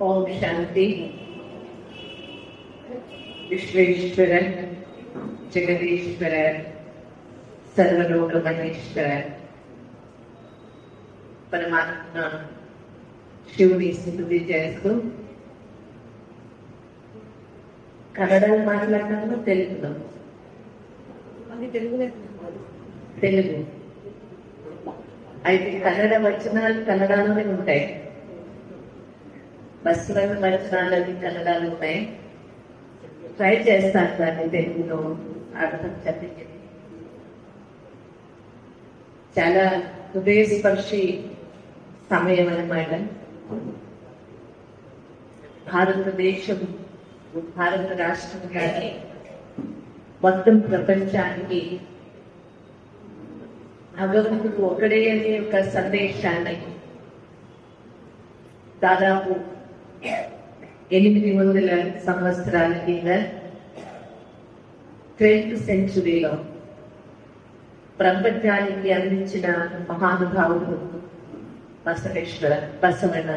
ओम शांति। विश्वेश्वर जगदीश्वर सर्वलोक महेश्वर परमात्मा శివుని స్థుతి చేస్తూ కన్నడలో మాట్లాడతాము, తెలుగులో తెలుగు అయితే కన్నడ వచనాలు కన్నడలోనే ఉంటాయి, బస్సులను వచనాలు కన్నడలో ఉంటాయి. ట్రై చేస్తాను దాన్ని తెలుగులో అర్థం చెప్పింది. చాలా హృదయస్పర్శి సమయం అన్నమాట. భారతదేశం, భారత రాష్ట్రం కానీ మొత్తం ప్రపంచానికి భగవంతుడు ఒకడే అనే ఒక సందేశాన్ని దాదాపు 800 సంవత్సరాల కింద 12th సెంచురీలో ప్రపంచానికి అందించిన మహానుభావుడు బసవಣ್ಣ.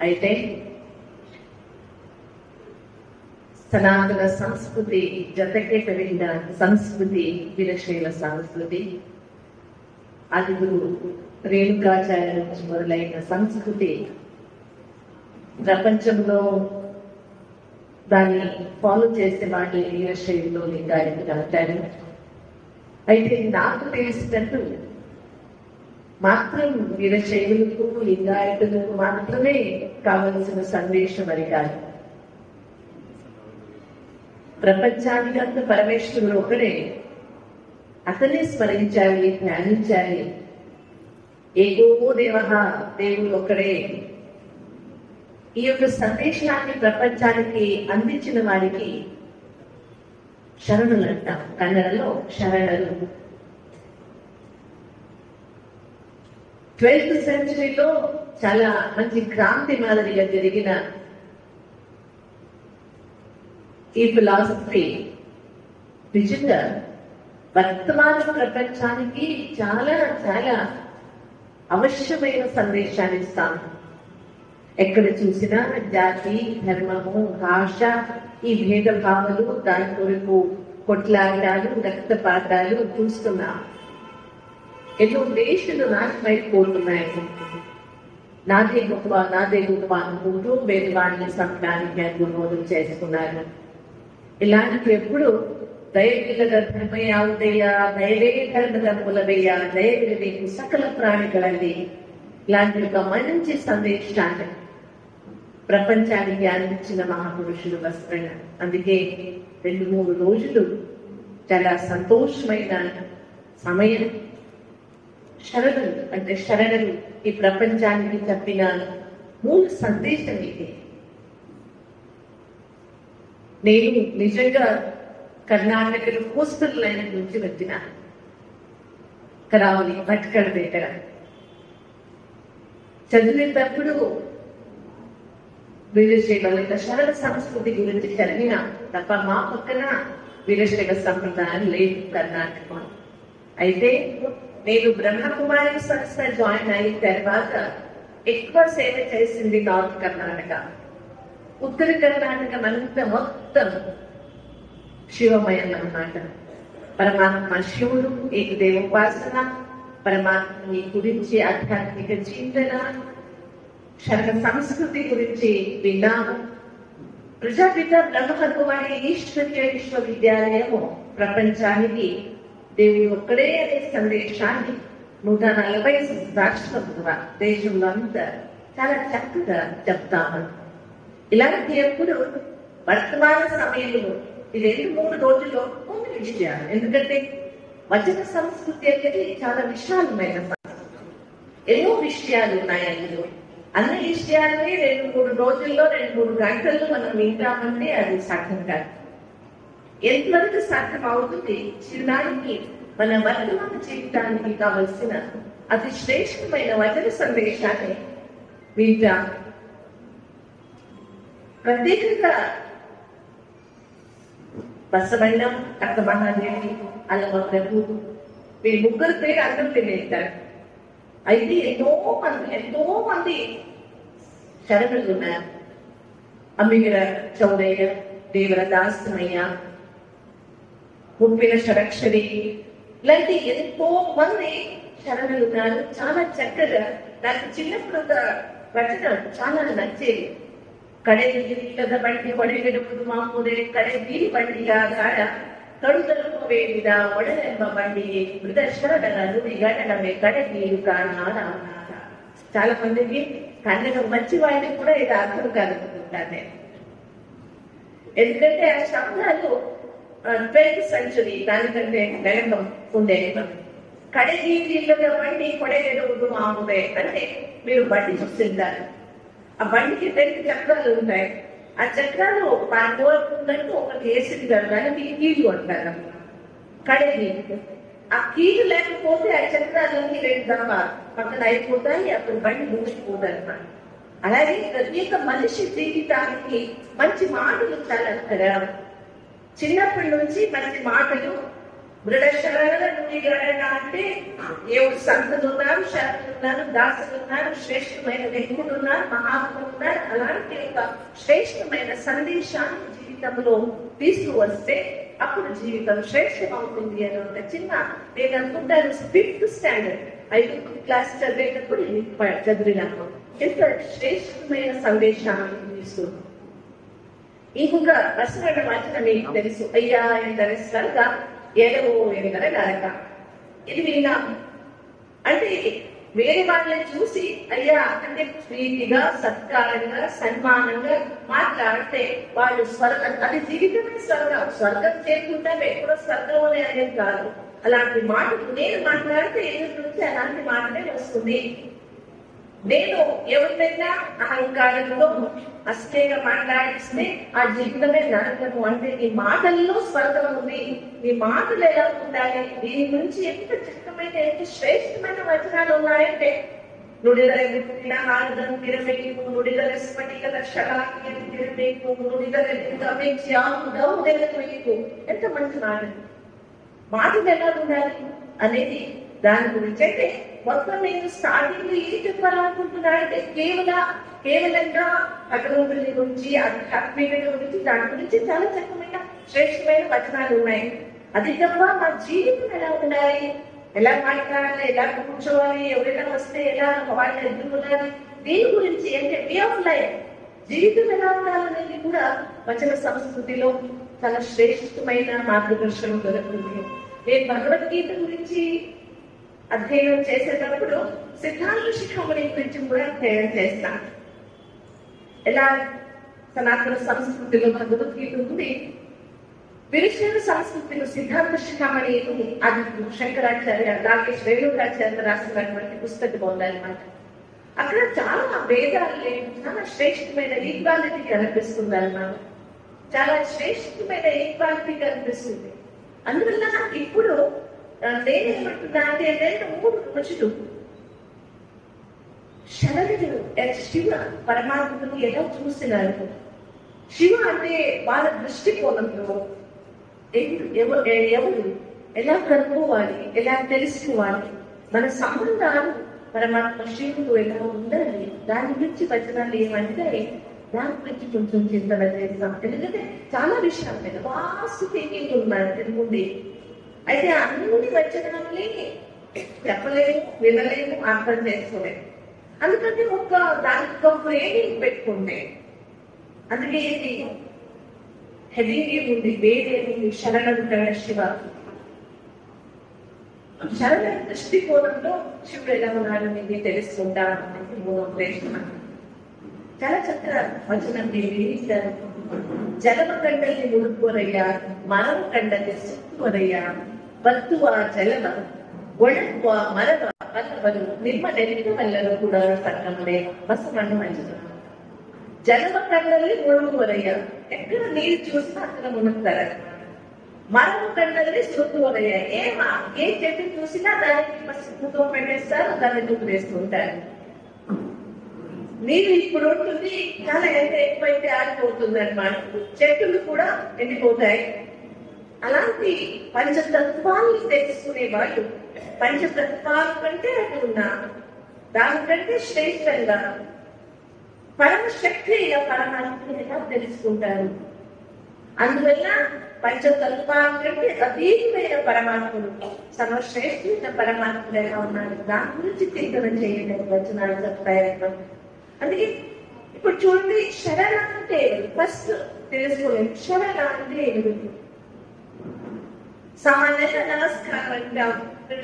అయితే సనాతన సంస్కృతి జతకే పెరిగిన సంస్కృతి వీరశైవ సంస్కృతి, ఆదిగురు రేణుకాచార్య నుంచి మొదలైన సంస్కృతి ప్రపంచంలో దాన్ని ఫాలో చేసే వాటి వీరశైలిలో లింగాయతులు అంటారు. అయితే నాకు తెలిసినట్టు మాత్రం వీరశైవులకు లింగాయతులకు మాత్రమే కావలసిన సందేశం అని కాదు. ప్రపంచానికి అంత పరమేశ్వరుడు ఒకడే, అతనే స్మరించాలి, ధ్యానించాలి. ఏకో దేవ, దేవుడు ఒకడే. ఈ యొక్క సందేశాన్ని ప్రపంచానికి అందించిన వారికి శరణులు అంటాం, కన్నడలో శరణులు. 12th సెంచరీలో చాలా మంచి క్రాంతి మాదిరిగా జరిగిన ఈ ఫిలాసఫీ నిజంగా వర్తమాన ప్రపంచానికి చాలా చాలా అవశ్యమైన సందేశాన్ని ఇస్తాను. ఎక్కడ చూసినా జాతి, ధర్మము, భాష, ఈ భేదభావాలు, దాని కొరకు కొట్లాటాలు, రక్తపాతాలు చూస్తున్నాం. ఎన్నో దేశాలు నాశమైపోతున్నాయి. నాదే గొప్ప అనుకుంటూ వేరే వాళ్ళని సంతానికి అనుమోదం చేసుకున్నారు. ఇలాంటి ఎప్పుడు దయవిల ధర్మమే అవుదయ్యా, దయవే ధర్మములవయ్యా, దయవిల మీకు సకల ప్రాణిಗಳಲ್ಲಿ ఇలాంటి ఒక మంచి సందేశాన్ని ప్రపంచానికి అందించిన మహాపురుషుడు బసవಣ್ణ. అందుకే 2-3 రోజులు చాలా సంతోషమైన సమయం. శరణులు అంటే శరణులు ఈ ప్రపంచానికి చెప్పిన మూల సందేశం ఇది. నేను నిజంగా కర్ణాటకలో కోస్టల్ లైన్ నుంచి వచ్చిన కరావలి భట్కళ దగ్గర చదివేటప్పుడు వీరశైవ శరణ సంస్కృతి గురించి చదివిన తప్ప మా పక్కన వీరశైవ సంప్రదాయం లేదు కర్ణాటక. అయితే నేను బ్రహ్మకుమారి సంస్థ జాయిన్ అయిన తర్వాత ఎక్కువ సేవ చేసింది నార్త్ కర్ణాటక. ఉత్తర కర్ణాటక అంతా మొత్తం శివమయం అన్నమాట. పరమాత్మ శివుడు, ఏకదేవోపాసన, పరమాత్మని గురించి ఆధ్యాత్మిక చింతన, శరణ సంస్కృతి గురించి విన్నాము. ప్రజాపిత బ్రహ్మకుమారి ఈశ్వరీయ విశ్వవిద్యాలయము ప్రపంచానికి దేవుడు ఒక్కడే అనే సందేశాన్ని 140 రాష్ట్రాల దేశంలో అంతా చాలా చక్కగా చెప్తాము. ఇలాంటి ఎప్పుడు వర్తమాన సమయంలో ఈ 2-3 రోజుల్లో కొన్ని విషయాలు, ఎందుకంటే వచన సంస్కృతి అనేది చాలా విశాలమైన సంస్కృతి. ఎన్నో విషయాలు ఉన్నాయి అందులో. అన్ని విషయాలని 2-3 రోజుల్లో 2-3 గంటల్లో మనం వింటామంటే అది సాధ్యం కాదు. ఎంతవరకు సాధ్యం అవుతుంది? చిన్నానికి మన వర్తమాన జీవితానికి కావలసిన అతి శ్రేష్టమైన వచన సందేశాన్ని వింటాం. ప్రత్యేకంగా బసవಣ್ಣ, అక్క మహాదేవి, అల్లమ్మ ప్రభు, వీరి ముగ్గురు పేరు అందరూ తెలియజేస్తారు. అయితే ఎంతో మంది శరణులు ఉన్నారు. అమ్మిగర చౌడయ్య, దేవర దాసమయ్య, ముప్పిన షడక్షరి ఇలాంటి ఎంతో మంది శరణులు ఉన్నారు. చాలా చక్కగా నాకు చిన్నప్పుడు ఒక వచనం చాలా నచ్చేది. ಕಡೆದ ಬಂಡಿ ಒಡೆಗೆಡುವುದು ಮಾಮೂಲೆ ಕಡೆ ಬೀರಿ ಬಂಡಿಯಾಗಾಡ ಕಡುತಲು ವೇದಿದ ಒಡೆದೆಂಬ ಬಂಡಿಗೆ ಮೃದ ಶರಣರ ನುಡಿಗಡನವೇ ಕಡೆ బీరు కానాడ. చాలా మందికి కన్నడ మంచి వాళ్ళకి కూడా ఇది అర్థం కలుగుతుంటాను నేను. ఎందుకంటే ఆ శబ్దాలు 12th century దానికంటే వెనకం ఉండేవి. కడగీళ్ళగా బండి కొడగెడుವುದು మామూలే అంటే మీరు బండి చూస్తుంటారు. ఆ బండికి 2 చక్రాలు ఉంటాయి. ఆ చక్రాలు పాల్గొందంటూ ఒకటి వేసింది కదా, దానికి కీళ్ళు అంటారు. కడగీళ్ళు ఆ కీళ్ళు లేకపోతే ఆ చక్రాలన్నీ 2 దఫా పక్కన అయిపోతాయి. అప్పుడు బండి మూసిపోతాయి అన్నమాట. అలాగే ప్రతి ఒక్క మనిషి జీవితానికి మంచి మాటలు చాలా కదా. చిన్నప్పటి నుంచి మంచి మాటలు దృఢశరణ నుడిగడన అంటే ఎవరు సంతులు ఉన్నారు, శరణులు ఉన్నారు, దాసులు ఉన్నారు, శ్రేష్టమైన వ్యక్తులు ఉన్నారు, మహాత్ములు ఉన్నారు. అలాంటి ఒక శ్రేష్టమైన సందేశాన్ని జీవితంలో తీసుకువస్తే అప్పుడు జీవితం శ్రేష్టం అవుతుంది అని ఒక చిన్న నేను అనుకుంటాను 5th standard 5th class చదివేటప్పుడు చదివినాము. ఎంత శ్రేష్టమైన సందేశాన్ని తీసుకుంది. ఇంకొక వసరణ వచనం మీకు తెలుసు, అయ్యా ఎందరి స్వర్గ ఎడవో ఎందర నరక. ఇది విన్నాము. అంటే వేరే వాళ్ళని చూసి అయ్యా అంటే ప్రీతిగా సత్కారంగా సన్మానంగా మాట్లాడితే వాళ్ళు స్వర్గం, అది జీవితమే స్వర్గం. స్వర్గం చేరుకుంటే ఎప్పుడో స్వర్గం అనేది కాదు. అలాంటి మాటలు నేను మాట్లాడితే ఎదురు నుంచి అలాంటి మాటలే వస్తుంది. నేను ఎవరినైనా అహంకారంలో అస్థేగా మాట్లాడిస్తే ఆ జీవితమే నరకము. అంటే నీ మాటల్లో స్వర్గం ఉంది. నీ మాటలు ఎలా ఉండాలి, దీని గురించి ఎంత చక్కమైన ఎంత శ్రేష్టమైన వచనాలు ఉన్నాయంటే ನುಡಿದರೆ ಮುಟ್ಟಿನ ಆನಂದಂ ತಿರಬೇಕು, ನುಡಿದರೆ ಸ್ಫಟಿಕದ ಶಲಾಕಿಯನ್ನು ತಿರಬೇಕು, ನುಡಿದರೆ ಅಪೇಕ್ಷೆ ఆవుదవు ఎంత మంచి మాటలు ఎలా ఉండాలి అనేది దాని గురించి. అయితే మొత్తం నేను స్టార్టింగ్ లో ఏం చెప్పాలనుకుంటున్నానంటే కేవలంగా భగవంతుని గురించి ఆధ్యాత్మికత గురించి దాని గురించి చాలా చక్కమైన శ్రేష్టమైన వచనాలు ఉన్నాయి. అది తప్ప మా జీవితం ఎలా ఉండాలి, ఎలా మాట్లాడాలి, ఎలా కూర్చోవాలి, ఎవరైనా వస్తే ఎలా వాళ్ళని ఎదుర్కొనాలి, దీని గురించి అంటే వే ఆఫ్ లైఫ్ జీవితం ఎలా ఉండాలనేది కూడా వచన సంస్కృతిలో చాలా శ్రేష్టమైన మార్గదర్శనం దొరుకుతుంది. నేను భగవద్గీత గురించి అధ్యయనం చేసేటప్పుడు సిద్ధాంత శిఖామణి గురించి కూడా అధ్యయనం చేస్తాను. ఎలా సనాతన సంస్కృతిలో భగవద్గీత ఉంది, విరుషణ సంస్కృతిలో సిద్ధాంత శిఖామణి అది శంకరాచార్య నాగేష్ రేణుకాచార్య రాసినటువంటి పుస్తకం ఉందన్నమాట. అక్కడ చాలా భేదాలు చాలా శ్రేష్టమైన ఈక్వాలిటీ కనిపిస్తుంది అన్నమాట. చాలా శ్రేష్టమైన ఈక్వాలిటీ కనిపిస్తుంది. అందువల్ల ఇప్పుడు నేనేమంటున్నా అంటే 3 రుచులు శరణుడు శివ పరమాత్మను ఎలా చూసినారు. శివ అంటే వాళ్ళ దృష్టికోణంలో ఎవరు ఎలా కనుక్కోవాలి, ఎలా తెలుసుకోవాలి, మన సంబంధాలు పరమాత్మ శివుడు ఎలా ఉండాలి, దాని గురించి వచనాలు ఏమంటే దాని గురించి కొంచెం చింతన చేస్తాం. ఎందుకంటే చాలా విషయాలు మీద వాస్తు థింకింగ్ ఉన్నారు తెలుగుంది. అయితే అన్ని వచనాలని చెప్పలేము, వినలేము, అర్థం చేసుకోలేము. అందుకని దానికి ఒక ఫ్రేమింగ్ పెట్టుకుంటే అందుకే ఇది హెడింగ్ ఉంది, వేరేది శరణుడు శివ. శరణ దృష్టికోణంలో శివుడు ఎలా ఉన్నాడు అనేది తెలుసుకుంటాను అనేది 3వ ప్రశ్న. చాలా చక్కగా వచనం వేయించారు. జలమ కండల్ని ముడుకోరయ్యా, మనము కండల్ని సుక్కువరయ్యా, ಬತ್ತುವ ಜಲವ ಒಳಗುವ ಮರವ ಬಲ್ಲವರು ನಿಮ್ಮ ನೆನಪಿನವೆಲ್ಲರೂ ಕೂಡ ಸಕ್ಕಮನೆ ಬಸವಣ್ಣ మంచిది. జలమ కండల్ని ముಳುగువరయ్య, ఎక్కడ నీరు చూసినా అక్కడ మునుగుతారు. మరము కండల్ని సుక్కువరయ్య, ఏ చెట్టు చూసినా దానికి సిగ్గుతో పెట్టేస్తారు, దాన్ని దుక్కు వేస్తుంటారు. నీరు ఇప్పుడు ఉంటుంది, చాలా ఎంత ఎక్కువైతే ఆగిపోతుంది అన్నమాట. చెట్టులు కూడా ఎండిపోతాయి. అలాంటి పంచతత్వాన్ని తెలుసుకునే వాళ్ళు పంచతత్వాల కంటే ఉన్న దానికంటే శ్రేష్టంగా పరమశక్తి అయిన పరమాత్మని ఎలా తెలుసుకుంటారు? అందువల్ల పంచతత్వాల కంటే అతీతమైన పరమాత్ముడు, సర్వశ్రేష్ఠమైన పరమాత్ముడు ఎలా ఉన్నాడు, దాని గురించి చింతన చేయడం వచనాలు చెప్తాయి. అందుకే ఇప్పుడు చూడండి, శరణ అంటే ఫస్ట్ తెలుసుకోలేదు. శరణ అంటే ఏమిటి? సామాన్యంగా నమస్కారం అంటాం,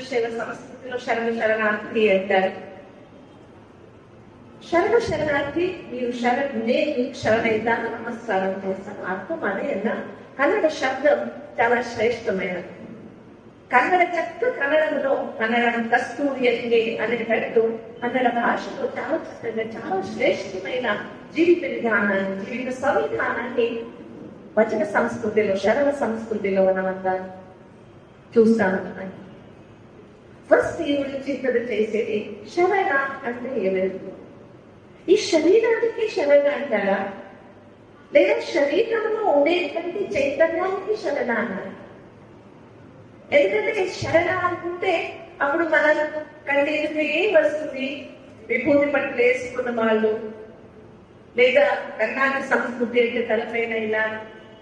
శైవ సంస్కృతిలో శరణార్థి అంటారు. శరణార్థి, మీరు నేను శరణైతాను, నమస్కారం చేస్తాను, అర్థం అదే అన్నా. కన్నడ శబ్దం చాలా శ్రేష్టమైనది. కన్నడంలో కన్నడం కస్తూరి అనేటట్టు కన్నడ భాషలో చాలా చక్కగా, చాలా శ్రేష్టమైన జీవిత విధానాన్ని, జీవిత సంవిధానాన్ని వచన సంస్కృతిలో, శరణ సంస్కృతిలో మనమంతా చూస్తాను. ఫస్ట్ ఈ గురించి చేసేది శరణ అంటే ఏమిటి? ఈ శరీరానికి శరణ అంటారా, లేదా శరీరంలో ఉండేటువంటి చైతన్యానికి శరణ అన్నారు? ఎందుకంటే శరణ అనుకుంటే అప్పుడు మన కంటికి ఏం వస్తుంది? విభూతి పట్టు వేసుకున్న వాళ్ళు, లేదా కర్ణాటక సంస్కృతి అయితే తలపైన ఇలా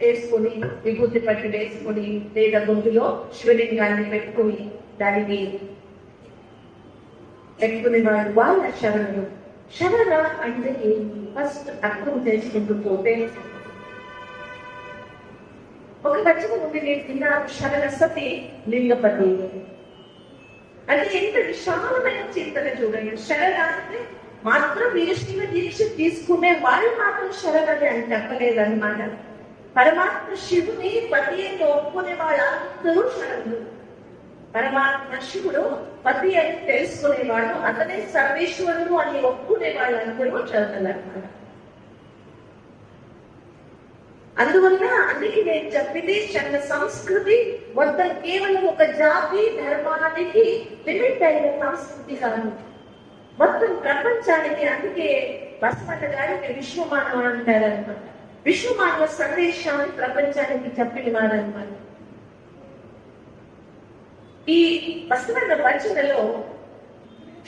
వేసుకుని విభూతి పట్టు వేసుకుని, లేదా గొంతులో శివలింగాన్ని పెట్టుకుని దానికి పెట్టుకునే వాళ్ళు వాళ్ళ శరణులు. శరణ అంటే ఫస్ట్ అర్థం చేసుకుంటూ పోతే ఒక వచనం ఉంది, నేను తిన్నాను, శరణ సతి లింగపతి అంటే ఎంత విశాలమైన చింతన చూడండి. శరణ అంటే మాత్రం విష్ణువ దీక్ష తీసుకునే వాళ్ళు మాత్రం శరణని అని చెప్పలేదన్నమాట. పరమాత్మ శివుని పతి అని ఒప్పుకునే వాళ్ళందరూ శరణులు. పరమాత్మ శివుడు పతి అని తెలుసుకునేవాడు, అతనే సర్వేశ్వరుడు అని ఒప్పుకునే వాళ్ళందరూ శరణులు అన్నమాట. అందువల్ల అందుకే నేను చెప్పింది, శరణ సంస్కృతి మొత్తం కేవలం ఒక జాతి ధర్మానికి లిమిట్ అయిన సంస్కృతి కాదు, మొత్తం ప్రపంచానికి. అందుకే బసవన్న గారికి విశ్వమానవ అంటారనమాట. విశ్వమానవ సందేశాన్ని ప్రపంచానికి చెప్పిన వారనమాట. ఈ బసవన్న వచనలో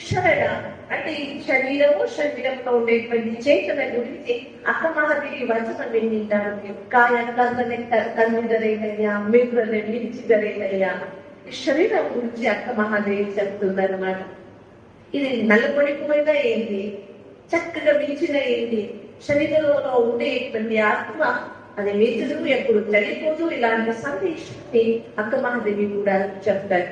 శరణ అంటే ఈ శరీరంలో ఉండేటువంటి చేతన గురించి అక్క మహాదేవి వచనం వింటారు. కాయ కన్నుదరైనయ్యా, మిత్రులు నిలిచిదరైనయ్యా. ఈ శరీరం గురించి అక్క మహాదేవి చెప్తుందన్నమాట. ఇది నల్లపడిపోయినా ఏంటి, చక్కగా మించిన ఏంటి, శరీరంలో ఉండేటువంటి ఆత్మ అది మిత్రులు ఎప్పుడు చనిపోదు. ఇలాంటి సందేశాన్ని అక్క మహాదేవి కూడా చెప్తారు.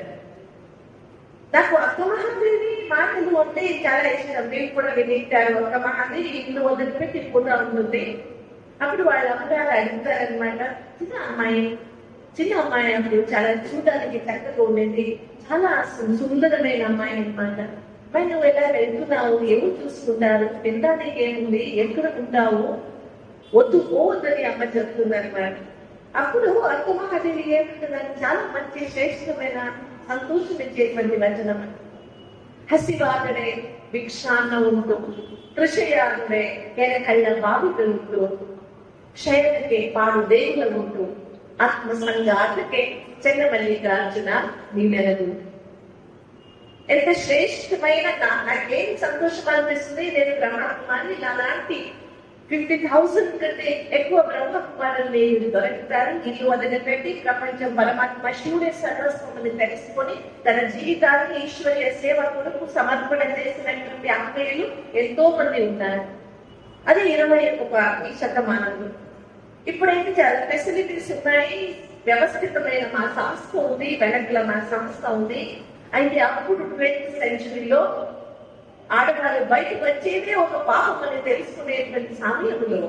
నాకు అక్క మహాదేవి మాటలు అంటే చాలా ఇష్టం. మీరు కూడా వినింటారు. అక్క మహాదేవి ఇల్లు వదిలిపెట్టి కూడా ఉంటుంది. అప్పుడు వాళ్ళ అమ్మగారు అడుగుతారనమాట, చిన్న అమ్మాయి అప్పుడు చాలా చూడడానికి చక్కగా ఉండింది, చాలా సుందరమైన అమ్మాయి అనమాట. మరి నువ్వు ఎలా వెళ్తున్నావు, ఎవరు చూసుకుంటారు, తినడానికి ఏముంది, ఎక్కడ ఉంటావు, వద్దు పోవద్దని అమ్మ చెప్తుందన్నమాట. అప్పుడు అక్క మహాదేవి ఏమంటున్నారు, చాలా మంచి శ్రేష్టమైన సంతోషం ఇచ్చేటువంటి వచనం. ಹಸಿವಾದರೆ ಭಿಕ್ಷಾನ್ನ ಉಂಟು, ಕೃಷಿಯಾದರೆ ಕೆರೆಕಳ್ಳ ಬಾವಿಗಳುಂಟು, ಕ್ಷಯಕ್ಕೆ ಪಾಡು ದೇಗುಲವುಂಟು, ಆತ್ಮ ಸಂಘಾತಕ್ಕೆ చెన్నమల్లికార్జున నీవెనదు. ఎంత శ్రేష్టమైన, నాకేం సంతోషం అనిపిస్తుంది, నేను బ్రహ్మకుమారిని, అలాంటి 50,000 కంటే ఎక్కువ బ్రహ్మకుమారులు దొరుకుతారు. ఇల్లు వదిలిపెట్టి ప్రపంచం పరమాత్మ శివుడే సర్వస్వమని తెలుసుకొని తన జీవితాన్ని ఈశ్వర్య సేవ కొరకు సమర్పణ చేసినటువంటి అమ్మాయిలు ఎంతో మంది ఉన్నారు. అది 21వ శతమానంలో. ఇప్పుడైతే చాలా ఫెసిలిటీస్ ఉన్నాయి, వ్యవస్థితమైన మా సంస్థ ఉంది, వెనకల మా సంస్థ ఉంది. అయితే అప్పుడు 20th సెంచరీలో ఆడవాళ్ళు బయటకు వచ్చేదే ఒక పాపం అని తెలుసుకునేటువంటి సమయంలో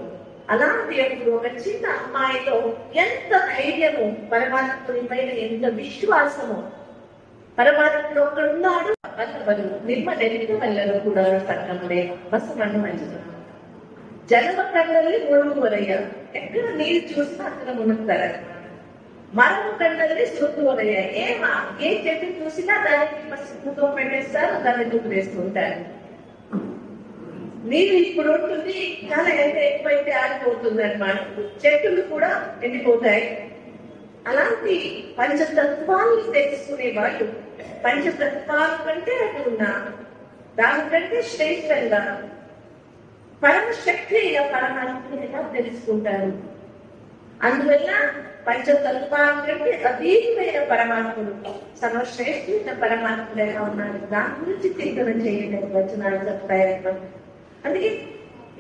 అలాంటి అప్పుడు ఒక చిన్న అమ్మాయిలో ఎంత ధైర్యము, పరమాత్ముని పైన ఎంత విశ్వాసము, పరమాత్ముడు ఒకడున్నాడు వల్లవరు నిర్మలెందు వల్లరు కూడా సక్కమలే బసవన్న మంచిది. జన్మ కళ్ళಲ್ಲಿ ముಳುగువరయ్యారు, ఎక్కడ నీరు చూసినా అక్కడ మునుగుతారు. మరణ కళ్ళಲ್ಲಿ సులుగువరయ్యారు. ఏ చెట్టు చూసినా దానికి సిగ్గుతో పెట్టేస్తారు, దాన్ని దుబ్బేసుకుంటారు. నీరు ఇప్పుడు ఉంటుంది, చాలా ఎంత ఎక్కువైతే ఆడిపోతుంది అనమాట. చెట్టులు కూడా ఎండిపోతాయి. అలాంటి పంచతత్వాన్ని తెలుసుకునే వాళ్ళు పంచతత్వాల కంటే అటు ఉన్నారు, దానికంటే శ్రేష్టంగా పరమశక్తి అయిన పరమాత్మని ఎలా తెలుసుకుంటారు? అందువల్ల పంచతత్వాల కంటే అతీతమైన పరమాత్ముడు, సర్వశ్రేష్ఠమైన పరమాత్ముడు ఎలా ఉన్నాడు, దాని గురించి చింతన చేయలేదు వచనాలు చెప్తాయన్న. అందుకే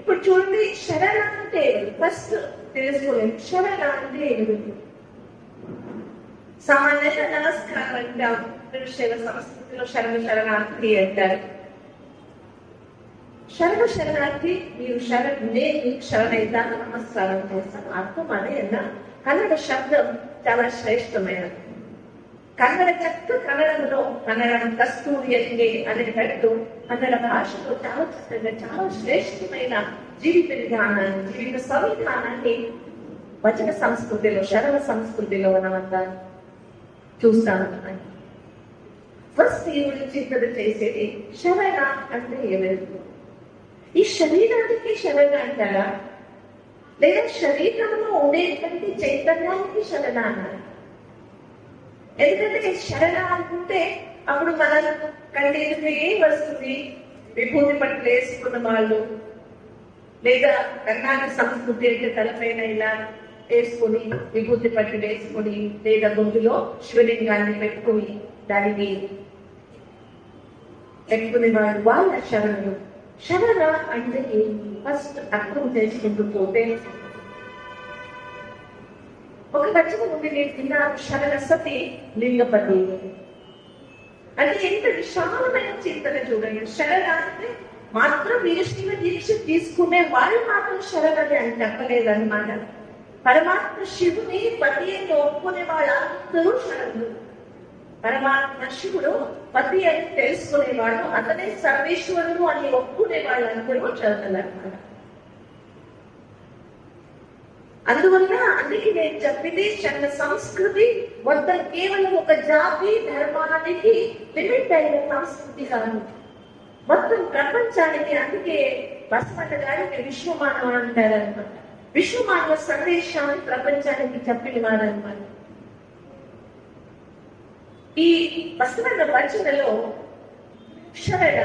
ఇప్పుడు చూడండి, శరణ అంటే ఫస్ట్ తెలుసుకోలేదు. శరణ అంటే ఏమిటి? సామాన్యంగా నమస్కారం అంటాం, శైవ సంస్కృతిలో శరణార్థి అంటారు. శరణార్థి, మీరు నేను మీకు శరణైతాను, నమస్కారం చేస్తాను. అర్థం అదే అన్న. కన్నడ శబ్దం చాలా శ్రేష్టమైనది. కన్నడంలో కన్నడం కస్తూరి అనేటట్టు కన్నడ భాషలో చాలా చక్కగా చాలా శ్రేష్టమైన జీవిత విధానాన్ని, జీవిత సంవిధానాన్ని వచన సంస్కృతిలో, శరణ సంస్కృతిలో మనమంతా చూస్తాము. ఫస్ట్ ఈ గురించి ఇక్కడ చేసేది శరణ అంటే ఏమిటి? ఈ శరీరానికి శరణ అంటారా, లేదా శరీరంలో ఉండేటువంటి చైతన్యానికి శరణ అన్నారు? ఎందుకంటే శరణ అనుకుంటే అప్పుడు మన కంటికి ఏం వస్తుంది? విభూతి పట్టు వేసుకున్న వాళ్ళు, లేదా కర్ణాటక సంస్కృతి అయితే తలపైన ఇలా వేసుకుని విభూతి పట్టు వేసుకుని, లేదా గొంతులో శివలింగాన్ని పెట్టుకుని దానికి పెట్టుకునే వాళ్ళు వాళ్ళ శరణులు. శరణ అంటే ఫస్ట్ అర్థం చేసుకుంటూ పోతే ఒక వచనం ఉంది, నేను తిన్నాను, శరణ సతి లింగపతి అంటే ఎంత విశాలమైన చింతన చూడండి. శరణ అంటే మాత్రం మీరు శివ దీక్ష తీసుకునే వాళ్ళు మాత్రం శరణని అని చెప్పలేదన్నమాట. పరమాత్మ శివుని పతి అని ఒప్పుకునే వాళ్ళందరూ శరణులు. పరమాత్మ శివుడు పతి అని తెలుసుకునేవాడు, అతనే సర్వేశ్వరుడు అని ఒప్పుకునే వాళ్ళందరూ శరణులు అన్నమాట. అందువల్ల అందుకే నేను చెప్పింది, శరణ సంస్కృతి మొత్తం కేవలం ఒక జాతి ధర్మానికి లిమిట్ అయిన సంస్కృతి కాదు, మొత్తం ప్రపంచానికి. అందుకే బసవన్న గారికి విశ్వమానవ అంటారనమాట. విశ్వమానవ సందేశాన్ని ప్రపంచానికి చెప్పిన వారనమాట. ఈ బసవన్న వచనలో శరణ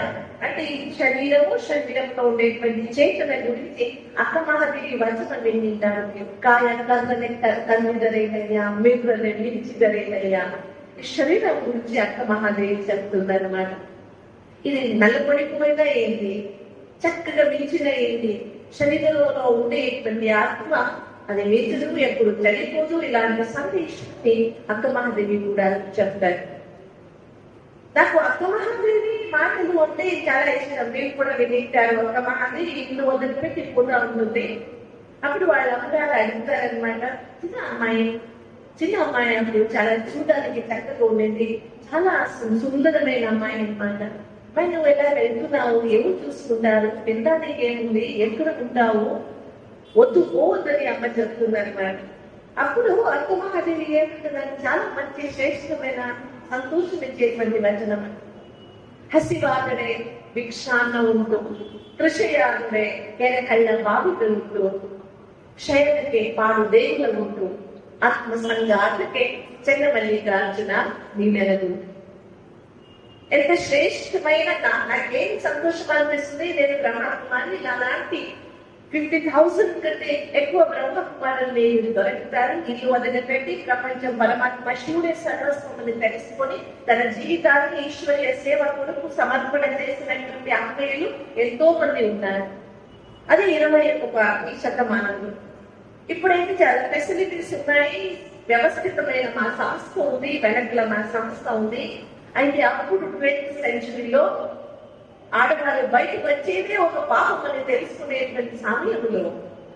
అంటే ఈ శరీరంలో ఉండేటువంటి చేతన గురించి అక్కమహాదేవి వచనం వింటారు. కన్నుదరేనయ్యా, మిగులనే నిలిచిదరేనయ్యా. ఈ శరీరం గురించి అక్కమహాదేవి చెప్తుందన్నమాట. ఇది నల్లబడిపోయినా ఏంటి, చక్కగా మించిన ఏంటి, శరీరంలో ఉండేటువంటి ఆత్మ అది మించదు, ఎప్పుడు చనిపోదు. ఇలాంటి సందేశాన్ని అక్కమహాదేవి కూడా చెప్తారు. నాకు అక్కమహాదేవి మాటలు అంటే చాలా ఇష్టం. మీరు కూడా వినింటారు. అక్కమహాదేవి ఇల్లు వదిలిపెట్టి కూడా ఉంటుంది. అప్పుడు వాళ్ళ అమ్మగారు అడుగుతారనమాట, చిన్న అమ్మాయి అప్పుడు చాలా చూడడానికి చక్కగా ఉండేది, చాలా సుందరమైన అమ్మాయి అనమాట. మరి నువ్వు ఎలా వెళ్తున్నావు, ఎవరు చూసుకుంటారు, తినడానికి ఏముంది, ఎక్కడ ఉంటావు, వద్దు పోవద్దని అమ్మ చెప్తుందన్నమాట. అప్పుడు అక్కమహాదేవి ఏమంటున్నారు, చాలా మంచి శ్రేష్టమైన సంతోషం ఇచ్చేటువంటి వచనం. ಹಸಿವಾದರೆ ಭಿಕ್ಷಾನ್ನ ಉಂಟು, ಕೃಷಿಯಾದರೆ ಕೆರೆಕಳ್ಳ ಬಾವಿಗಳು ಉಂಟು, ಶಯನಕ್ಕೆ ಪಾಡು ದೇಗುಲ ಉಂಟು, ಆತ್ಮ ಸಂಘಾತಕ್ಕೆ చెన్నమల్లికార్జున నీమెరదు. ఎంత శ్రేష్టమైన నాకేం సంతోషం అనిపిస్తుంది. నేను బ్రహ్మకుమారిని, అలాంటి 50,000 కంటే ఎక్కువ బ్రహ్మకుమారులు దొరుకుతారు. ఇల్లు వదిలిపెట్టి ప్రపంచం పరమాత్మ శివుడే సర్వస్వమని తెలుసుకొని తన జీవితాన్ని ఈశ్వర్య సేవ కొరకు సమర్పణ చేసినటువంటి అమ్మాయిలు ఎంతో మంది ఉన్నారు. అది 21వ శతమానంలో. ఇప్పుడైతే చాలా ఫెసిలిటీస్ ఉన్నాయి, వ్యవస్థితమైన మా సంస్థ ఉంది, వెనకల మా సంస్థ ఉంది. అయితే అప్పుడు 20th సెంచరీలో ఆడవాళ్ళు బయటకు వచ్చేదే ఒక పాపం అని తెలుసుకునేటువంటి సమయంలో,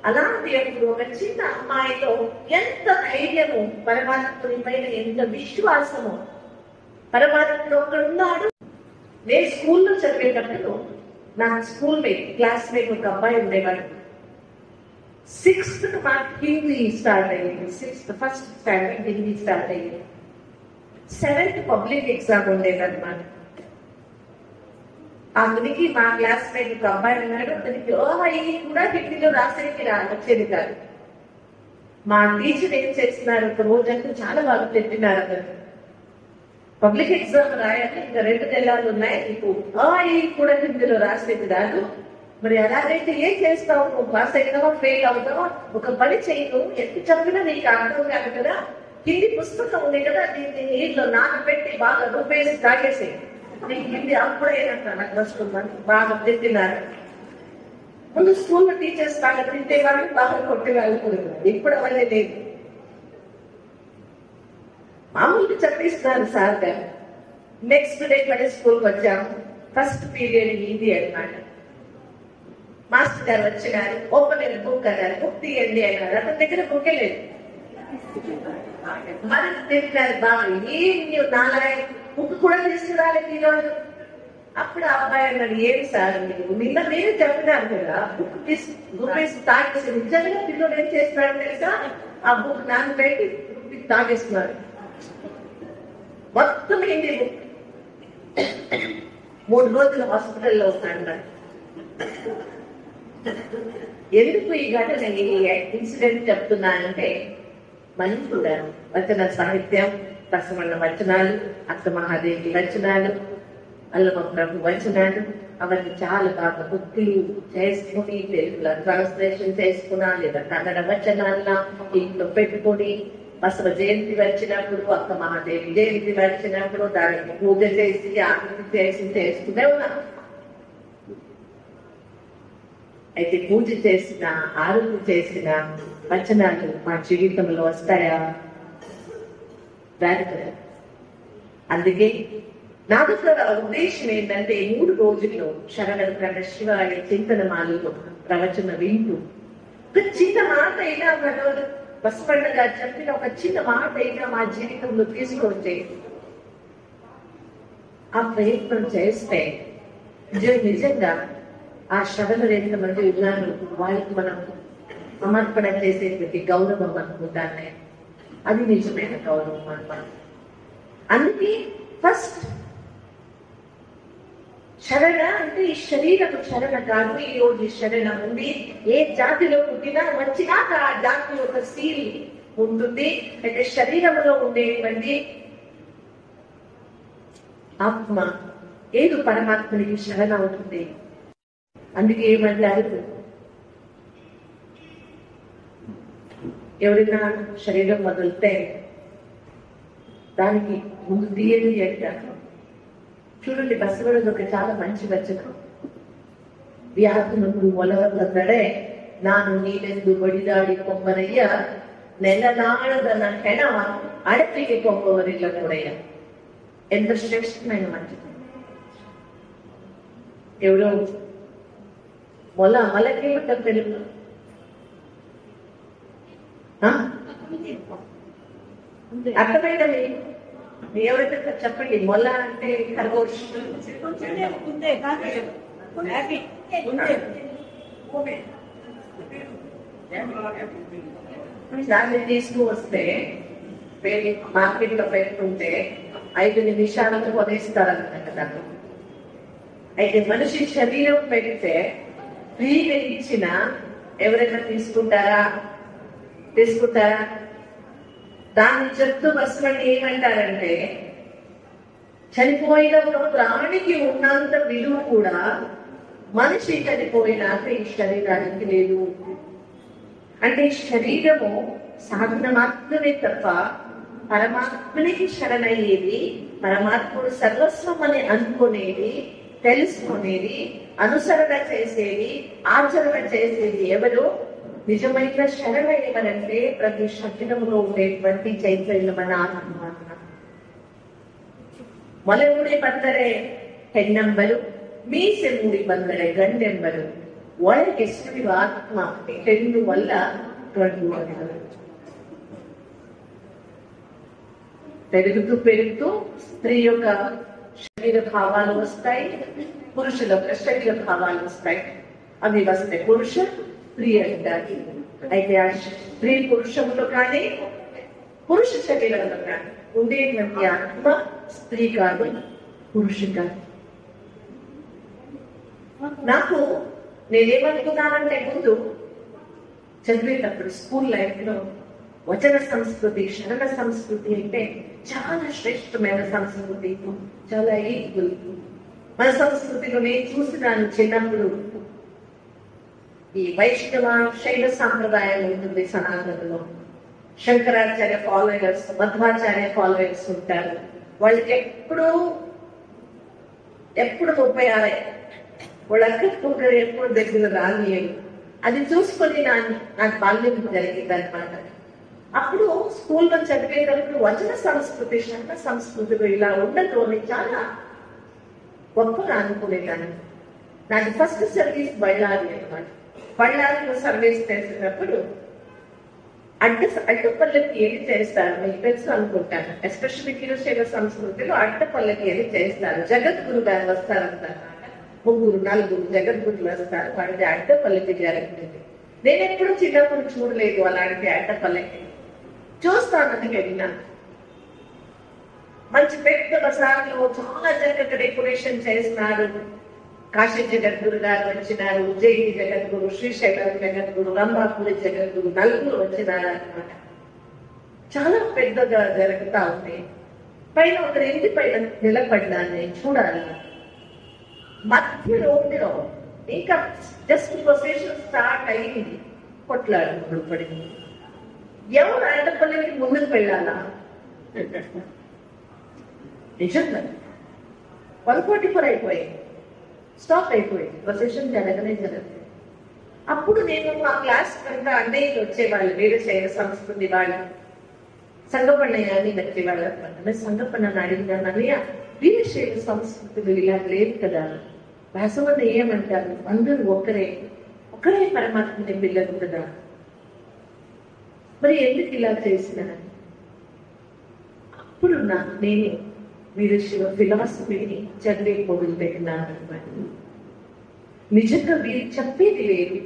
అలాంటి అప్పుడు ఒక చిన్న అమ్మాయిలో ఎంత ధైర్యము, పరమాత్ముని పైన ఎంత విశ్వాసము, పరమాత్ముడు ఒకడున్నాడు. నేను స్కూల్లో చదివేటప్పుడు నా స్కూల్ మేట్, క్లాస్మేట్ ఒక అబ్బాయి ఉండేవాడు. 6th మాకు హిందీ స్టార్ట్ అయ్యింది. 6th first standard Hindi start అయ్యింది. 7th పబ్లిక్ ఎగ్జామ్ ఉండేదన్నమాట. అందునికి మా క్లాస్మేట్ ఒక అబ్బాయి ఉన్నాడు. అతనికి అవి కూడా హిందీలో రాసేది వచ్చేది కాదు. మా టీచర్ ఏం చేస్తున్నారు, ఒక రోజంటూ చాలా బాగా చెప్పినారు. అతను పబ్లిక్ ఎగ్జామ్ రాయాలి, ఇంకా 2 నెలలు ఉన్నాయి, నీకు అవి కూడా హిందీలో రాసేది రాదు, మరి అలాగైతే ఏం చేస్తావు? నువ్వు పాస్ అయినావా ఫెయిల్ అవుతావా? ఒక పని చేయను, ఎంత చెప్పినా నీకు అర్థం కాదు కదా. హిందీ పుస్తకం ఉంది కదా, దీన్ని నీళ్ళు నానబెట్టి బాగా రుబ్బేసి తాగేసి నీకు హిందీ అప్పుడైనా నాకు వస్తుందని బాగా తిట్టినారు. ముందు స్కూల్లో టీచర్స్ బాగా తిట్టేవాళ్ళు, బాగా కొట్టేవాళ్ళు కూడా. ఇప్పుడు అవన్నీ లేదు, మామూలుగా చెప్పిస్తున్నారు సార్ గారు. నెక్స్ట్ డే మళ్ళీ స్కూల్కి వచ్చాము. ఫస్ట్ పీరియడ్ హిందీ అన్నమాట. మాస్టర్ గారు వచ్చినారు, ఓపెన్ బుక్ అన్నారు, బుక్ తీయండి అన్నారు. అతని దగ్గర బుక్కే లేదు. మరి తింటున్నారు బాగా, ఏం నువ్వు నాలుగు బుక్ కూడా తీసుకురాలేదు ఈరోజు. అప్పుడు ఆ అబ్బాయి అన్నాడు, ఏమి సార్ మీరు నిన్న నేను చెప్పినాను కదా, బుక్ తీసి రుబ్బేసి తాగేసి. నిజంగా పిల్లలు ఏం చేస్తున్నాడు తెలుసా? ఆ బుక్ నానబెట్టి రుబ్బి తాగేస్తున్నారు. మొత్తం హిందీ బుక్. 3 రోజులు హాస్పిటల్లో ఉన్నాడు. ఎందుకు ఈ ఘటన, ఈ ఇన్సిడెంట్ చెప్తున్నానంటే, మనం కూడా వచన సాహిత్యం, బసవన్న వచనాలు, అక్క మహాదేవి వచనాలు, అల్లమ ప్రభు వచనాలు, అవన్నీ చాలా బాగా బుక్కులు చేసుకుని తెలుగులో ట్రాన్స్లేషన్ చేసుకున్నా, లేదా కన్నడ వచనాల్లో ఇంట్లో పెట్టుకుని, బసవ జయంతి వచ్చినప్పుడు, అక్క మహాదేవి జయంతి వచ్చినప్పుడు దానికి పూజ చేసి ఆకృతి చేసి చేసుకునే ఉన్నాం. అయితే పూజ చేసిన, ఆరోగ్యం చేసిన వచనాలు మా జీవితంలో వస్తాయా? రాదు కదా. అందుకే నాకు ఉద్దేశం ఏంటంటే, 3 రోజుల్లో శరణ శివాయ చింతనమాలు ప్రవచన వింటూ ఒక చిన్న మాట అయినా, బసవಣ್ణ గారు చెప్పిన ఒక చిన్న మాట అయినా మా జీవితంలో తీసుకొస్తే, ఆ ప్రయత్నం చేస్తే నిజంగా ఆ శ్రవణలు ఎంతమంది ఉన్నారు వాళ్ళకి మనం సమర్పణ చేసేటువంటి గౌరవం అనుకుంటానే, అది నిజమైన గౌరవం అన్నమాట. అందుకే ఫస్ట్ శరణ అంటే ఈ శరీరం శరణ కాదు. ఈ రోజు శరణ ఉంది. ఏ జాతిలో పుట్టినా వచ్చినాక ఆ జాతి యొక్క సీల్ ఉంటుంది. అయితే శరీరంలో ఉండేటువంటి ఆత్మ ఏదో పరమాత్మనికి శరణ అవుతుంది. అందుకే ఏమంటారు, ఎవరైనా శరీరం వదిలితే దానికి ముందు తీయండి అంటారు. చూడండి, బసవడు ఒక చాలా మంచి వచనం. వ్యాధులకు మొలవల్లదడే ನಾನು ನೀನೆಂದು ಬಡಿದಾಡಿ ಕೊಂಬರಯ್ಯ, నెలనాడదన హెణ అడపికి కొంబవరిల్ల కూడయ్య. ఎంత శ్రేష్టమైన మంచి. ఎవరో మొలకి ఉంటుంది తెలుగు, అర్థమైందా? మీ ఎవరైతే చెప్పండి. మొల అంటే ఖర్గోష్. దాన్ని తీసుకువస్తే మార్కెట్ లో పెట్టుకుంటే 5 నిమిషాలకు కొనేస్తారన్నమాట దాన్ని. అయితే మనిషి శరీరం పెడితే ఫ్రీగా ఇచ్చిన ఎవరైనా తీసుకుంటారా? దాన్ని చెప్తూ బసవಣ್ణ ఏమంటారంటే, చనిపోయిన ప్రాణికి ఉన్నంత విలువ కూడా మనిషి చనిపోయినాక ఈ శరీరానికి లేదు. అంటే శరీరము సాధన మాత్రమే తప్ప పరమాత్మనికి శరణయ్యేది, పరమాత్ముడు సర్వస్వం అని అనుకునేది, తెలుసుకునేది, అనుసరణ చేసేది, ఆచరణ చేసేది ఎవరు? నిజమైన శరణ ఎవరంటే ప్రతి శరీరంలో ఉండేటువంటి చైతన్యమైన ఆత్మ. ಮೊಲೆಮುಡಿ ಬಂದರೆ ಹೆಣ್ಣೆಂಬರು, ಮೀಸೆ ಮೂಡಿ ಬಂದರೆ ಗಂಡೆಂಬರು, ಒಳಗೆ ಸುಳಿವ ಆತ್ಮ ಹೆಣ್ಣು ಅಲ್ಲ ಗಂಡು ಅನ್ನರು. పెరుగుతూ స్త్రీ యొక్క శరీర భావాలు వస్తాయి, పురుషుల యొక్క శరీర భావాలు వస్తాయి. అవి వస్తే పురుష స్త్రీ అంటారు. అయితే ఆ స్త్రీ పురుషంలో కానీ పురుష శరీరంలో కానీ ఉండేటువంటి ఆత్మ స్త్రీ కాదు, పురుషు కాదు. నాకు నేనేమనుకున్నానంటే, ముందు చదివేటప్పుడు స్కూల్ లైఫ్ లో వచన సంస్కృతి, శరణ సంస్కృతి అంటే చాలా శ్రేష్టమైన సంస్కృతి, చాలా ఈక్వల్. మన సంస్కృతిలో నేను చూసినాను చిన్నప్పుడు ఈ వైష్ణవ శైవ సాంప్రదాయం ఉంటుంది సనాతనలో. శంకరాచార్య ఫాలోయర్స్, మధ్వాచార్య ఫాలోయర్స్ ఉంటారు. వాళ్ళకి ఎప్పుడు 36 వాళ్ళ అక్కకుంటారు, ఎప్పుడు దగ్గర రానియరు. అది చూసుకొని నాకు బాల్యం జరిగింది అనమాట. అప్పుడు స్కూల్లో చదివేటప్పుడు వచన సంస్కృతి, శంకర సంస్కృతులు ఇలా ఉండదు అని చాలా గొప్పగా అనుకునేదాన్ని. నాకు ఫస్ట్ సర్వీస్ బళ్ళారి అనమాట. బళ్ళారిలో సర్వీస్ చేసేటప్పుడు అడ్డపల్లకి ఏది చేస్తారు మీకు తెలుసు అనుకుంటాను. ఎస్పెషల్లీ కిరుశైవ సంస్కృతిలో అడ్డపల్లకి ఏది చేస్తారు. జగద్గురు గారు వస్తారన్నమాట. 3, 4 జగద్గురులు వస్తారు. వాడిది అడ్డపల్లకి జరుగుతుంది. నేను ఎప్పుడు చిన్నప్పుడు చూడలేదు అలాంటి అడ్డపల్లకి. చూస్తానని వెళ్ళినాను. మంచి పెద్ద బజార్లో చాలా చక్కగా డెకరేషన్ చేస్తున్నారు. కాశీ జగద్గురు గారు వచ్చినారు, ఉజ్జయిని జగద్గురు, శ్రీశైలం జగద్గురు, రంభాపురి జగద్గురు, నలుగురు వచ్చినారు అనమాట. చాలా పెద్దగా జరుగుతా ఉంది. పైన ఒక ఇంటి పైన నిలబడ్డాను, నేను చూడాలి. మధ్య రోడ్డులో ఇంకా జస్ట్ ప్రొసెషన్ స్టార్ట్ అయింది. కొట్లాడు పడింది. ఎవరు అడ్డపల్లికి ముందుకు వెళ్ళాలా? నిజంగా 144 అయిపోయింది. స్టాప్ అయిపోయింది. ప్రొసెషన్ జరగనే జరగలేదు. అప్పుడు నేను మా క్లాస్ అంతా అన్నయ్యలు వచ్చేవాళ్ళు, వీరశైవ సంస్కృతి వాళ్ళు, సంగపన్నయ్య అని వచ్చేవాళ్ళు అనమాట. సంగపన్నని అడిగినాను, అన్నయ్య వీరశైవ సంస్కృతులు ఇలా లేదు కదా, వ్యాసవన్న ఏమంటారు? అందరూ ఒకరే పరమాత్మని పిల్లలు కదా, మరి ఎందుకు ఇలా చేసినాను? అప్పుడు నేను వీరశైవ ఫిలాసఫీని చదివే మొదలు పెట్టినాను. నిజంగా వీరు చెప్పేది లేదు,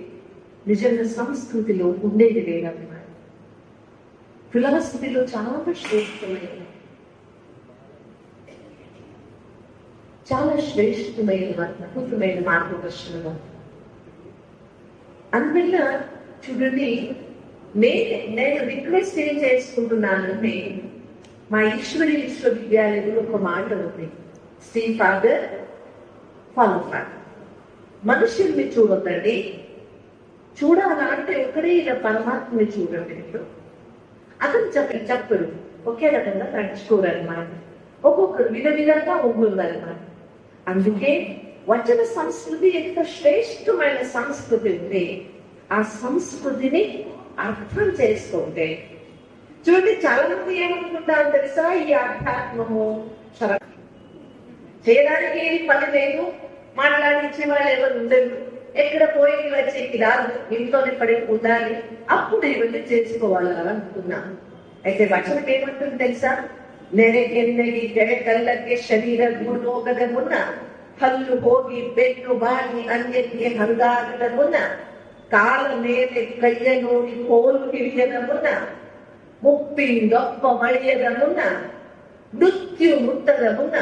నిజంగా సంస్కృతిలో ఉండేది లేదన్నమాట. ఫిలాసఫీలో చాలా శ్రేష్టమైన అద్భుతమైన మార్గదర్శనం. అందువల్ల చూడండి, నేను రిక్వెస్ట్ ఏం చేసుకుంటున్నానంటే, మా ఈశ్వరి విశ్వవిద్యాలయంలో ఒక మాట ఉంది, సీ ఫాదర్ ఫాలో ఫాదర్. మనుషుల్ని చూడొద్దండి, చూడాలా అంటే ఒకరే ఇలా పరమాత్మని చూడండి. అతను చెప్పరు ఒకే రకంగా నడుచుకోరు అనమాట. ఒక్కొక్కరు విధంగా ఉంటుందన్నమాట. అందుకే వచన సంస్కృతి ఎంత శ్రేష్టమైన సంస్కృతి ఉంది. ఆ సంస్కృతిని అర్థం చేసుకుంటే చూడండి, చాలా మంది ఏమనుకుంటారు తెలుసా, ఈ ఆధ్యాత్మము చేయడానికి ఏది పని లేదు, మాట్లాడించే వాళ్ళు ఎవరు ఉండరు, ఎక్కడ పోయి వచ్చేకి రాదు, ఇంట్లోనే పడి ఉండాలి, అప్పుడు ఇవన్నీ చేసుకోవాలా అనుకున్నాను. అయితే వచనం ఏమంటుంది తెలుసా, ನೆರೆಗೆನ್ನಗಿ ಕೆಳಕಲ್ಲಕ್ಕೆ ಶರೀರ ಗುಣೋಗದ ಮುನ್ನ, ಹಲ್ಲು ಹೋಗಿ ಬೆನ್ನು ಬಾಗಿ ಅನ್ಯಕ್ಕೆ ಹರಿದಾಗದ ಮುನ್ನ, ಕಾಲ ಮೇಲೆ ಕೈಯ ನೋಡಿ ಕೋಲು ಹಿಡಿಯದ ಮುನ್ನ, ಮುಪ್ಪಿಂದೊಬ್ಬ ಮಳೆಯದ ಮುನ್ನ, ಮೃತ್ಯು ಮುಟ್ಟದ ಮುನ್ನ,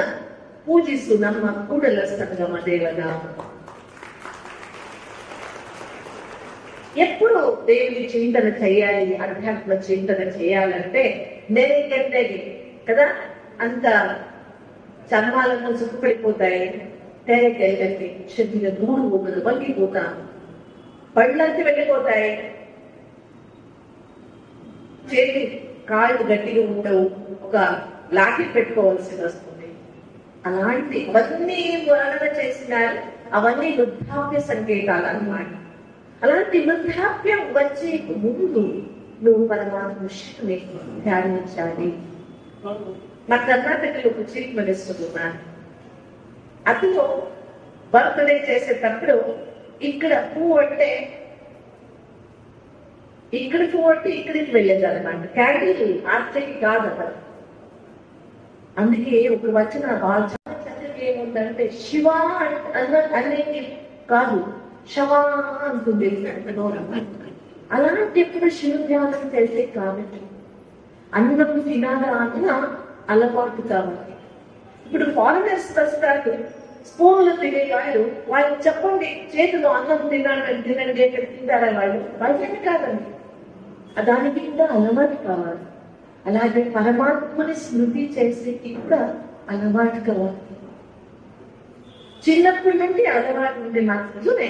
పూజిస్తూ నమ్మ కూడల సంగమ దేవనామ. ఎప్పుడు దేవుని చింతన చేయాలి, అధ్యాత్మ చింతన చేయాలంటే నెరగంటది కదా, అంత చర్మాలను సుఖపడిపోతాయి, తెరకెళ్ళండి, శరీర దూడు ఉండదు, వంగిపోతాము, పళ్ళంతా వెళ్ళిపోతాయి, చేతి కాళ్ళు గట్టిగా ఉండవు, ఒక లాఠీ పెట్టుకోవాల్సి వస్తుంది. అలాంటి అవన్నీ వర్ణన చేసినారు. అవన్నీ వృద్ధాప్య సంకేతాలు అన్నమాట. అలాంటి వృద్ధాప్యం వచ్చే ముందు నువ్వు పరమాత్మని ధ్యానించాలి. మా కర్ణాటకలో ఒక చీఫ్ మినిస్టర్ ఉన్నారు. అతను బర్త్డే చేసేటప్పుడు ఇక్కడ పువ్వు అంటే ఇక్కడికి వెళ్ళేది అనమాట. క్యాండిల్ ఆర్తికి కాదు అతను. అందుకే ఒక వచ్చిన చాలా చక్కగా ఏముందంటే శివ అనేది కాదు, శవ అంటుంది. అలాంటి ఎప్పుడు శివ ధ్యానం చేస్తే కాబట్టి అన్నం తినాలా అన్న అలవాటు కావాలి. ఇప్పుడు ఫారినర్స్ వస్తారు, స్పూన్లు తినే వాళ్ళు చెప్పండి, చేతిలో అన్నం తినండి, ఎక్కడ తింటారా వాళ్ళని కాదండి, దానికి కూడా అలవాటు కావాలి. అలాగే పరమాత్మని స్మృతి చేసే ఇంకా అలవాటు కావాలి. చిన్నప్పటి నుండి అలవాటు ఉంది. మాత్రమే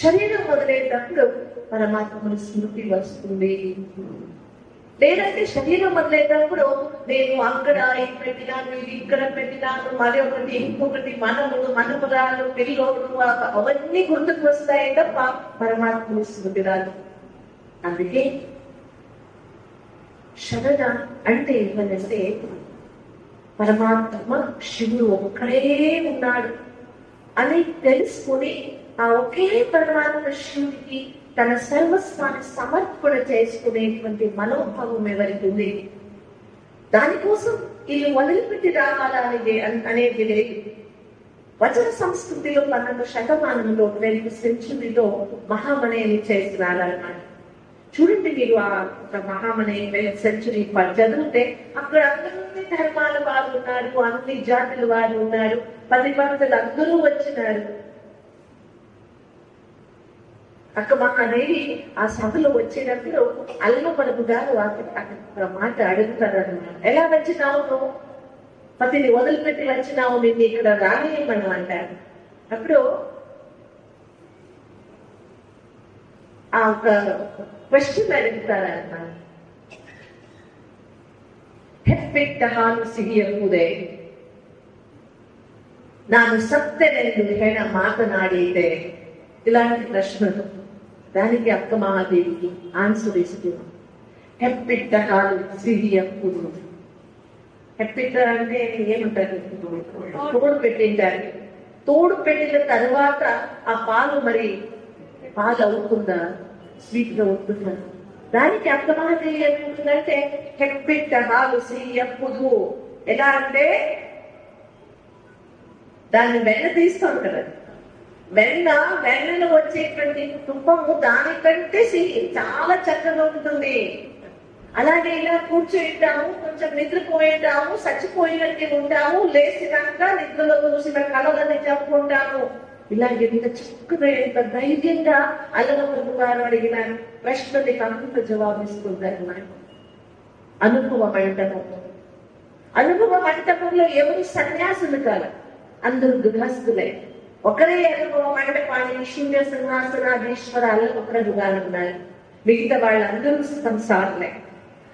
శరీరం మొదలైనప్పుడు పరమాత్మను స్మృతి వస్తుంది. లేదంటే శరీరం మొదలైనప్పుడు నేను అక్కడ ఇది పెట్టినాను, ఇది ఇక్కడ పెట్టినాను, మరొకటి ఇంకొకటి, మనములు మనమురాలు పిల్లోడు అవన్నీ గుర్తుకు వస్తాయి తప్ప పరమాత్మను స్మృతి రాదు. అందుకే శరణ అంటే ఏమనంటే పరమాత్మ శివుడు ఒక్కడే ఉన్నాడు అని తెలుసుకుని ఆ ఒకే పరమాత్మ శివుడికి తన సర్వస్వాన్ని సమర్పణ చేసుకునేటువంటి మనోభావం ఎవరికి ఉంది. దానికోసం ఇది వదిలిపెట్టి రావాలనేది అనేది లేదు. వచన సంస్కృతిలో 12వ శతమానంలో 12వ సెంచురీలో మహామనేని చేస్తున్నారన్నమాట. చూడండి మీరు ఆ మహామనే 12వ సెంచురీ చదివితే అక్కడ అన్ని ధర్మాల వారు ఉన్నారు, అన్ని జాతుల వారు ఉన్నారు, 10 భక్తులు అందరూ వచ్చినారు. అక్క మహాదేవి ఆ సభలో వచ్చేటప్పుడు అల్లపడుపు గారు అక్కడ మాట అడుగుతారు అన్నమాట. ఎలా వచ్చినావు నువ్వు? పతిని వదిలిపెట్టి వచ్చినావు, నిన్ను ఇక్కడ రానియమను అంటారు. అప్పుడు ఆ ఒక క్వశ్చన్ అడుగుతారన్నమాట. ಹೆಪ್ಪಿಟ್ಟ ಹಾಲು ಸಿಹಿಯಂಬುದೇ ನಾನು ಸತ್ತನೆಂದು ಹೆಣ ಮಾತನಾಡಿದೆ. ఇలాంటి ప్రశ్నలు. దానికి అక్క మహాదేవికి ఆన్సర్ ఇస్తున్నాం. హెప్పిట్ట హాలు సిహియంబుదు. హెప్పిట్ట అంటే ఏమంటారు? తోడు పెట్టింటారు. తోడు పెట్టిన తర్వాత ఆ పాలు మరి పాలు అవుతుందా, స్వీట్ గా ఉంటుందా? దానికి అక్క మహాదేవి ఏమంటుందంటే హెప్పిట్ట హాలు సిహియంబుదు. ఎలా అంటే దాన్ని వెన్న తీస్తాం కదా, వెన్నలో వచ్చేటువంటి తుప్పము దానికంటే చాలా చక్కగా ఉంటుంది. అలాగే ఇలా కూర్చోంటాము, కొంచెం నిద్రపోయింటాము, చచ్చిపోయినట్టు ఉంటాము, లేచినాక నిద్రలో చూసిన కళలని చెప్పుకుంటాము. ఇలాగే ఇంత చక్కగా ఎంత ధైర్యంగా అల్లగొందు గారు అడిగిన ప్రశ్నలకు అంత జవాబిస్తుంటారు. అనుభవ మంటపం. అనుభవ మంటపంలో ఎవరు సన్యాసులు కాదు, అందరూ గృహస్థులే. ఒకరే అనుభవం మండపాన్ని శూన్య సింహాసనాధీశ్వరాలు ఒకరుగా ఉన్నారు. మిగతా వాళ్ళందరూ సంసారులే.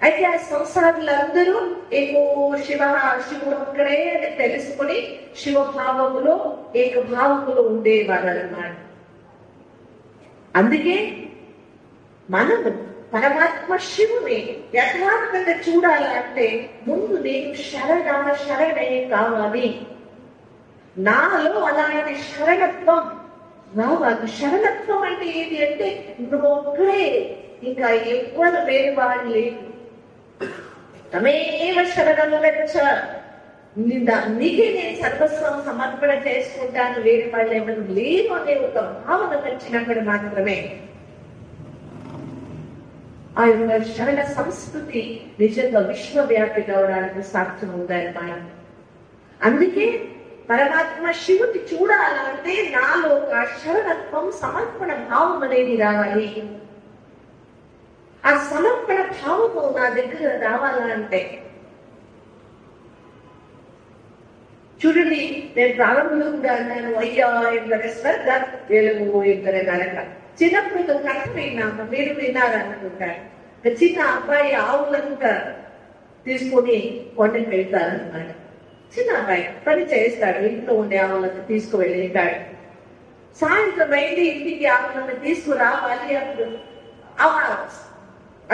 అయితే ఆ సంసారులందరూ ఏకో శివుడు ఒక్కడే అని తెలుసుకుని శివభావములో ఏకభావములో ఉండేవారు అన్నమాట. అందుకే మనము పరమాత్మ శివుని యథార్థంగా చూడాలంటే ముందు నేను శరణే కావాలి. నాలో అలాంటి శరణత్వం రావాలి. శరణత్వం అంటే ఏంటి అంటే నువ్వు ఒక్కడే, ఇంకా ఎవ్వరు వేరే వాళ్ళు లేదు. తమేవ శరణం వెచ్చ, నీకే నేను సర్వస్వం సమర్పణ చేసుకుంటాను, వేరే వాళ్ళు ఎవరు లేరు అనే ఒక భావన వచ్చినప్పుడు మాత్రమే ఆ యొక్క శరణ సంస్కృతి నిజంగా విశ్వవ్యాపి కావడానికి సాక్ష్యం ఉందన్నమాట. అందుకే పరమాత్మ శివుని చూడాలంటే నాలో ఆ శరణత్వం సమర్పణ భావం అనేది రావాలి. ఆ సమర్పణ భావము నా దగ్గర రావాలంటే చూడండి, నేను ప్రారంభంగా అన్నాను అయ్యా ఎందర స్వర్గ వెలుగు ఎందర నరక. చిన్నప్పుడు కథ విన్నాము, మీరు విన్నారనుకుంటారు. చిన్న అబ్బాయి ఆవులంతా తీసుకొని కొండకి వెళ్తారన్నమాట. చిన్న అబ్బాయి పని చేస్తాడు, ఇంట్లో ఉండే ఆవులను తీసుకువెళ్ళింటాడు. సాయంత్రం అయింది, ఇంటికి ఆవులను తీసుకురావాలి. అప్పుడు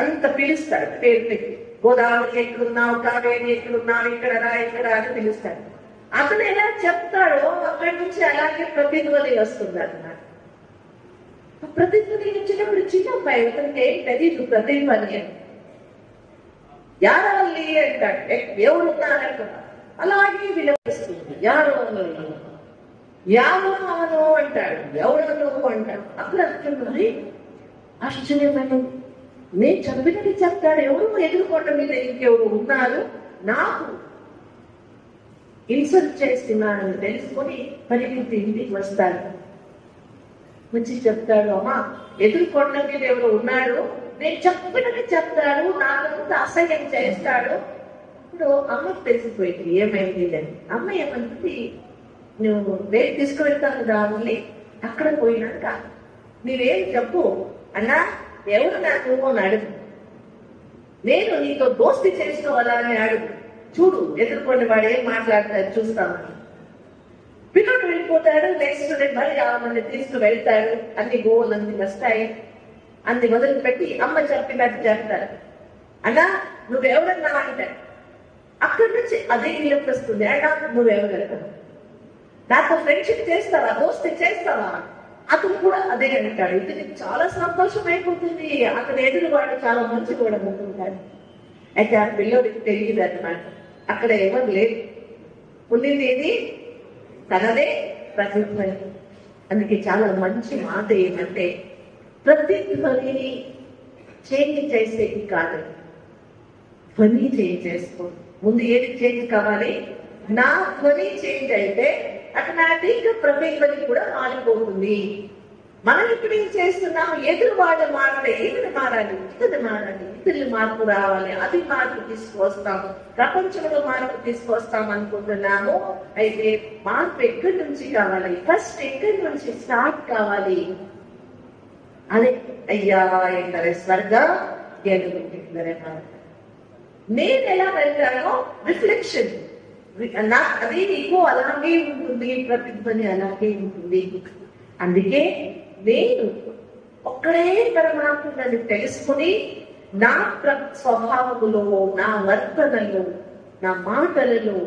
అంత పిలుస్తాడు, పేరు పెట్టి గోదావరి ఎక్కడున్నావు, కావేరి ఎక్కడున్నావు, ఇక్కడ రా ఇక్కడ అని పిలుస్తాడు. అతను ఎలా చెప్తాడో అక్కడి నుంచి అలాగే ప్రతిధ్వని వస్తుంది అన్నమాట. ప్రతిధ్వని వచ్చినప్పుడు చిన్న అబ్బాయి అతనికి ఏం తెలియదు ప్రతిధ్వని అని. యారాలి అంటాడు, ఎవరున్నారంట అలాగే విలపిస్తుంది. యావను అంటాడు, ఎవరు అంటాడు. అప్పుడు అంటున్నది ఆశ్చర్యమైన, నేను చెప్పినది చెప్తాడు. ఎవరు ఎదుర్కొండ మీద ఇంకెవరు ఉన్నారు, నాకు ఇన్సల్ట్ చేస్తున్నానని తెలుసుకొని పరిగెత్తి ఇంటికి వస్తాడు. వచ్చి చెప్తాడు, అమ్మా ఎదుర్కొండ మీద ఎవరు ఉన్నాడు, నేను చెప్పినది చెప్తాడు, నాకంత అసహ్యం చేస్తాడు. ఇప్పుడు అమ్మకు తెలిసిపోయింది ఏమైంది అని. అమ్మ ఏమంటుంది, నువ్వు రేపు తీసుకువెళ్తాను రావాలి, అక్కడ పోయినాక నీవేం చెప్పు అన్నా, ఎవరు నాకు అని అడుగు, నేను నీతో దోస్తి చేసుకోవాలా అని అడుగు, చూడు ఎదుర్కొండి వాడు ఏం మాట్లాడతాడు చూస్తామని. పిల్లడు వెళ్ళిపోతాడు, నెక్స్ట్ డే మరి ఆమె తీసుకు వెళ్తాడు, అన్ని గోల్ అన్ని వస్తాయి, అన్ని మొదలుపెట్టి అమ్మ చెప్పినట్టు చెప్తారు. అన్నా నువ్వెవరన్నా అంటాడు. అక్కడి నుంచి అదే వీళ్ళకి వస్తుంది, అన్నా నువ్వెవరు, నాతో ఫ్రెండ్షిప్ చేస్తావా, దోస్తి చేస్తావా, అతను కూడా అదే అంటాడు. ఇతనికి చాలా సంతోషం అయిపోతుంది, అతను ఎదురువాడు చాలా మంచి కూడా ఉంటుంటాడు. అయితే ఆ పిల్లోడికి తెలియదు అన్నమాట, అక్కడ ఎవరు లేదు, ఉన్నది ఏది తనదే ప్రతిధ్వని. అందుకే చాలా మంచి మాట ఏమంటే, ప్రతిధ్వనిని చేంజ్ చేసేది కాదు, ధ్వని చేంజ్ చేసుకో. ముందు ఏది చేంజ్ కావాలి, నా ధ్వని చేంజ్ అయితే ఆటోమేటిక్ ప్రతిధ్వని కూడా మారిపోతుంది. మనం ఇప్పుడు ఏం చేస్తున్నాం, ఎదురు వాళ్ళు మారితే ఇతను మారాలి, ఇతను మారాలి, ఇతరులు మార్పు రావాలి, అది మార్పు తీసుకొస్తాం, ప్రపంచంలో మార్పు తీసుకొస్తాం అనుకుంటున్నాము. అయితే మార్పు ఎక్కడి నుంచి కావాలి, ఫస్ట్ ఎక్కడి నుంచి స్టార్ట్ కావాలి. అదే అయ్యా ఎందరే స్వర్గ ఎదుగుతుందరే. నేను ఎలా వెళ్తానో రిఫ్లెక్షన్ అది నీకు అలాగే ఉంటుంది, ప్రతిధ్వని అలాగే ఉంటుంది. అందుకే నేను ఒక్కడే పరమాత్మని తెలుసుకుని నా స్వభావములో, నా వర్తనలో, నా మాటలలో,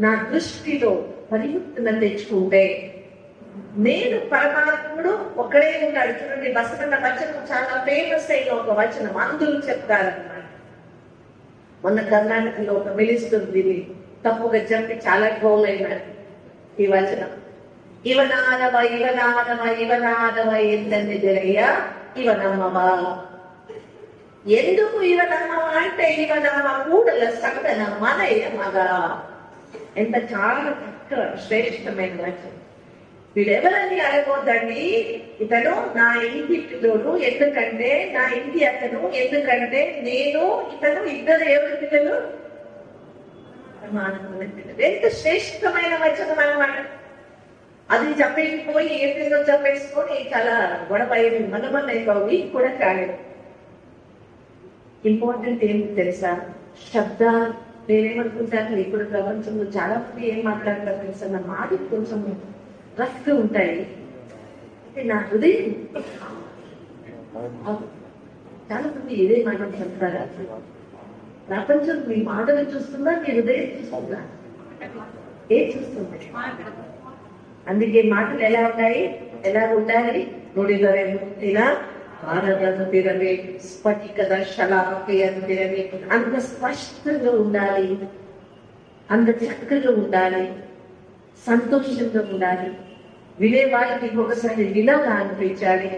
నా దృష్టిలో పరివర్తన తెచ్చుకుంటే నేను పరమాత్ముడు ఒక్కడే ఉన్నాడు. చూడండి, బసవన్న వచనం చాలా ఫేమస్ అయిన ఒక వచనం, అందరూ చెప్తారన్నమాట. మొన్న కర్ణాటకలో ఒక మినిస్టర్ తప్పుగా చెప్పి చాలా ట్రోల్ అయినారు ఈ వచనం. ಇವನಾದವ ಇವನಾದವ ಇವನಾದವ ಎಂದೆಂದಿದೆಯಯ್ಯ ಇವನಮ್ಮವ. ఎందుకు ಇವನಮ್ಮವ అంటే ಇವನమ్మ కూడల సంగన మనయ మగ. ఎంత చాలా చక్కగా శ్రేష్టమైన వచనం. వీడెవరని అడగొద్దండి, ఇతను నా ఇంటి పిల్లలు, ఎందుకంటే నా ఇంటి అతను, ఎందుకంటే నేను ఇతను ఇద్దరు ఎవరి పిల్లలు, ఎంత శ్రేష్టమైన వచనం అన్నమాట. అది చెప్పేసిపోయి ఏదో చెప్పేసుకొని చాలా గొడవ అయ్యింది, మన వీక్ కూడా కాలేదు. ఇంపార్టెంట్ ఏంటి తెలుసా, శబ్దాలు. నేనేమనుకుంటాను, ఇప్పుడు ప్రపంచంలో చాలా మంది ఏం మాట్లాడతారు తెలుసా, నా మాటలు కొంచెం రఫ్ ఉంటాయి, నా హృదయం చాలా మంది ఇదే మాట చెప్తారా. ప్రపంచం మీ మాటలు చూస్తుందా, మీ హృదయం చూస్తుందా, ఏం చూస్తుంది? అందుకే మాటలు ఎలా ఉన్నాయి, ఎలా ఉండాలి, ನುಡಿದರೆ ಮುತ್ತಿನ భారతీరమే స్ఫటికద శలాకి అందిరమే. అంత స్పష్టంగా ఉండాలి, అంత చక్కగా ఉండాలి, సంతోషంగా ఉండాలి. వినే వాళ్ళకి ఇంకొకసారి వినాలా అనిపించాలి,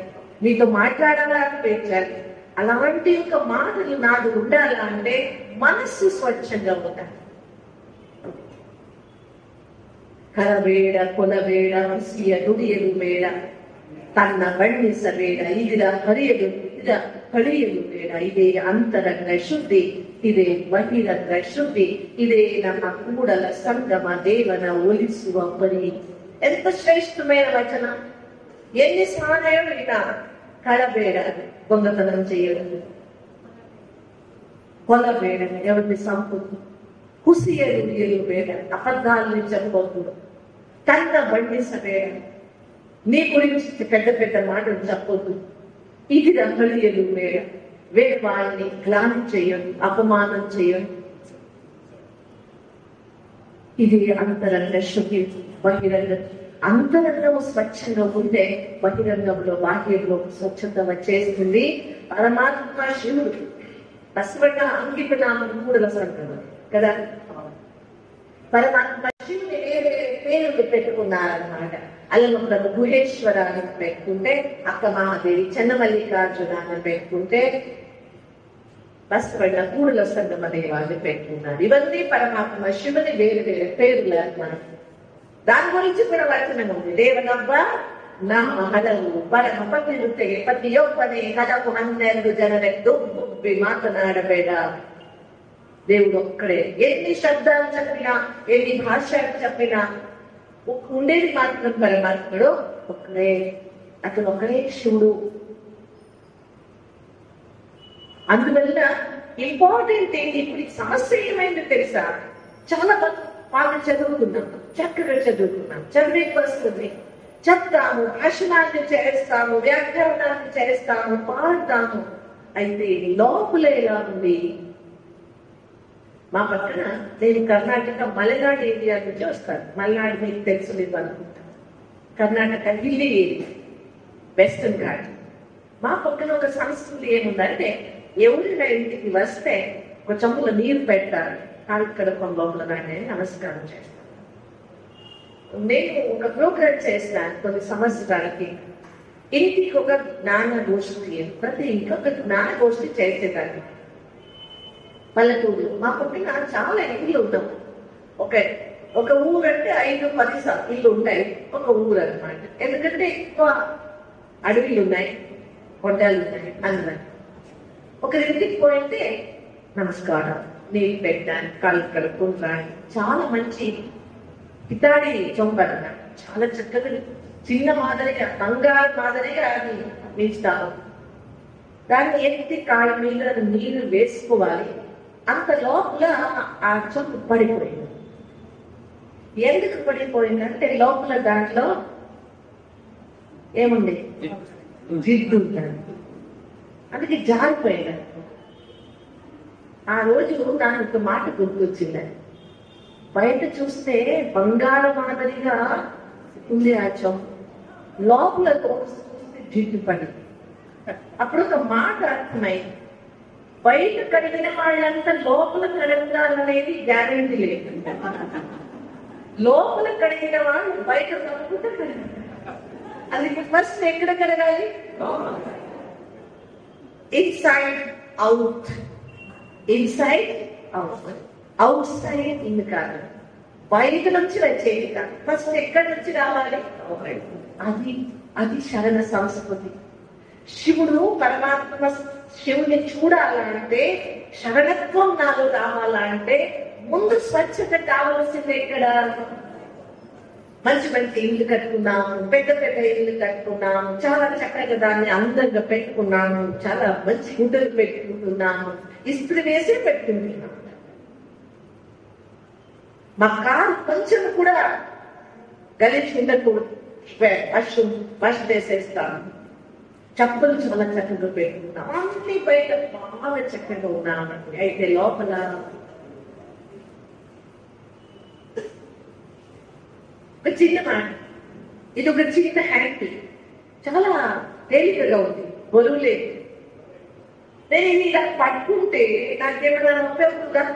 మీతో మాట్లాడాలా అనిపించాలి. అలాంటి ఒక మాటలు నాకు ఉండాలంటే మనస్సు స్వచ్ఛంగా ఉండాలి. ಕರಬೇಡ ಕೊಲಬೇಡ ಹಸಿಯ ನುಡಿಯಲು ಬೇಡ, ತನ್ನ ಬಣ್ಣಿಸಬೇಡ, ಇದರ ಹರಿಯಲು ಇದ ಕಳೆಯಲು ಬೇಡ. ಇದೇ ಅಂತರಂಗ ಶುದ್ಧಿ, ಇದೇ ಬಹಿರಂಗ ಶುದ್ಧಿ, ಇದೇ ನಮ್ಮ ಕೂಡಲ ಸಂಗಮ ದೇವನ ಒಲಿಸುವ ಪರಿ. ఎంత శ్రేష్టమైన వచన. ఎన్ని సమయాలు విన్నా, కలబేడ దొంగతనం చేయడం, కొలబేడ ఎవరిని సంపూర్ణ, ಹುಸಿಯಲು ಬೇಡ, అబద్ధాలను చెప్పకూడదు, తన బండిసబేడ, నీ గురించి పెద్ద పెద్ద మాటలు చెప్పొద్దు, ఇది రంగలియలు ಬೇಡ, వేరే వాళ్ళని గ్లాని చేయదు, అపమానం చేయదు. ఇది అంతరంగ శుద్ధి. బహిరంగ అంతరంగం స్వచ్ఛంగా ఉంటే బహిరంగంలో బాహ్యంలో స్వచ్ఛత వచ్చేస్తుంది. పరమాత్మ శివుడు బసవన్న అంకిత నామం కూడా సంగం కదా. పరమాత్మ శివుని వేరే పేర్లు పెట్టుకున్నారన్నమాట. అల్లముఖను గుహేశ్వర అని పెట్టుకుంటే, అక్క మహాదేవి చెన్నమల్లికార్జున అని పెట్టుకుంటే, బసవన్న కూడల సంగమ దేవాన్ని పెట్టుకున్నారు. ఇవన్నీ పరమాత్మ శివుని వేరు వేరే పేర్లు అన్నమాట. దాని గురించి కూడా వచనం ఉంది. దేవనవ్వ నా ಹಲವು ಪರಮ ಪತಿರುತ್ತೆಗೆ ಪ್ರತಿಯೊಬ್ಬನೇ ಹಲವು 12 ಜನರೆದ್ದು మాట్లాడಬೇಡ. దేవుడు ఒక్కడే. ఎన్ని శబ్దాలు చెప్పినా, ఎన్ని భాషలు చెప్పినా ఉండేది మాత్రం పరమాత్ముడు ఒక్కడే. అతను ఒకడే శివుడు. అందువల్ల ఇంపార్టెంట్ ఏంటి, ఇప్పుడు ఈ సమస్య ఏమైందో తెలుసా? చాలా వాళ్ళు చదువుకున్నాం, చక్కగా చదువుకున్నాం, చదివేకి వస్తుంది, చెప్తాము, భాషణాన్ని చేస్తాము, వ్యాఖ్యానాన్ని చేస్తాము, పాడతాము. అయితే లోపల ఎలా ఉంది? మా పక్కన, నేను కర్ణాటక మలనాడు ఏరియా నుంచి వస్తాను. మలనాడు మీకు తెలుసు లేదు అనుకుంటా. Karnataka hilly area, western ghat. మా పక్కన ఒక సంస్కృతి ఏముందంటే, ఎవరైనా ఇంటికి వస్తే ఒక చెంబులో నీరు పెడతారు, కాలు కడుక్కొని లోపల రాని నమస్కారం చేస్తాను. నేను ఒక ప్రోగ్రామ్ చేస్తాను కొన్ని సంవత్సరాలకి. ఇంటికి ఒక జ్ఞాన గోష్ఠి, ప్రతి ఇంటికి ఒక జ్ఞాన గోష్ఠి చేసేదాన్ని. పల్లెటూరు మా పక్కన చాలా ఇల్లు ఉన్నాం. ఒక ఊరు అంటే 5-10 ఇల్లు ఉంటాయి ఒక ఊరు అన్నమాట. ఎందుకంటే ఎక్కువ అడవిలు ఉన్నాయి, కొండలు ఉన్నాయి. అందులో ఒకరింటికి పోయితే నమస్కారం, నీళ్ళు పెట్టాను, కాళ్ళు కడుక్కుంటాను. చాలా మంచి పితాడి చొంబరన, చాలా చక్కగా చిన్న మాదిరిగా బంగారు మాదిరిగా అది నిలుస్తాము. దాన్ని ఎత్తి కాళ్ళ మీద నీళ్లు వేసుకోవాలి. అంత లోపల ఆ చొంపు పడిపోయింది. ఎందుకు పడిపోయిందంటే లోపల దాంట్లో ఏముంది, జిడ్డు ఉంటుంది, అందుకే జారిపోయింది. ఆ రోజు నాకు ఒక మాట గుర్తొచ్చింది. బయట చూస్తే బంగారు మాదిరిగా ఉంది ఆ చొంపు, లోపల చూస్తే జిడ్డు పడి. అప్పుడు ఒక మాట అర్థమైంది, బయట కడిగిన వాళ్ళంతా లోపల కడగాలనేది గ్యారెంటీ లేదు. లోపల కడిగిన వాళ్ళు బయట తప్పకుండా కడగాలి. అది ఫస్ట్ ఎక్కడ కడగాలి? Inside out, inside out, out side in కాదు, బయట నుంచి వచ్చేది కాదు. ఫస్ట్ ఎక్కడి నుంచి రావాలి? అది శరణ సంస్కృతి. శివుడు పరమాత్మ, శివుని చూడాలంటే, శరణత్వం నాలో రావాలంటే ముందు స్వచ్ఛత కావలసింది. ఎక్కడ? మంచి మంచి ఇల్లు కట్టుకున్నాము, పెద్ద పెద్ద ఇల్లు కట్టుకున్నాము, చాలా చక్కగా దాన్ని అందంగా పెట్టుకున్నాము, చాలా మంచి గుడ్డలు పెట్టుకుంటున్నాము, ఇస్త్రీ వేసే పెట్టుకుంటున్నాము. మా కారు కొంచెం కూడా గలీజ్ ఉండకూడదు, వాష్ వేసేస్తాము. చెప్పులు చాలా చక్కగా పెట్టుకున్నాం, అన్ని బయట బాగా చక్కగా ఉన్నామండి. అయితే లోపల ఒక చిన్న మాట, ఇది ఒక చిన్న హ్యాండ్, చాలా తేలికగా ఉంది, బరువు లేదు. నేను ఇది ఇలా పట్టుకుంటే నాకేమైనా ఉపయోగం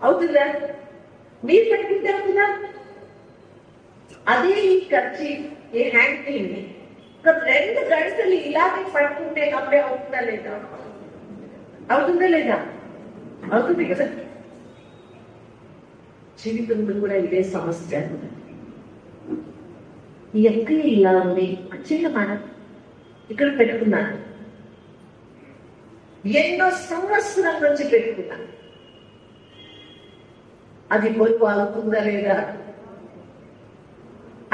అవుతుందా? మీరు పట్టుకుంటే అవుతుందా? అదే ఈ ఖర్చు, ఈ హ్యాండ్ క్లీన్ 2 గంటలు ఇలాగే పట్టుకుంటే అప్పుడే అవుతుందా లేదా? అవుతుందా లేదా? అవుతుంది కదా. జీవితంలో కూడా ఇదే సమస్య. ఎక్కడ ఇలా ఉంది, చిన్న మన ఇక్కడ పెట్టుకున్నాను, ఎన్నో సంవత్సరాల నుంచి పెట్టుకున్నాను. అది పొరుగు అవుతుందా లేదా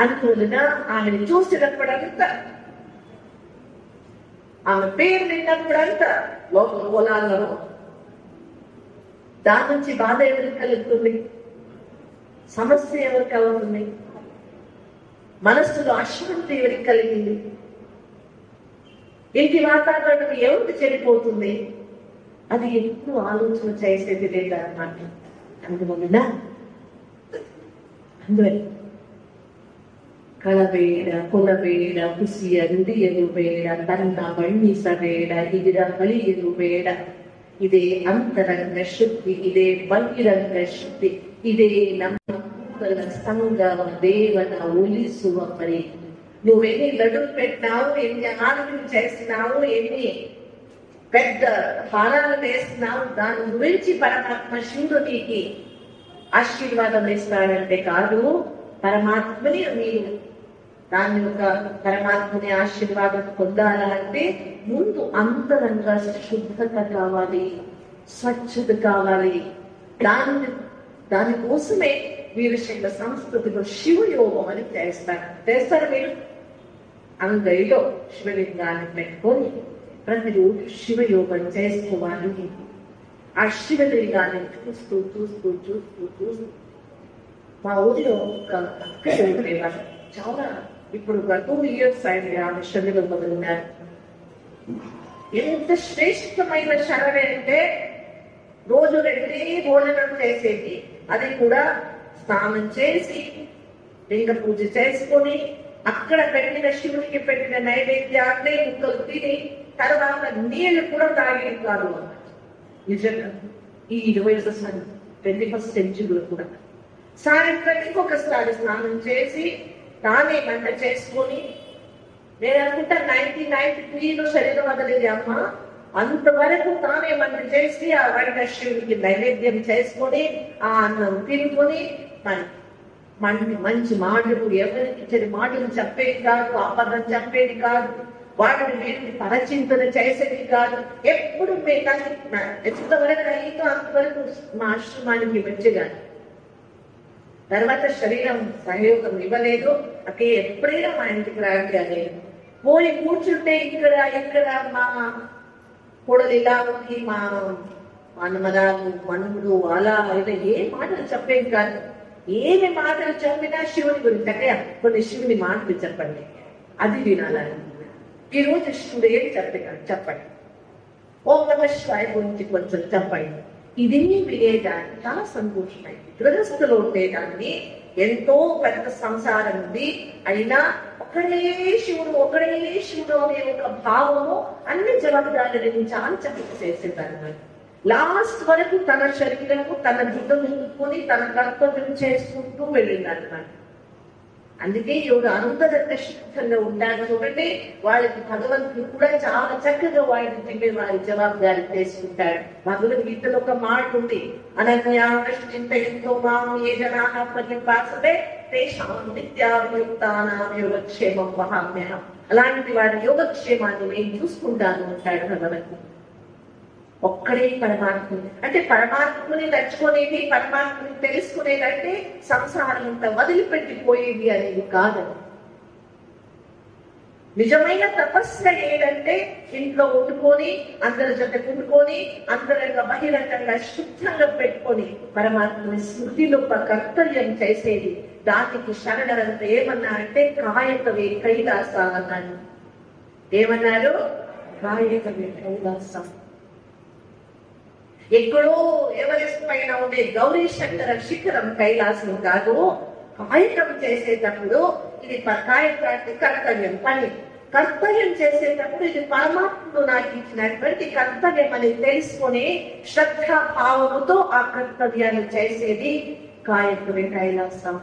అనుకున్నదా? ఆమెను చూసినప్పుడంతా, ఆమె పేరు విన్నప్పుడంతా లోపల పొలాల్లో దాని నుంచి బాధ ఎవరికి కలుగుతుంది? సమస్య ఎవరికి అవుతుంది? మనస్సులో అశాంతి ఎవరికి కలిగింది? ఇంటి వాతావరణం ఎవరికి చెడిపోతుంది? అది ఎప్పుడు ఆలోచన చేసేది లేదా అన్నమాట. అందువల్ల ಕಳಬೇಡ, ಕೊಲಬೇಡ, ಕುಸಿಯರು ಬೇಡ, ತನ್ನ ಬಣ್ಣಿಸಬೇಡ, ಇದರ ಬಳಿಯಲು ಬೇಡ. ಇದೇ ಅಂತರಂಗ ಶುದ್ಧಿ, ಇದೇ ಬಹಿರಂಗ ಶುದ್ಧಿ, ಇದೇ ನಮ್ಮ సంఘ దేవత ఒలిసువ పరి. నువ్వెన్ని లడ్డులు పెట్టినావు, ఎన్ని ఆనందం చేస్తున్నావు, ఎన్ని పెద్ద హారాలు వేస్తున్నావు, దాని గురించి పరమాత్మ శివుడు నీకు ఆశీర్వాదం ఇస్తాడంటే కాదు. పరమాత్మని మీరు దాన్ని ఒక పరమాత్మని ఆశీర్వాదం పొందాలంటే ముందు అంతరంగా శుద్ధత కావాలి, స్వచ్ఛత కావాలి. దానికోసమే వీరశైవ సంస్కృతిలో శివయోగం అని చేస్తారు. మీరు అంగడిలో శివలింగాన్ని పెట్టుకొని ప్రతిరోజు శివయోగం చేసుకోవాలి. ఆ శివలింగాన్ని చూస్తూ చూస్తూ చూస్తూ చూస్తూ మా ఊరిలో ఒక అక్క ఉండేవారు. చాలా ఇప్పుడు ఒక 2 years అయింది ఆమె శరణలో మొదలున్నారు. ఎంత శ్రేష్టమైన శరణ అంటే రోజు 2 భోజనం చేసేది, అది కూడా స్నానం చేసి లింగ పూజ చేసుకొని అక్కడ పెట్టిన శివునికి పెట్టిన నైవేద్యాన్ని ముక్కలు తిని తర్వాత నీళ్లు కూడా తాగేది కాదు. నిజంగా ఈ 21st సెంచురీలో కూడా సాయంత్రం ఇంకొకసారి స్నానం చేసి తానే వంట చేసుకొని, నేను అనుకుంటా 1993లో శరీరం వదిలేది అమ్మ, అంతవరకు తానే వంట చేసి ఆ వంట శివుడికి నైవేద్యం చేసుకొని ఆ అన్నం తినుకొని మంచి మాటలు, ఎవరికి చెడు మాటలు చెప్పేది కాదు, అబద్ధం చెప్పేది కాదు, వాటిని వీటిని పరచింతన చేసేది కాదు. ఎప్పుడు ఎంతవరకు అయిందో అంతవరకు మా ఆశ్రమానికి వచ్చేగాను. తర్వాత శరీరం సహయోగం ఇవ్వలేదు. అక్కడ ఎప్పుడైనా మా ఇంటికి రాండి అనేది పోయి కూర్చుంటే ఇక్కడ మా కోడలు ఇలా ఉంది, మా మనమరాలు మనుముడు అలా ఇలా ఏ మాటలు చెప్పేది కాదు. ఏమి మాటలు చెప్పినా శివుని గురించి అంటే కొన్ని శివుని మాటలు చెప్పండి, అది వినాలని. ఈ రోజు శివుడు ఏం చెప్పండి, ఓం నమః శివాయ గురించి కొంచెం చెప్పండి. ఇది వినేదాన్ని చాలా సంతోషమైంది. గృహస్థులు ఉండేదాన్ని ఎంతో పెద్ద సంసారం ఉంది, అయినా ఒకడే శివుడు అనే ఒక భావము అన్ని జవాబుదారులని చాలా చక్కగా చేసేదాన్ని. లాస్ట్ వరకు తన శరీరము తన యుద్ధం నిలుపుకొని తన కర్తవ్యం చేసుకుంటూ వెళ్ళిందన్నమాట. అందుకే ఎవరు అంతదంత శుద్ధంగా ఉండాలి చూడండి, వాళ్ళకి భగవంతుడు కూడా చాలా చక్కగా వాళ్ళని వారి జవాబుదారి చేసుకుంటాడు. భగవద్గీతలో ఒక మాట ఉంది, అనన్యాచింతయంతో మాం ఏ జనాః పర్యుపాసతే తేషాం నిత్యాభియుక్తానాం యోగక్షేమం వహామ్యహం. అలాంటి వారి యోగక్షేమాన్ని నేను చూసుకుంటాను అంటాడు భగవంతుడు. ఒక్కడే పరమాత్ముని అంటే పరమాత్ముని నచ్చుకునేది, పరమాత్ముని తెలుసుకునేదంటే సంసారం అంతా వదిలిపెట్టిపోయేది అనేది కాదని. నిజమైన తపస్సు ఏదంటే ఇంట్లో వండుకొని అందరి జత కుండుకొని అంతరంగా బహిరంగంగా శుద్ధంగా పెట్టుకొని పరమాత్మని స్మృతిలో కర్తవ్యం చేసేది. దానికి శరణరంతా ఏమన్నారంటే కాయకవే కైలాస అన్నాడు. ఏమన్నారు? కాయకవే కైలాసం. ఎక్కడో ఎవరెస్ట్ పైన ఉండే గౌరీ శంకర శిఖరం కైలాసం కాదు. కాయకం చేసేటప్పుడు ఇది కాయకం అంటే కర్తవ్యం, పని. కర్తవ్యం చేసేటప్పుడు ఇది పరమాత్ముడు నాకు ఇచ్చినటువంటి కర్తవ్యం అని తెలుసుకొని శ్రద్ధా భావముతో ఆ కర్తవ్యాన్ని చేసేది కాయకమే కైలాసం.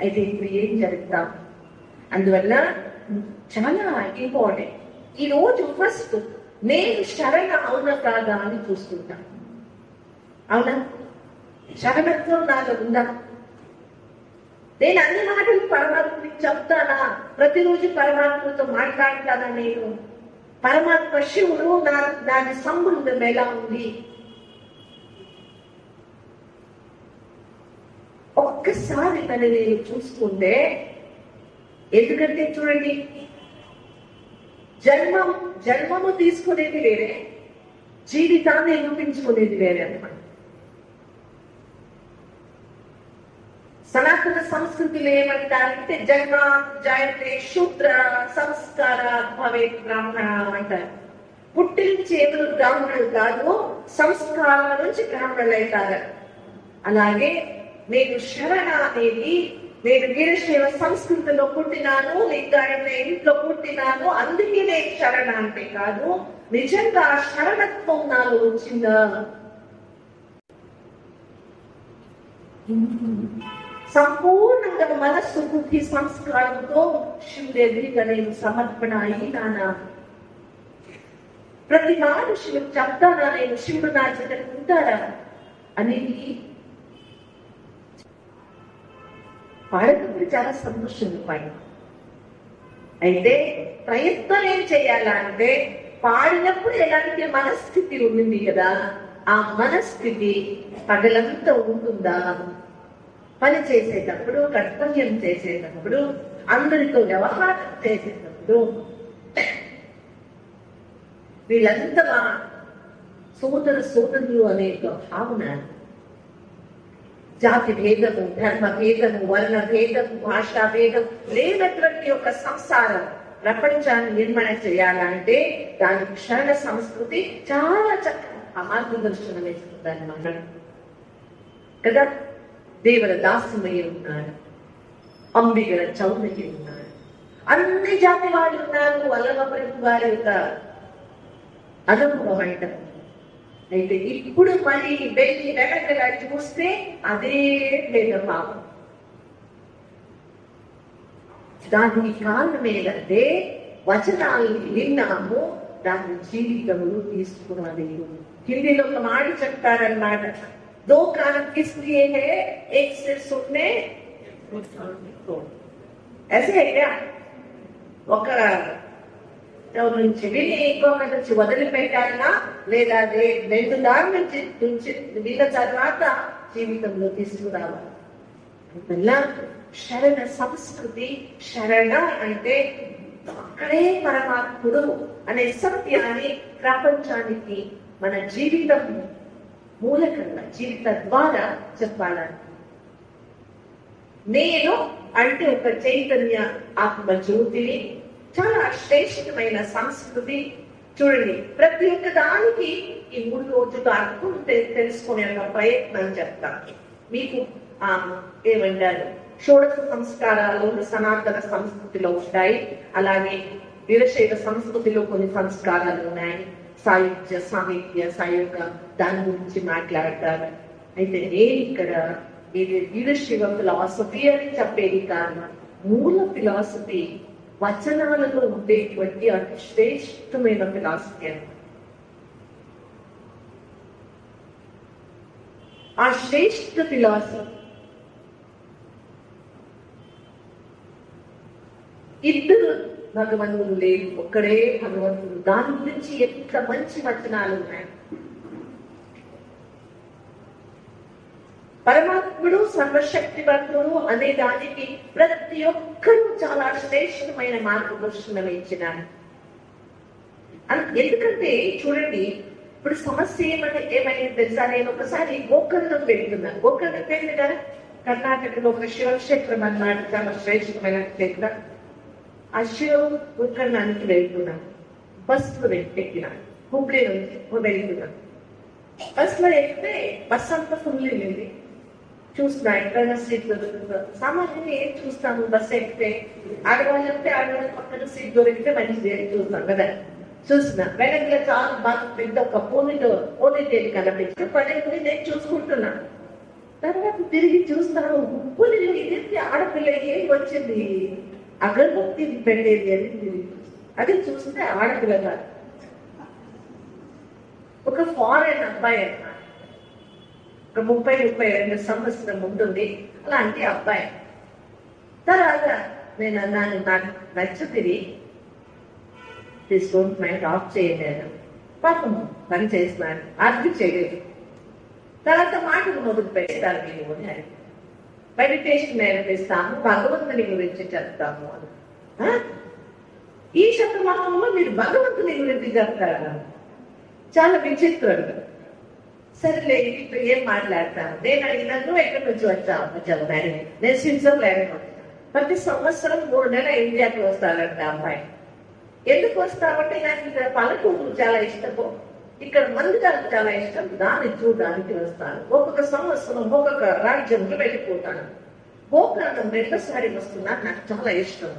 అయితే ఇప్పుడు ఏం జరుగుతాం? అందువల్ల చాలా ఇంపార్టెంట్. ఈ రోజు ఫస్ట్ నేను శరణ అవునా కాదా అని చూస్తుంటాను. అవునా? శరణత్వం నాలో ఉందా? నేను అన్ని మాటలు పరమాత్మకి చెప్తానా? ప్రతిరోజు పరమాత్మతో మాట్లాడతానా? నేను పరమాత్మ శివుడు దాని సంబంధం ఎలా ఉంది? ఒక్కసారి నన్ను నేను చూసుకుంటే, ఎందుకంటే చూడండి, జన్మము తీసుకునేది వేరే, జీవితాన్ని నిరూపించుకునేది వేరే అన్నమాట. సనాతన సంస్కృతిలో ఏమంటారంటే జన్మ జాయతే శూద్ర సంస్కార భవేత్ బ్రాహ్మణ అంటారు. పుట్టించి ఎవరు బ్రాహ్మణులు కాదు, సంస్కారాల నుంచి బ్రాహ్మణులు అవుతారు. అలాగే నేను శరణ అనేది, నేను వీరశైవ సంస్కృతిలో పుట్టినాను, లింగాయత ఇంట్లో పుట్టినాను, అందుకే నేను శరణ అంటే కాదు, నిజంగా శరణత్వం నాలో వచ్చిందా? సంపూర్ణంగా మనస్సు బుద్ధి సంస్కారంతో శివుడు ఎదురుగా నేను సమర్పణ అయినానా? ప్రతి నాడు శివుడు చెప్తానా? నేను శివుడు నా జగన్ ఉంటాడా అనేది పాడేటప్పుడు చాలా సంతోషంగా పాడు. అయితే ప్రయత్నం ఏం చేయాలంటే పాడినప్పుడు ఎలాంటి మనస్థితి ఉంది కదా, ఆ మనస్థితి పగలంతా ఉంటుందా? పని చేసేటప్పుడు, కర్తవ్యం చేసేటప్పుడు, అందరితో వ్యవహారం చేసేటప్పుడు వీళ్ళంతా సోదరులు అనే భావన, జాతి భేదము, ధర్మ భేదము, వర్ణ భేదము, భాషా భేదం లేనటువంటి ఒక సంసారం ప్రపంచాన్ని నిర్మాణం చేయాలంటే దానికి క్షణ సంస్కృతి చాలా చక్కగా మార్గదర్శనం వేస్తుందన్నమాట కదా. దేవర దాసమయ్య ఉన్నారు, అంబిగల చౌదరి ఉన్నారు, అన్ని జాతి వాళ్ళు ఉన్నారు. వల్లభప్రభు వారి యొక్క అనుభవం అయితే ఇప్పుడు మరి వెళ్ళి వెనకగా చూస్తే అదే భేదభావం. దానికి కారణం ఏంటంటే వచనాలను విన్నాము, దాని జీవితంలో తీసుకున్నది. హిందీలో ఒక మాట చెప్తారన్నమాట, దో కాలం కిస్లియే హై ఏక్ సే సున్నే ऐसे है क्या? ఒక నుంచి విని ఇంకొక నుంచి వదిలిపెట్టాలన్నా లేదా రెండు దారి నుంచి విన్న తర్వాత జీవితంలో తీసుకురావాలి. శరణ సంస్కృతి, శరణ అంటే అక్కడే పరమాత్ముడు అనే సత్యాన్ని ప్రపంచానికి మన జీవితం మూలకంగా, జీవిత ద్వారా చెప్పాలని. నేను అంటే ఒక చైతన్య ఆత్మ జ్యోతిని, చాలా శ్రేష్టమైన సంస్కృతి. చూడండి, ప్రతి ఒక్క దానికి ఈ 3 రోజులు అర్థం తెలుసుకునే ప్రయత్నం చెప్తాను మీకు. ఏమంటారు, షోడశ సంస్కారాలు సనాతన సంస్కృతిలో ఉంటాయి, అలాగే వీరశైవ సంస్కృతిలో కొన్ని సంస్కారాలు ఉన్నాయి. సాహిత్య సాయుగ దాని గురించి మాట్లాడతారు. అయితే నేను ఇక్కడ ఇది వీరశైవ ఫిలాసఫీ అని చెప్పేది కాదు, మూల ఫిలాసఫీ వచనాలలో ఉండేటువంటి అతి శ్రేష్టమైన ఫిలాసఫీ అని. ఆ శ్రేష్ఠ ఫిలాసఫీ ఇద్దరు భగవంతుడు లేదు, ఒక్కడే భగవంతుడు. దాని గురించి ఎంత మంచి వచనాలు ఉన్నాయి. పరమాత్ముడు సర్వశక్తివంతుడు అనే దానికి ప్రతి ఒక్కరూ చాలా శ్రేష్టమైన మార్గదర్శనం ఇచ్చినారు. ఎందుకంటే చూడండి, ఇప్పుడు సమస్య ఏమైనా తెలుసా? నేను ఒకసారి గోకర్ణం వెళ్తున్నాను. గోకర్ణం వెళ్ళి కదా, కర్ణాటకలో ఒక శివక్షేత్రం అన్నమాట, చాలా శ్రేష్టమైన క్షేత్రం. ఆ శివ గోకర్ణానికి వెళ్తున్నాను. బస్సులో ఎక్కినాను, హుబ్లీ నుంచి వెళ్తున్నాను. బస్సులో ఎక్కితే బస్ అంతా ఫుల్ వెళ్ళింది. చూస్తున్నా ఎక్కడైనా సీట్ దొరుకుతుందో. సామాన్యంగా ఏం చూస్తాము, బస్సు ఎక్కితే ఆడవాళ్ళు అంటే ఆడవాళ్ళ పక్కన సీట్ దొరికితే మంచిది చూస్తాం కదా. చూస్తున్నా వెనకలో చాలా బాగా పెద్ద ఒక పోనీటేలు కనిపించి పడేది నేను చూసుకుంటున్నాను. తర్వాత తిరిగి చూస్తాను, పోనీలు ఇదేంటి ఆడపిల్ల ఏం వచ్చింది, అగరబత్తి పెట్టేది అని తిరిగి అది చూస్తే ఆడపిల్ల కాదు, ఒక ఫారెన్ అబ్బాయి అన్న, ఒక 30-32 సంవత్సరం ఉంటుంది అలాంటి అబ్బాయి. తర్వాత నేను అన్నాను, నాకు నచ్చుతుంది, తీసుకోండి మైండ్ ఆఫ్ చేయలేదు. పాపం పని చేస్తున్నాను, అర్థం చేయలేదు. తర్వాత మాటలు మొదలు పెడతారు, మీరు మెడిటేషన్ నేర్పిస్తాము, భగవంతుని గురించి చెప్తాము అని. ఈ శతమానంలో మీరు భగవంతుని గురించి చెప్తారా? చాలా విచిత్రంగా. సరేలే, ఇప్పుడు ఏం మాట్లాడతాను. నేను అడిగినాను, ఎక్కడి నుంచి వచ్చావు? నేను స్విట్జర్లాండ్ వచ్చాను. ప్రతి సంవత్సరం 3 నెలలు ఇండియాకి వస్తానంట అమ్మాయి. ఎందుకు వస్తామంటే నాకు ఇక్కడ పల్లెటూరు చాలా ఇష్టము, ఇక్కడ మందిరాలు చాలా ఇష్టం, దాన్ని చూడడానికి వస్తాను. ఒక్కొక్క సంవత్సరం ఒక్కొక్క రాజ్యంలో వెళ్ళిపోతాను. గోకర్ణం 2సారి వస్తున్నా, నాకు చాలా ఇష్టం.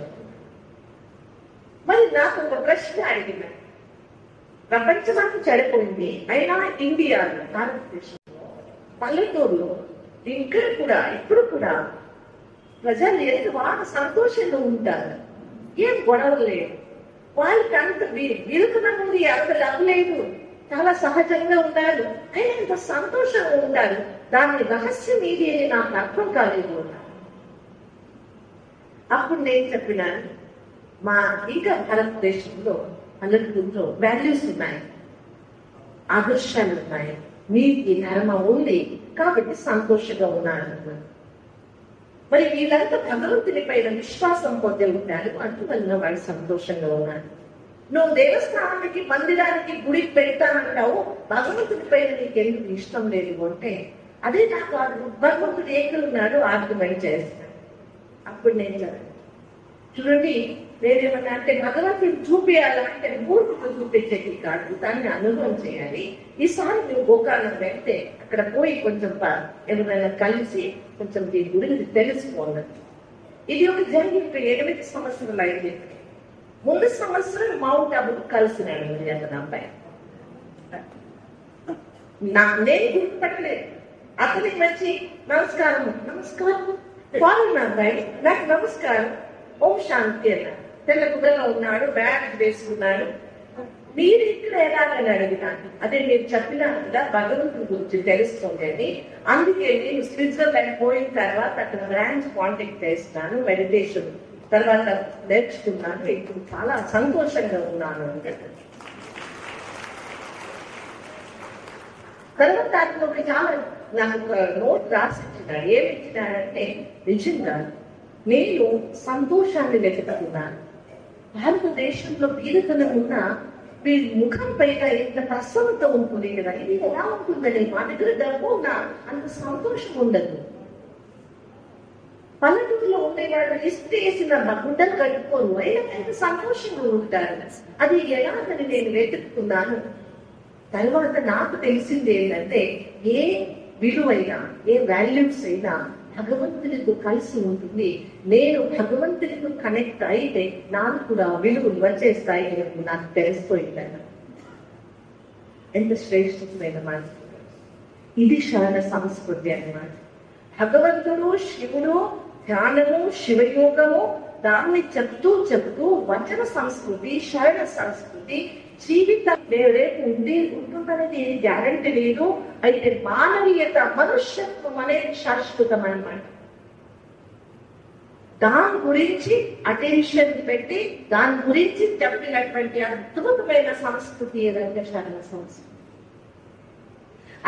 మరి నాకు ఒక ప్రశ్న అడిగిన, ప్రపంచమంతా చెడిపోయింది, అయినా ఇండియాలో, భారతదేశంలో పల్లెటూరులో ఇక్కడ కూడా ఇప్పుడు కూడా ప్రజలు ఎంత బాగా సంతోషంగా ఉంటారు, ఏం గొడవలు లేదు. వాళ్ళకి అంత విలుకనం ఉంది, అంత డబ్బులేదు, చాలా సహజంగా ఉన్నారు, అయినా ఎంత సంతోషంగా ఉంటారు. దాని రహస్యం ఇది అని నాకు అర్థం కాలేదు. అప్పుడు నేను చెప్పినాను, మా ఇంకా భారతదేశంలో పల్లెటూరులో వాల్యూస్ ఉన్నాయి, ఆదర్శాలు ఉన్నాయి, నీతి ధర్మం ఉంది, కాబట్టి సంతోషంగా ఉన్నాను. మరి వీళ్ళంతా భగవంతుని పైన విశ్వాసం పొంది ఉంటారు, అందువల్ల వాడు సంతోషంగా ఉన్నాడు. నువ్వు దేవస్థానానికి, మందిరానికి, గుడికి పెడతానంటావు, భగవంతుని పైన నీకు ఎందుకు ఇష్టం లేదు అంటే అదే నాకు భగవంతుడు ఎక్కడున్నాడు ఆర్గ్యుమెంట్ చేస్తాను. అప్పుడు నేను చూడండి, నేనేమన్నా అంటే భగవంతుడు చూపించాలంటే మూర్తితో చూపించేది కాదు, దాన్ని అనుభవం చేయాలి. ఈసారి నువ్వు గోకర్ణం వెళ్తే అక్కడ పోయి కొంచెం ఎవరైనా కలిసి కొంచెం దీని గురించి తెలుసుకోవాలి. ఇది ఒక జరిగిన 8 సంవత్సరాలు అయింది. ముందు సంవత్సరం మౌంట్ అబుకు కలిసినాడు అతని అబ్బాయి. నేను గుర్తుపట్టలేదు. అతనికి వచ్చి నమస్కారం ఫారెన్ అబ్బాయి నాకు నమస్కారం, ఓం శాంతి అన్నాడు. తెల్ల గుడ్డలో ఉన్నాడు, బ్యాగ్ వేసుకున్నాడు. మీరు ఇక్కడ ఎలాగని అడిగినాను. అదే మీరు చెప్పినా కదా భగవంతుడి గురించి తెలుస్తుంది అని. అందుకే నేను స్విట్జర్లాండ్ పోయిన తర్వాత అక్కడ బ్రాంచ్ కాంటాక్ట్ చేస్తున్నాను, మెడిటేషన్ తర్వాత నేర్చుకున్నాను, ఇప్పుడు చాలా సంతోషంగా ఉన్నాను అంటే. తర్వాత అతను ఒక చాలా నాకు ఒక నోట్ రాసి ఇచ్చినాడు. ఏమి ఇచ్చినాడంటే, నిజంగా నేను సంతోషాన్ని వెతుకుతున్నాను. భారతదేశంలో బీదతనం ఉన్న మీ ముఖం పైన ఎంత ప్రసన్నత ఉంటుంది కదా, ఇది ఎలా ఉంటుందని. మా దగ్గర డబ్బు ఉన్నా అంత సంతోషం ఉండదు. పల్లెటూరులో ఉండేవాళ్ళు ఇస్తే వేసిన గుడ్డలు కట్టుకోరు, అయినా ఎంత సంతోషంగా ఉంటారు. అది ఎలాగని నేను వెతుకుతున్నాను. తర్వాత నాకు తెలిసింది ఏంటంటే, ఏ విలువైనా, ఏ వాల్యూస్ అయినా భగవంతునితో కలిసి ఉంటుంది. నేను భగవంతునితో కనెక్ట్ అయితే నాకు కూడా విలువలు వచ్చేస్తాయి అని నాకు తెలిసిపోయిందన్న. ఎంత శ్రేష్టమైన మాట ఇది! శరణ సంస్కృతి అన్నమాట. భగవంతుడు, శివుడు, ధ్యానము, శివయోగము, దాన్ని చెప్తూ వచన సంస్కృతి, శరణ సంస్కృతి, జీవితం రేపు ఉంటుందనేది గ్యారంటీ లేదు. అయితే మానవీయత, మనుష్యత్వం అనేది శాశ్వతం అన్నమాట. దాని గురించి అటెన్షన్ పెట్టి దాని గురించి చెప్పినటువంటి అద్భుతమైన సంస్కృతి ఏదంటే శరణ సంస్కృతి.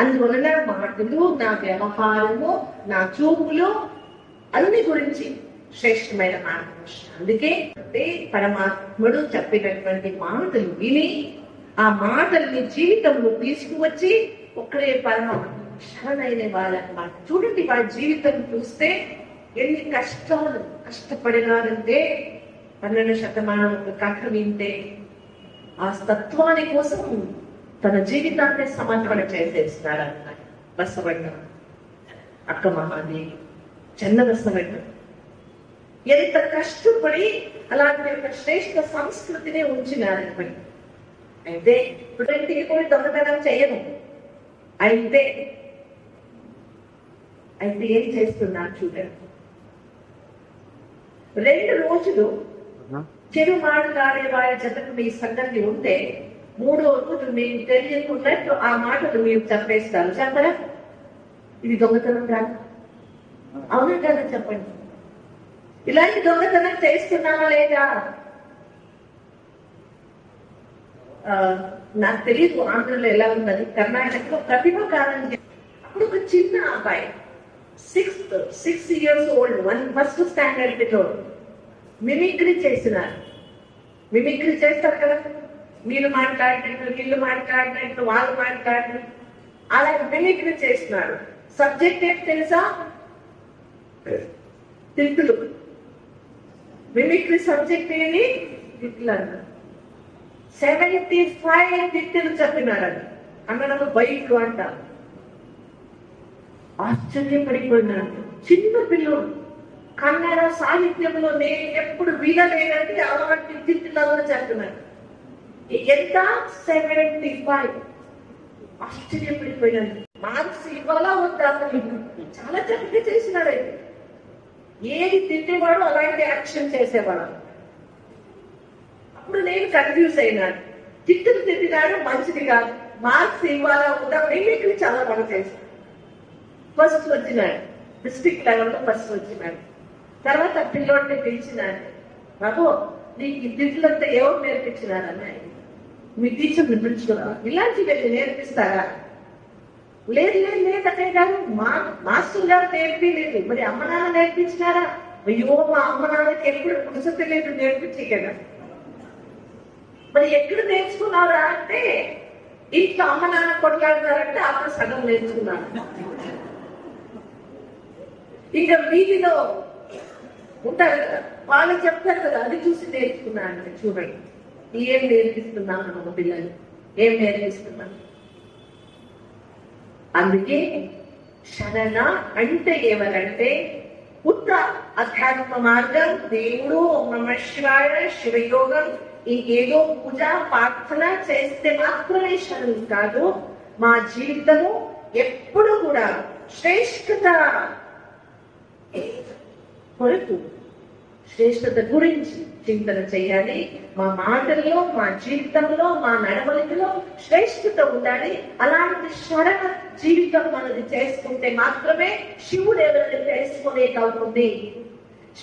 అందువలన మాటలు, నా వ్యవహారము, నా చూపులు అన్ని గురించి శ్రేష్టమైన మార్గదర్శనం. అందుకే పరమాత్ముడు చెప్పినటువంటి మాటలు విని ఆ మాటల్ని జీవితంలో తీసుకువచ్చి ఒక్కడే శరణైన వాళ్ళన్నమాట. చూడండి, వాళ్ళ జీవితం చూస్తే ఎన్ని కష్టపడినారంటే 12వ శతమానం కథ వింటే ఆ తత్వాని కోసం తన జీవితాన్ని సమర్పణ చేసేస్తున్నారన్నమాట. బసవಣ್ణ, అక్క మహాదేవి, చెన్నబసవಣ್ణ ఎంత కష్టపడి అలాంటి ఒక శ్రేష్ఠ సంస్కృతిని ఉంచినారన్నమాట. అయితే ఇప్పుడు ఇంటికి పోయి దొంగతనం చేయను. అయితే ఏం చేస్తున్నారు చూడండి. 2 రోజులు చెడు మాట్లాడే వారి జతకు మీ సంగతి ఉంటే 3వ రోజు మీకు తెలియకున్నట్టు ఆ మాటలు మీరు చెప్పేస్తారు. చెప్పరా? ఇది దొంగతనం కాదు, అవునా కదా? చెప్పండి. ఇలాంటి దొంగతనం చేస్తున్నామా లేదా? నాకు తెలియదు ఆంధ్రలో ఎలా ఉన్నది. కర్ణాటకలో ప్రతిభ కారణం. అప్పుడు ఒక చిన్న అబ్బాయి 6 years old, 1st standard పిల్లోడు మిమిక్రీ చేసినారు. మిమిక్రీ చేస్తారు కదా, వీళ్ళు మాట్లాడినట్టు, వీళ్ళు మాట్లాడినట్టు, వాళ్ళు మాట్లాడినట్టు, అలా మిమిక్రీ చేస్తున్నారు. సబ్జెక్ట్ ఏంటి తెలుసా? తిట్టులు. మిమిక్రీ సబ్జెక్ట్ ఏది? తిట్లు అన్నారు. 75 తిట్టులు చెప్పినారని అన్నప్పుడు బైక్ అంటారు. ఆశ్చర్యపడిపోయినాడు. చిన్న పిల్లలు కన్నడ సాహిత్యంలో నేను ఎప్పుడు వినలేనని అలాంటి తిట్టులలో చెప్తున్నాను. ఎంత? 75. ఆశ్చర్యపడిపోయినాడు. మార్క్స్ ఇవ్వాలా వద్దా? చాలా చక్కగా చేసినాడు. ఏది తిట్టేవాడు అలాంటి యాక్షన్ చేసేవాడు. అప్పుడు నేను కన్ఫ్యూజ్ అయినాను. తిట్టులు తిట్టినాడు, మంచిది కాదు. మార్క్స్ ఇవ్వాలా వద్దా? మిమిక్రీ చాలా బాగా చేశాడు. ఫస్ట్ వచ్చినాడు, డిస్ట్రిక్ట్ లెవెల్లో ఫస్ట్ వచ్చినాడు. తర్వాత పిల్లోడిని పిలిచినాడు. బాబు, నీకు ఈ తిట్లంతా ఎవరు నేర్పించినారని. మీ టీచర్ పిలుచుకున్నా. ఇలాంటివి నేర్పిస్తారా? లేదు లేదు లేదు అన్నయ్య గారు, మాస్టర్ గారు నేర్పించలేదు. మరి అమ్మ నాన్న నేర్పించినారా? అయ్యో మా అమ్మ నాన్నకి ఎప్పుడు పురుషత లేదు నేర్పించే కదా. మరి ఎక్కడ నేర్చుకున్నారా అంటే ఇంట్లో అమ్మ నాన్న కొట్లాడుతారంటే అప్పుడు సగం నేర్చుకున్నాను. ఇంకా వీధిలో ఉంటారు కదా, వాళ్ళు చెప్తారు కదా, అది చూసి నేర్చుకున్నాను. చూడండి ఏం నేర్పిస్తున్నాను మన పిల్లలు, ఏం నేర్పిస్తున్నాను. అందుకే శరణ అంటే ఎవరంటే ఉత్త అధ్యాత్మ మార్గం, దేవుడు, ఓం నమః శివాయ, శివయోగం, ఇంకేదో పూజ ప్రార్థన చేస్తే మాత్రమే శరణం కాదు. మా జీవితము ఎప్పుడు కూడా శ్రేష్టత కొరకు, శ్రేష్టత గురించి చింతన చేయాలి. మా మాటల్లో, మా జీవితంలో, మా నడవడికలో శ్రేష్టత ఉండాలి. అలాంటి శరణ జీవితం మనది చేసుకుంటే మాత్రమే శివుడు ఎవరిని తెలుసుకోలేకవుతుంది.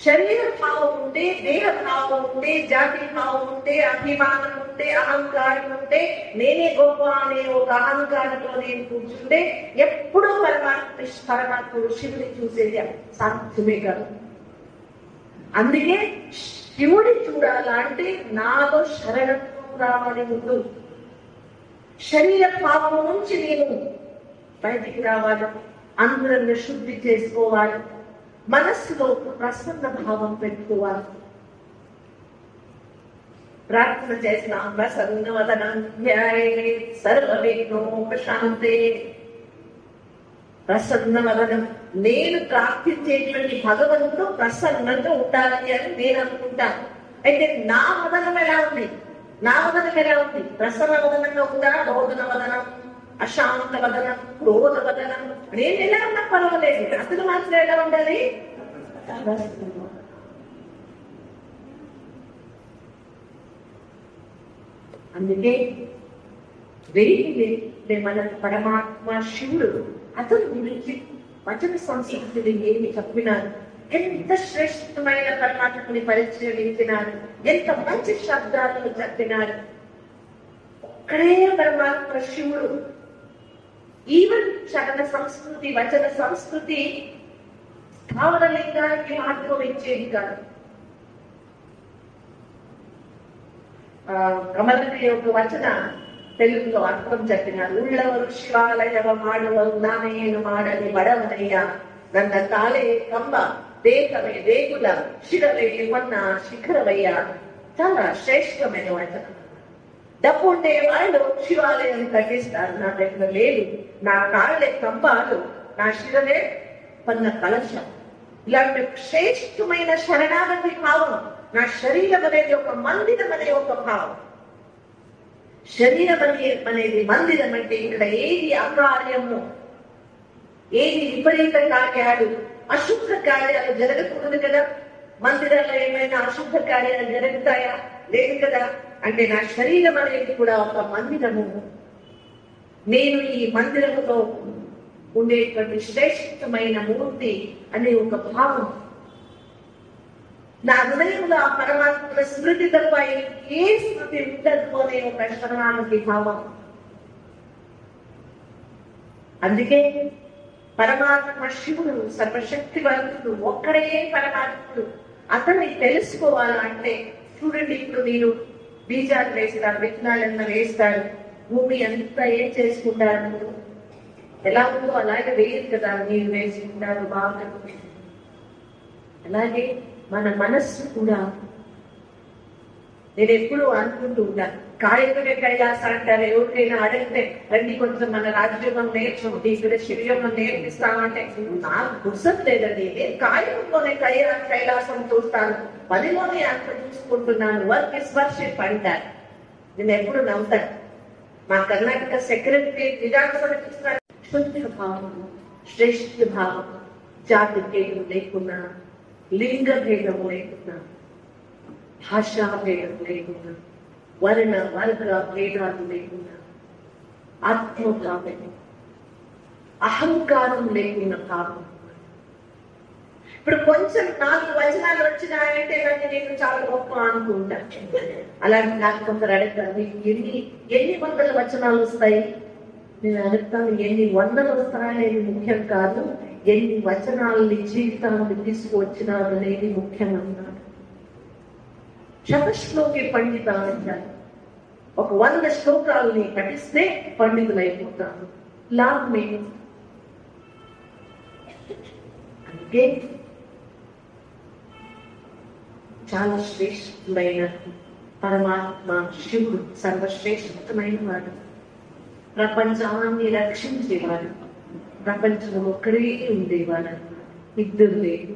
శరీర భావం ఉంటే, దేహ భావం ఉంటే, జాతి భావం ఉంటే, అభిమానం ఉంటే, అహంకారం ఉంటే, నేనే గొప్ప అనే ఒక అహంకారంలో నేను కూర్చుంటే ఎప్పుడూ పరమాత్ముడు శివుని చూసేది సాధ్యమే కాదు. అందుకే శివుడి చూడాలంటే నాలో శరణత్వం రావాలి. ముందు శరీర భావం నుంచి నేను బయటికి రావాలి, అందరిని శుద్ధి చేసుకోవాలి, మనస్సులో ప్రసన్న భావం పెట్టుకోవాలి. ప్రార్థన చేసిన ప్రసన్నవదనం ధ్యాయేత్ సర్వవిఘ్నోపశాంతే. ప్రసన్నవదనం, నేను ప్రార్థించేటువంటి భగవంతుడు ప్రసన్నంగా ఉండాలని అని నేను అనుకుంటాను. అయితే నా వదనం ఎలా ఉంది? నా వదనం ఎలా ఉంది? ప్రసన్న వదనంగా ఉందా? రోదన వదనం, అశాంత వదనం, క్రోధ వదనం. నేను ఎలా ఉన్నా పర్వాలేదు, అసలు మాత్రం ఎలా ఉండాలి? అందుకే వెయ్యి మన పరమాత్మ శివుడు అతని గురించి వచన సంస్కృతిని ఏమి చెప్పినారు, ఎంత శ్రేష్టమైన పరమాత్మని పరిచయించినారు, ఎంత మంచి శబ్దాలను చెప్పినారు. ఒక్కడే పరమాత్మ శివుడు. ఈవెన్ చరణ సంస్కృతి, వచన సంస్కృతి స్థావర లింగానికి మహత్వం ఇచ్చేది కాదు. కమలకి యొక్క వచన తెలుగులో అర్థం చెప్పినారు. ఉಳ್ಳವರು శివాలయవ మాడವರು నానేను మాడని బడవనయ్య, నన్న తాళే కంబ దేకమే దేగుల శిరవే మన్న శిఖరవయ్య. చాలా శ్రేష్టమైన వచనం. డబ్బు ఉండే వాళ్ళు శివాలయం కట్టిస్తారు, నా దగ్గర లేదు. నా కాళ్ళే కంబాలు, నా శిరవే పన్న కలశం. ఇలాంటి శ్రేష్టమైన శరణాగతి భావం. నా శరీరం అనేది ఒక మందిరం అనే ఒక భావం. శరీరం అనేది మందిరం అంటే ఇక్కడ ఏది అకార్యము, ఏది విపరీత కార్యాలు, అశుద్ధ కార్యాలు జరగకూడదు కదా. మందిరంలో ఏమైనా అశుద్ధ కార్యాలు జరుగుతాయా? లేదు కదా. అంటే నా శరీరం అనేది కూడా ఒక మందిరము. నేను ఈ మందిరములో ఉండేటువంటి శ్రేష్టమైన మూర్తి అనే ఒక భావం. నా హృదయంలో ఆ పరమాత్మ స్మృతి తప్ప ఏ స్మృతి ఉండదు అనే ఒక శరణానికి భావం. అందుకే పరమాత్మ శివుడు సర్వశక్తివంతుడు, ఒక్కడే పరమాత్ముడు. అతన్ని తెలుసుకోవాలంటే చూడండి, ఇప్పుడు నేను బీజాలు వేస్తారు, విత్తనాలన్నా వేస్తారు, భూమి అంతా ఏం చేసుకుంటారు, ఎలా ఉందో అలాగే వేయదు కదా, నీరు వేసుకుంటారు బాగా. అలాగే మన మనస్సు కూడా, నేను ఎప్పుడు అనుకుంటూ ఉంటాను, కాయకమే కైలాస అంటారు. ఎవరికైనా అడిగితే రండి కొంచెం మన రాజయోగం నేర్చుకుంటే ఇక్కడ శివయోగం నేర్పిస్తామంటే నాకు గుర్సత్ లేదండి. నేను కాయకంలోనే కైలాసం చూస్తాను, పనిలోనే అంత చూసుకుంటున్నాను. వర్క్ ఇస్ వర్షిప్ అంటారు. నేను ఎప్పుడు నమ్ముతాను. మా కర్ణాటక సెక్రటరీ విధానసభ చూస్తాను. శుద్ధ భావం, శ్రేష్ఠ భావం, జాతి భేదం లేకున్నా, లింగ భేదము లేకున్నా, భాషా భేదం లేకున్నా, వర్ణ వర్గ భేదాలు లేకున్నా, ఆత్మభావం, అహంకారం లేకున్న భావం. ఇప్పుడు కొంచెం 4 వచనాలు వచ్చినాయంటే నాకు నేను చాలా గొప్ప అనుకుంటాను. అలాంటి నాకు కొందరు అడుగుతారు, ఎన్ని వందల వచనాలు వస్తాయి? నేను అడుగుతాను, ఎన్ని వందలు వస్తాయనేది ముఖ్యం కాదు, ఎన్ని వచనాలని జీవితాన్ని తీసుకువచ్చినారు అనేది ముఖ్యం అన్నాడు. శతశ్లోకి పండిత అంటారు. ఒక 100 శ్లోకాలని పఠిస్తే పండితులైపోతారు. లాభం ఏంటి? అందుకే చాలా శ్రేష్టమైన పరమాత్మ శివుడు సర్వశ్రేష్టమైన వాడు, ప్రపంచాన్ని రక్షించేవాడు, ప్రపంచంలో ఒక్కడే ఉండేవాడు, ఇద్దరు లేదు.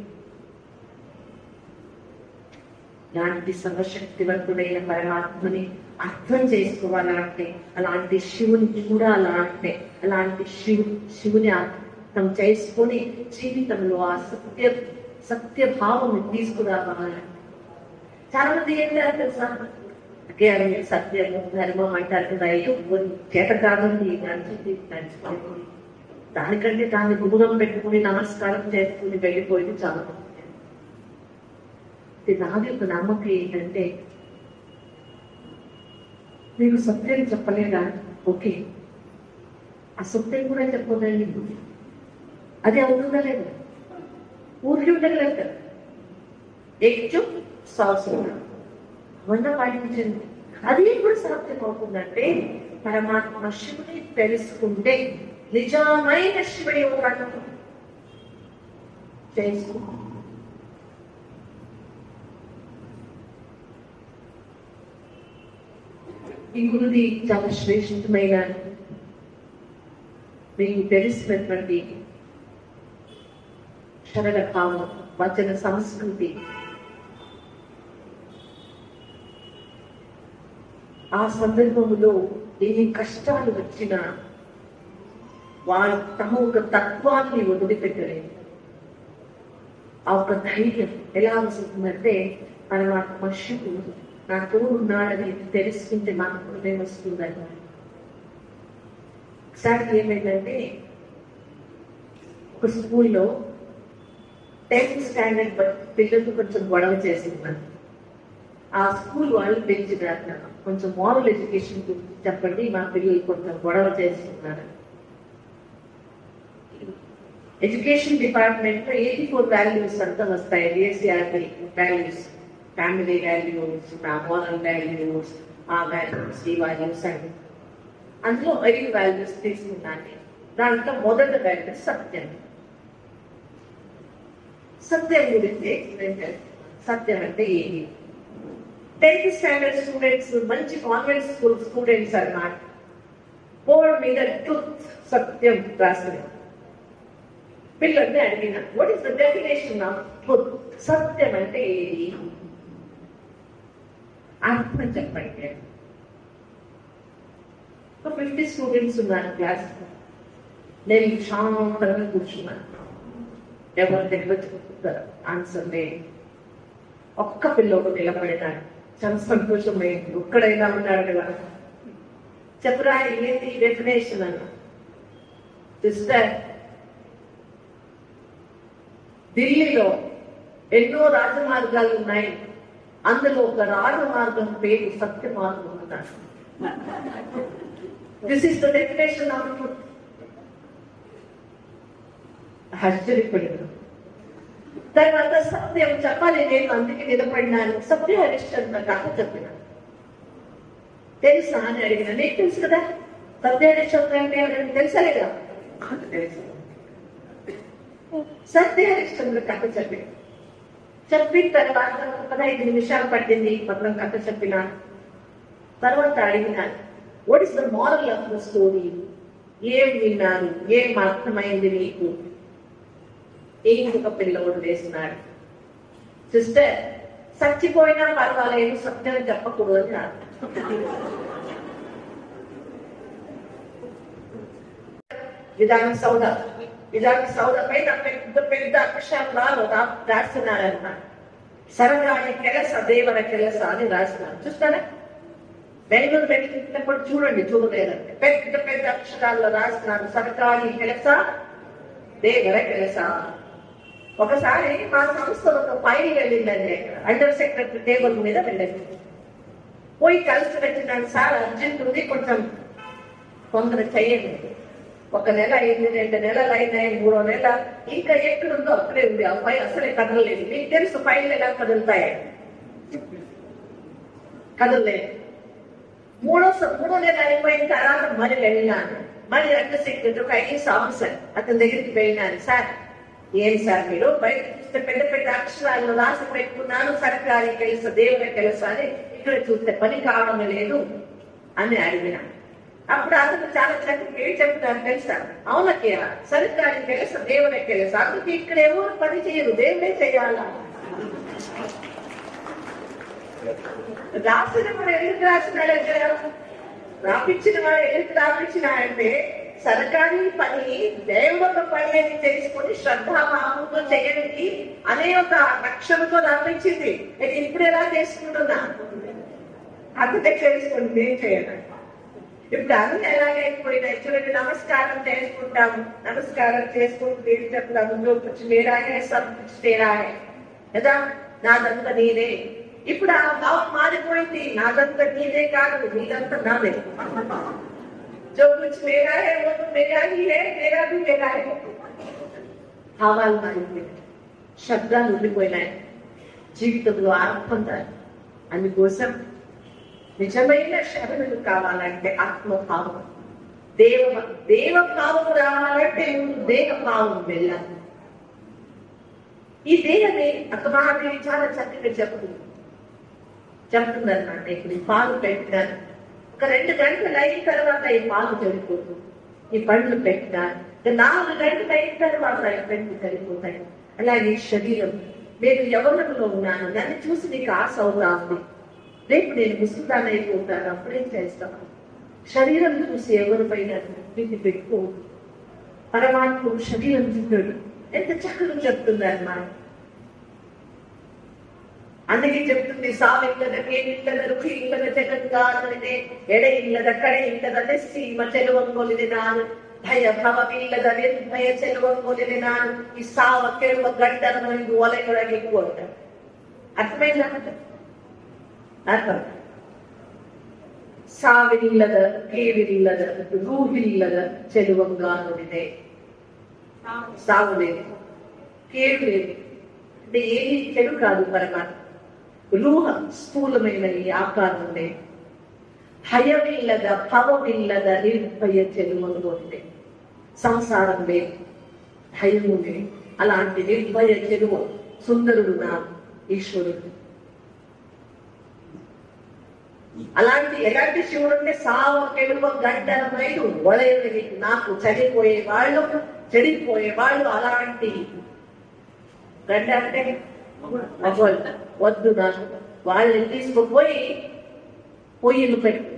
ఇలాంటి సర్వశక్తివంతుడైన పరమాత్మని అర్థం చేసుకోవాలంటే, అలాంటి శివుని చూడాలంటే, అలాంటి శివుని అర్థం చేసుకొని జీవితంలో ఆ సత్యభావం తీసుకురావాలంటే చాలా మంది ఏం లేదు తెలుసా, సత్యము ధర్మం అంటారు కదా, చేత కాదండి నడిచిపోయింది, దానికంటే దాన్ని దూరం పెట్టుకుని నమస్కారం చేసుకుని వెళ్ళిపోయింది చాలా మంది. నాది ఒక నమ్మకం ఏంటంటే, మీరు సత్యం చెప్పలేదా? ఓకే, ఆ సత్యం కూడా చెప్పదండి, అది అవుతుందా లేదా? ఊరికి ఉండలేదు కదా, ఎక్కువ సంవత్సరం వంద పాటించండి. అది ఎప్పుడు సాధ్యం అవుతుందంటే, పరమాత్మ శివుని తెలుసుకుంటే, నిజమైన శివుడి ఒక చేసుకుంటాం. ఈ గురుది చాలా శ్రేష్టమైన, మీకు తెలిసినటువంటి శరణ భావం, వచన సంస్కృతి. ఆ సందర్భంలో ఎన్ని కష్టాలు వచ్చినా వారు తమ ఒక తత్వాన్ని వదిలిపెట్టలేదు. ఆ ఒక ధైర్యం ఎలా వస్తుందంటే, పరమాత్మ శివుడు నా తోడు ఉన్నాడని తెలుసుకుంటే నాకు హృదయం వస్తుందని. ఒకసారి ఏమైందంటే, ఒక స్కూల్లో 10th స్టాండర్డ్ పిల్లలతో కొంచెం గొడవ చేస్తున్నారు. ఆ స్కూల్ వాళ్ళు పెంచినారు, కొంచెం మోరల్ ఎడ్యుకేషన్ గురించి చెప్పండి, మా పిల్లలు కొంచెం గొడవ చేస్తున్నారు. ఎడ్యుకేషన్ డిపార్ట్మెంట్ లో 84 వాల్యూస్ అంతా వస్తాయి, DSCRT values, family values, moral values, ఆ వాల్యూస్, ఈ వాల్యూస్ అని. అందులో 5 వాల్యూస్ తీసుకున్నాను. దాంట్లో మొదటి వాల్యూ సత్యం. సత్యం గురించి ఎక్స్ప్లెయిన్ చేస్తాను. సత్యం అంటే ఏమి? 10th స్టాండర్డ్ స్టూడెంట్స్, మంచి కాన్వెంట్ స్కూల్ స్టూడెంట్స్ అన్నమాట, బోర్డు మీద ట్రూత్, సత్యం రాస్తారు. పిల్లల్ని అడిగిన, what is the definition of truth? సత్యం అంటే ఏది? అర్థం చెప్పండి. 50 స్టూడెంట్స్ ఉన్నారు క్లాస్. నేను శాంతంగా కూర్చున్నాను, ఎవరి దగ్గర చెప్తారు ఆన్సర్ లేదు. ఒక్క పిల్లోడు నిలబడినాడు, చాలా సంతోషమైంది, ఒక్కడైనా ఉన్నాడు కదా. చెప్పరా ఏంటి డెఫినేషన్ అన్న. సిస్టర్, ఢిల్లీలో ఎన్నో రాజమార్గాలు ఉన్నాయి, అందులో ఒక రాజమార్గం పేరు సత్య మార్గం అన్నాడు. This is the definition of truth. ఆశ్చర్యపడిన తర్వాత, సత్యం చెప్పాలి నేను, అందుకే నిలబడినాను. సత్య హరిశ్చంద్ర కథ చెప్పిన, తెలుసా అని అడిగిన. నీకు తెలుసు కదా సత్య హరిశ్చంద్ర అంటే ఎవరైనా తెలుసా లేదా? తెలుసు. సత్య హరిశ్చంద్ర కథ చెప్పిన తర్వాత 15 నిమిషాలు పట్టింది మొత్తం కథ చెప్పిన తర్వాత అడిగినాను, what is the moral of the story? ఏం విన్నారు, ఏం అర్థమైంది మీకు? ఇంకొక పిల్లవాడు వేసినాడు, సిస్టర్ చచ్చిపోయినా పర్వాలేదు, సత్యం చెప్పకూడదు అని. విధాన సౌద పైన పెద్ద పెద్ద అక్షరాలు రాస్తున్నారన్నమాట. సరగాని కెలస దేవర కెలస అని రాస్తున్నారు. చూస్తారా? బెంగళూరు వెళ్ళినప్పుడు చూడలేదంటే పెద్ద పెద్ద అక్షరాల్లో రాస్తున్నారు, సరకాని కెలస దేవర కెలస. ఒకసారి మా సంస్థలో ఒక ఫైల్ వెళ్ళిందండి, అండర్ సెక్రటరీ టేబుల్ మీద వెళ్ళింది. పోయి కలిసి వచ్చినాను, సార్ అర్జెంట్ ఉంది, కొంచెం తొందర చెయ్యండి. 1 నెల అయింది, 2 నెలలు అయినాయి, 3వ నెల ఇంకా ఎక్కడుందో అక్కడే ఉంది. ఆ ఫైల్ అసలే కదలలేదు. మీకు తెలుసు ఫైల్ ఎలా కదులుతాయి, కదలలేదు. 3వ నెల అయిపోయిన తర్వాత మరి వెళ్ళినాను. మరి అండర్సెక్రటరీ ఒక ఐఏఎస్ ఆఫీసర్ అతని దగ్గరికి వెళ్ళినాను. సార్ ఏం సార్ మీరు బయట చూస్తే పెద్ద పెద్ద అక్షరాలను రాసి పెట్టుకున్నాను, సర్కారీ ಕೆಲಸ దేవుని ಕೆಲಸ అని, ఇక్కడ చూస్తే పని కావడం లేదు అని అడిగినాను. అప్పుడు అతను చాలా చక్కగా ఏం చెప్తారు తెలుసా? అవునకే సర్కారీ ಕೆಲಸ దేవుని ಕೆಲಸ, అందుకే ఇక్కడ ఎవరు పని చేయరు, దేవుడే చేయాలా. రాసిన వాడు ఎందుకు రాసినాడంటే, రాపించిన వాడు ఎందుకు రాపించినాడంటే సర్కారీ పని దేవుడు పని అని తెలుసుకొని శ్రద్ధాభావంతో చేయడానికి అనే ఒక లక్ష్యంతో రాపించింది. నేను ఇప్పుడు ఎలా చేసుకుంటున్నా అంతే చేసుకుని నేను చేయను. ఇప్పుడు అన్ని ఎలాగైపోయినాయి చూడండి. నమస్కారం చేసుకుంటాము, నమస్కారం చేసుకుంటూ నేను చెప్తాము, కుछ मेरा है सब कुछ तेरा है కదా, నాదంతా నీదే. ఇప్పుడు ఆ భావం మారిపోయింది. నాదంతా నీదే కాదు, నీదంతా నాదే. जो कुछ मेरा है वो तो मेरा ही है, मेरा भी मेरा है. భావాలు మారిపోయినాయి, శబ్దాలు ఉండిపోయినాయి, జీవితంలో అర్థం కాదు. అందుకోసం నిజమైన శరణులు కావాలంటే ఆత్మభావం, దేవభావం రావాలంటే దేహభావం వెళ్ళాలి. ఈ దేహమే అక్కమాదేవి చాలా చక్కగా చెప్తుందన్నమాట. ఇప్పుడు ఈ పాలు పెట్టినారు, ఒక 2 గంటలు అయిన తర్వాత ఈ పాలు చనిపోతుంది. ఈ పండ్లు పెట్టినారు, 4 గంటలు అయిన తర్వాత ఈ పండ్లు చనిపోతాయి. అలాగే శరీరం, నేను యవ్వనంలో ఉన్నాను, నన్ను చూసి నీకు ఆశ అవుతాను, రేపు నేను ముసుగుదాన్ని అయిపోతాను, అప్పుడేం చేస్తాను? శరీరం చూసి ఎవరిపైన ప్రీతి పెట్టుకోదు. పరమాత్ముడు శరీరం చూడాడు, ఎంత చక్కగా చెప్తున్నారు మనం. అందుకే చెప్తుంది, ಸಾವಿಲ್ಲದ ಕೇಳಿಲ್ಲದ ರುಚಿ ಇಲ್ಲದ ಜಗತ್ಕಾರಣವಿದೆ, ಎಡೆ ಇಲ್ಲದ ಕಡೆ ಇಲ್ಲದ ಸೀಮ ಚೆಲುವಂಗೊಲಿದೆ ನಾನು, ಭಯ ಭವವಿಲ್ಲದ ನಿರ್ಭಯ ಚೆಲುವಂಗೊಲಿದೆ ನಾನು, ಈ ಸಾವ ಕೆಳುವ ಗಂಡನಿಗೆ ಒಲೆಯೊಳಗೆ ಕೊಟ್ಟ. ಅರ್ಥమైంದ? ಅರ್ಥ. ಸಾವಿಲ್ಲದ ಕೇಳಿಲ್ಲದ ರೂಹಿಲ್ಲದ ಚೆಲುವಂಗಾನುಡಿದೆ. సావు లేదు, కేడు లేదు, అంటే ఏది చెడు కాదు. పరమాత్మ రూహ స్థూలమైన ఈ ఆకారం లేదు. భయమిల్లద భవమిల్లద నిర్భయ చెలువనుంది. సంసారం లేదు, భయము లేదు. అలాంటి నిర్భయ చెలువ సుందరుడు నా ఈశ్వరుడు. అలాంటి ఎలాంటి శివుడు అంటే సావ కెలువ గడ్డలమైన వలయని నాకు చెడిపోయే వాళ్ళు అలాంటి గడ్డ అంటే వద్దు, నాకు వాళ్ళని తీసుకుపోయి పొయ్యిలు పెట్టు.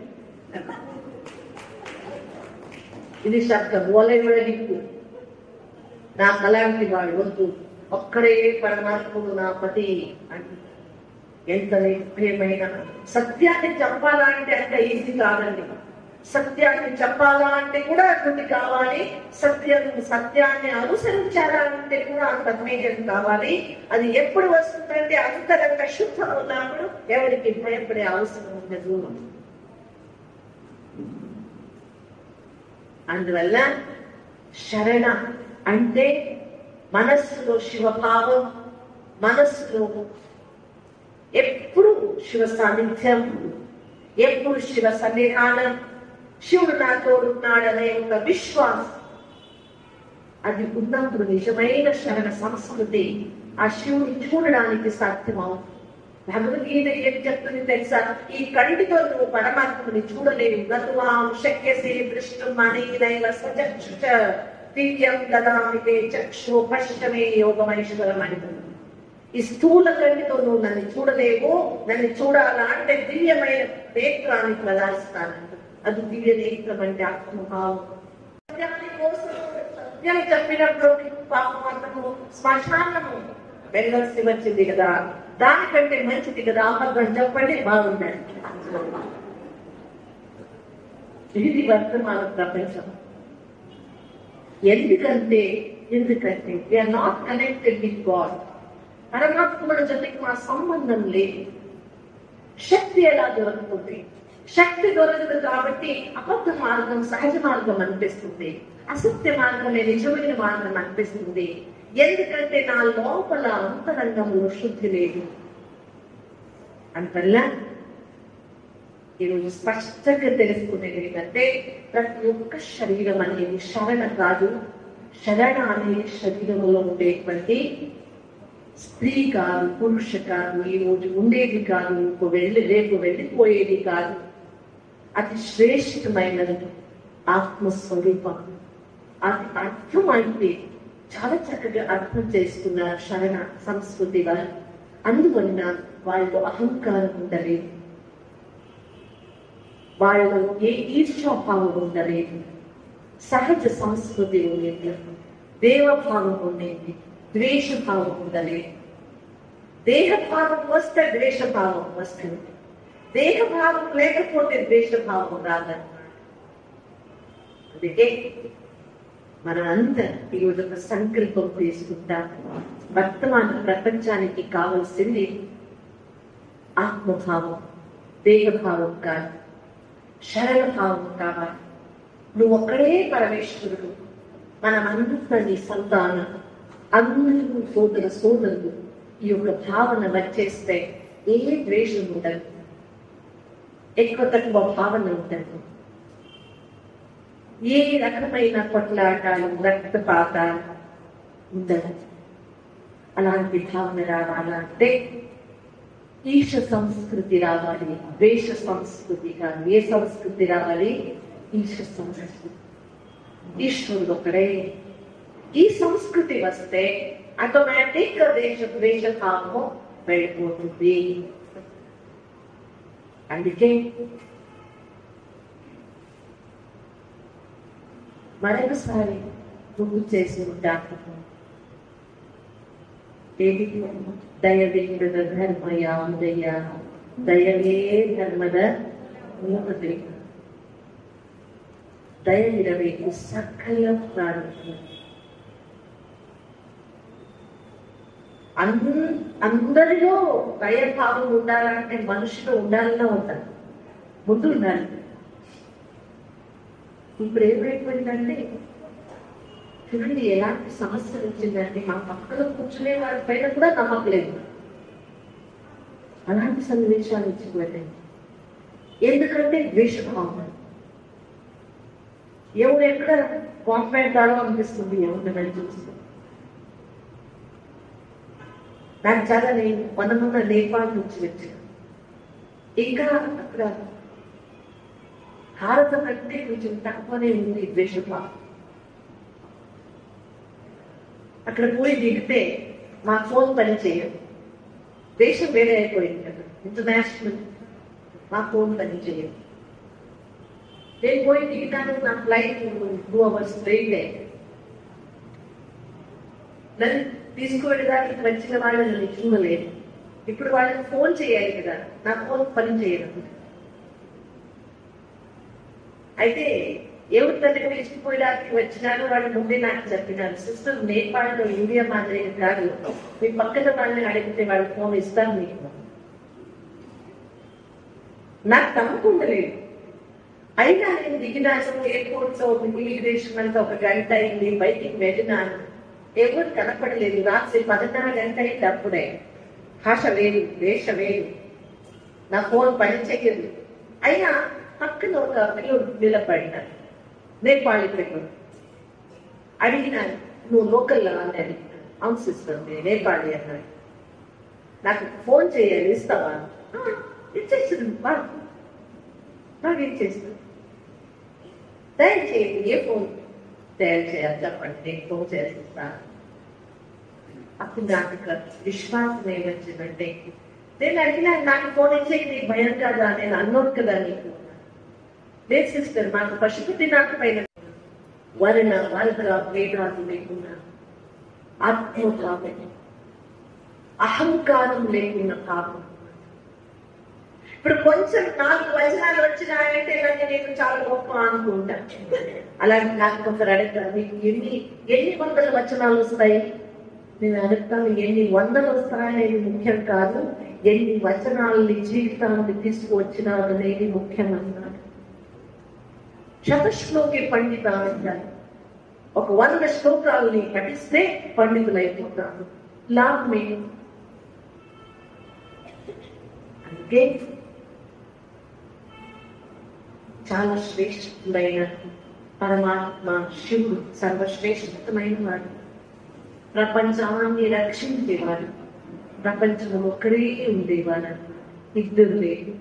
ఇది శబ్దం, వలయకు నాకు అలాంటి వాడు వద్దు, ఒక్కడే పరమాత్ముడు నా పతి అంటే ఎంత నిర్భయమైన. సత్యాన్ని చెప్పాలంటే అంత ఈజీ కాదండి. సత్యాన్ని చెప్పాలా అంటే కూడా అటువంటి కావాలి, సత్యాన్ని అనుసరించాలంటే కూడా అంత ధైర్యం కావాలి. అది ఎప్పుడు వస్తుందంటే అంతరంగ శుద్ధం ఉన్నప్పుడు ఎవరికి భయపడే అవసరం ఉండదు. అందువల్ల శరణ అంటే మనస్సులో శివభావం, మనస్సులో ఎప్పుడు శివ సాన్నిధ్యం, ఎప్పుడు శివ సన్నిధానం, శివుడు నాతో ఉన్నాడనే ఒక విశ్వాసం. అది ఉన్నప్పుడు నిజమైన శరణ సంస్కృతి ఆ శివుని చూడడానికి సాధ్యమవుతుంది. భగవద్గీత ఏం చెప్తుంది తెలుసా? ఈ కంటితో నువ్వు పరమాత్మని చూడలేవు. గతువాం శక్యసే దృష్టం అనేదైవ సచక్షుష దివ్యం దదామితే చక్షు పశ్చమే యోగమైశ్వరం అంటుంది. ఈ స్థూల కంటితో నువ్వు నన్ను చూడలేవు, నన్ను చూడాలా అంటే దివ్యమైన నేత్రాన్ని ప్రదర్శిస్తానంట. అది దివ్య నేత్రం అంటే ఆత్మభావం. సత్యాన్ని కోసం సత్యం చెప్పినప్పుడు పాపము శ్మశానము వెళ్ళాల్సి వచ్చింది కదా, దానికంటే మంచిది కదా అబద్ధం చెప్పండి, బాగుందండి. ఇది వర్తమాన ప్రపంచం. ఎందుకంటే we are not connected with God. పరమాత్ముడి జೊತೆಗೆ మా సంబంధం లేదు. శక్తి ఎలా దొరుకుతుంది? శక్తి దొరకదు కాబట్టి అబద్ధ మార్గం సహజ మార్గం అనిపిస్తుంది, అసత్య మార్గమే నిజమైన మార్గం అనిపిస్తుంది. ఎందుకంటే నా లోపల అంతరంగంలో శుద్ధి లేదు. అందువల్ల ఈరోజు స్పష్టంగా తెలుసుకునేది ఏంటంటే ప్రతి ఒక్క శరీరం అనేది శరణ కాదు. శరణ అనేది శరీరంలో ఉండేటువంటి స్త్రీ కాదు, పురుష కాదు, ఈ రోజు ఉండేది కాదు, రేపు వెళ్ళిపోయేది కాదు. అతి శ్రేష్టమైనది ఆత్మస్వరూపం. అది అర్థం అంటే చాలా చక్కగా అర్థం చేసుకున్నారు శరణ సంస్కృతి వారు. అందువలన వాళ్ళలో అహంకారం ఉండలేదు, వాళ్ళలో ఏ ఈర్ష్యాభావం ఉండలేదు, సహజ సంస్కృతి ఉండేది, దేవభావం ఉండేది, ద్వేషభావం ఉండలేదు. దేహభావం వస్తే ద్వేషభావం వస్తుంది, దేహభావం లేకపోతే ద్వేషభావం రాదన్నమాట. అందుకే మన అంతా ఈరోజు ఒక సంకల్పం తీసుకుంటాం. వర్తమాన ప్రపంచానికి కావలసింది ఆత్మభావం, దేహభావం కాదు, శరణ భావం కావాలి. నువ్వు ఒక్కడే పరమేశ్వరుడు, మనమంతా నీ సంతానం, అందరూ సోదరులు. ఈ యొక్క భావన వచ్చేస్తే ఏ ద్వేషం ఉండదు, ఎక్కువ తక్కువ భావన ఉండదు, ఏ రకమైన కొట్లాటాలు రక్తపాతాలు ఉండదు. అలాంటి భావన రావాలంటే ఈశ సంస్కృతి రావాలి, ద్వేష సంస్కృతి కాదు. ఏ సంస్కృతి రావాలి? ఈశ సంస్కృతి. ఈశ్వరుడు ఒకడే. ఈ సంస్కృతి వస్తే ఆటోమేటిక్ గా ద్వేష భావము వెళ్ళిపోతుంది. అందుకే మరొకసారి గుర్తు చేసి ఉంటాను, దయవేంద్ర ధర్మయాదయ దయవే ధర్మద మూలదే. దయనిరవేకు సకల ప్రారంభం. అందరిలో దయభావం ఉండాలంటే మనుషులు ఉండాలన్నా ఉండాలి, ముందు ఉండాలి. ఇప్పుడు ఏమైపోయిందంటే చూడండి, ఎలాంటి సమస్య వచ్చిందంటే మా పక్కన కూర్చునే వారి పైన కూడా నమ్మకలేదు. అలాంటి సన్నివేశాలు వచ్చిపోయాయి. ఎందుకంటే ద్వేషభావం. ఎవరు ఎక్కడ కాంపేటాలో అనిపిస్తుంది, ఎవరిని వెళ్ళి చూస్తుంది. నాకు చాలా నేను మొన్న నేపాల్ నుంచి వచ్చాను. ఇంకా అక్కడ భారతం అంటే కొంచెం తక్కువనే ఉంది ద్వేషభావం. అక్కడ పోయి దిగితే మా ఫోన్ పని చేయదు. దేశం వేరే అయిపోయింది కదా, ఇంటర్నేషనల్. మా ఫోన్ పని చేయదు. నేను పోయి దిగుతాను, నా ఫ్లైట్ 2 hours ట్రైన్. నన్ను తీసుకువెళ్ళడానికి వచ్చిన వాళ్ళు నన్ను చూడలేదు. ఇప్పుడు వాళ్ళకి ఫోన్ చేయాలి కదా, నా ఫోన్ పని చేయదు. అయితే ఎవరు తనకి తీసుకుపోయడానికి వచ్చినారో వాళ్ళు ముందే నాకు చెప్పినారు, సిస్టర్ నేపాల్లో ఇండియా మాదిరి కాదు, మీ పక్కన వాళ్ళని అడిగితే వాళ్ళు ఫోన్ ఇస్తారు మీకు. నాకు నమ్మకుండలేదు. అయినా నేను దిగినాను, ఎయిర్పోర్ట్ లో ఇమిగ్రేషన్ అంతా 1 గంట అయింది, బయటికి వెళ్ళినాను, ఎవరు కనపడలేదు. రాత్రి 10:30 గంట అయింది. అప్పుడే భాష వేరు, దేశ వేరు, నా ఫోన్ పని చేయదు. అయినా పక్కన ఒక పిల్లలు నిలబడినారు, నేపాళీ పిల్లలు. అడిగినాను, నువ్వు లోకల్ అని అడిగినాను. అవును సిస్టర్, నేను నేపాళీ అన్నాడు. నాకు ఫోన్ చేయాలి, ఇస్తావా? ఇచ్చేస్తుంది. బాగా ఇచ్చేస్తుంది. దయచేయండి, ఏ ఫోన్ తయారు చేయాలి చెప్పండి, నేను ఫోన్ చేసిస్తాను. అప్పుడు నాకు విశ్వాసం ఏమొచ్చిందంటే, నేను అడిగినా నాకు ఫోన్ ఇచ్చే నీకు భయం కదా, నేను అన్నోడు కదా నీకు. లేదు సిస్టర్, మాకు పశుపతి నాకు పైన వర్ణ వర్గ భేదాలు లేకుండా, ఆత్మభావం, అహంకారం లేకున్న భావం. ఇప్పుడు కొంచెం 4 వచనాలు వచ్చినాయంటే నేను చాలా గొప్ప అనుకుంటా. అలాగే నాకు కొందరు అడుగుతారు, మీకు ఎన్ని 100 వచనాలు వస్తాయి? నేను అడుగుతాను, ఎన్ని 100 వస్తాయనేది ముఖ్యం కాదు, ఎన్ని వచనాలని జీవితాన్ని తీసుకువచ్చినారు అనేది ముఖ్యమన్నాడు. శతశ్లోకి పండిత అంటారు. ఒక 100 శ్లోకాలని పఠిస్తే పండితులైపోతారు. లాభమే. అందుకే చాలా శ్రేష్ఠమైన పరమాత్మ శివుడు సర్వశ్రేష్ఠమైన వాడు, ప్రపంచాన్ని రక్షించేవాడు, ప్రపంచంలో ఒక్కడే ఉండేవాడు, ఇద్దరు లేదు.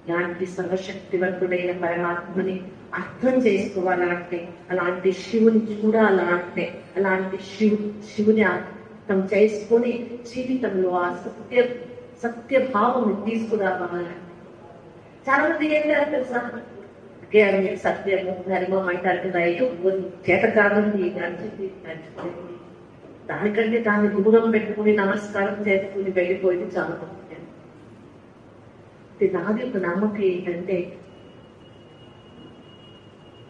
ఇలాంటి సర్వశక్తివంతుడైన పరమాత్మని అర్థం చేసుకోవాలంటే, అలాంటి శివుని చూడాలంటే, అలాంటి శివుని అర్థం చేసుకొని జీవితంలో ఆ సత్యభావం తీసుకురావాలంటే చాలా మంది ఏంటంటే తెలుసా, సత్యము ధర్మం అంటారు కదా, చేత కాదండి నడిచింది నడిచిపోయింది, దానికంటే దాన్ని దూరం పెట్టుకుని నమస్కారం చేసుకుని వెళ్ళిపోయింది చాలా ముఖ్యం. నాది ఒక నమ్మకం ఏంటంటే,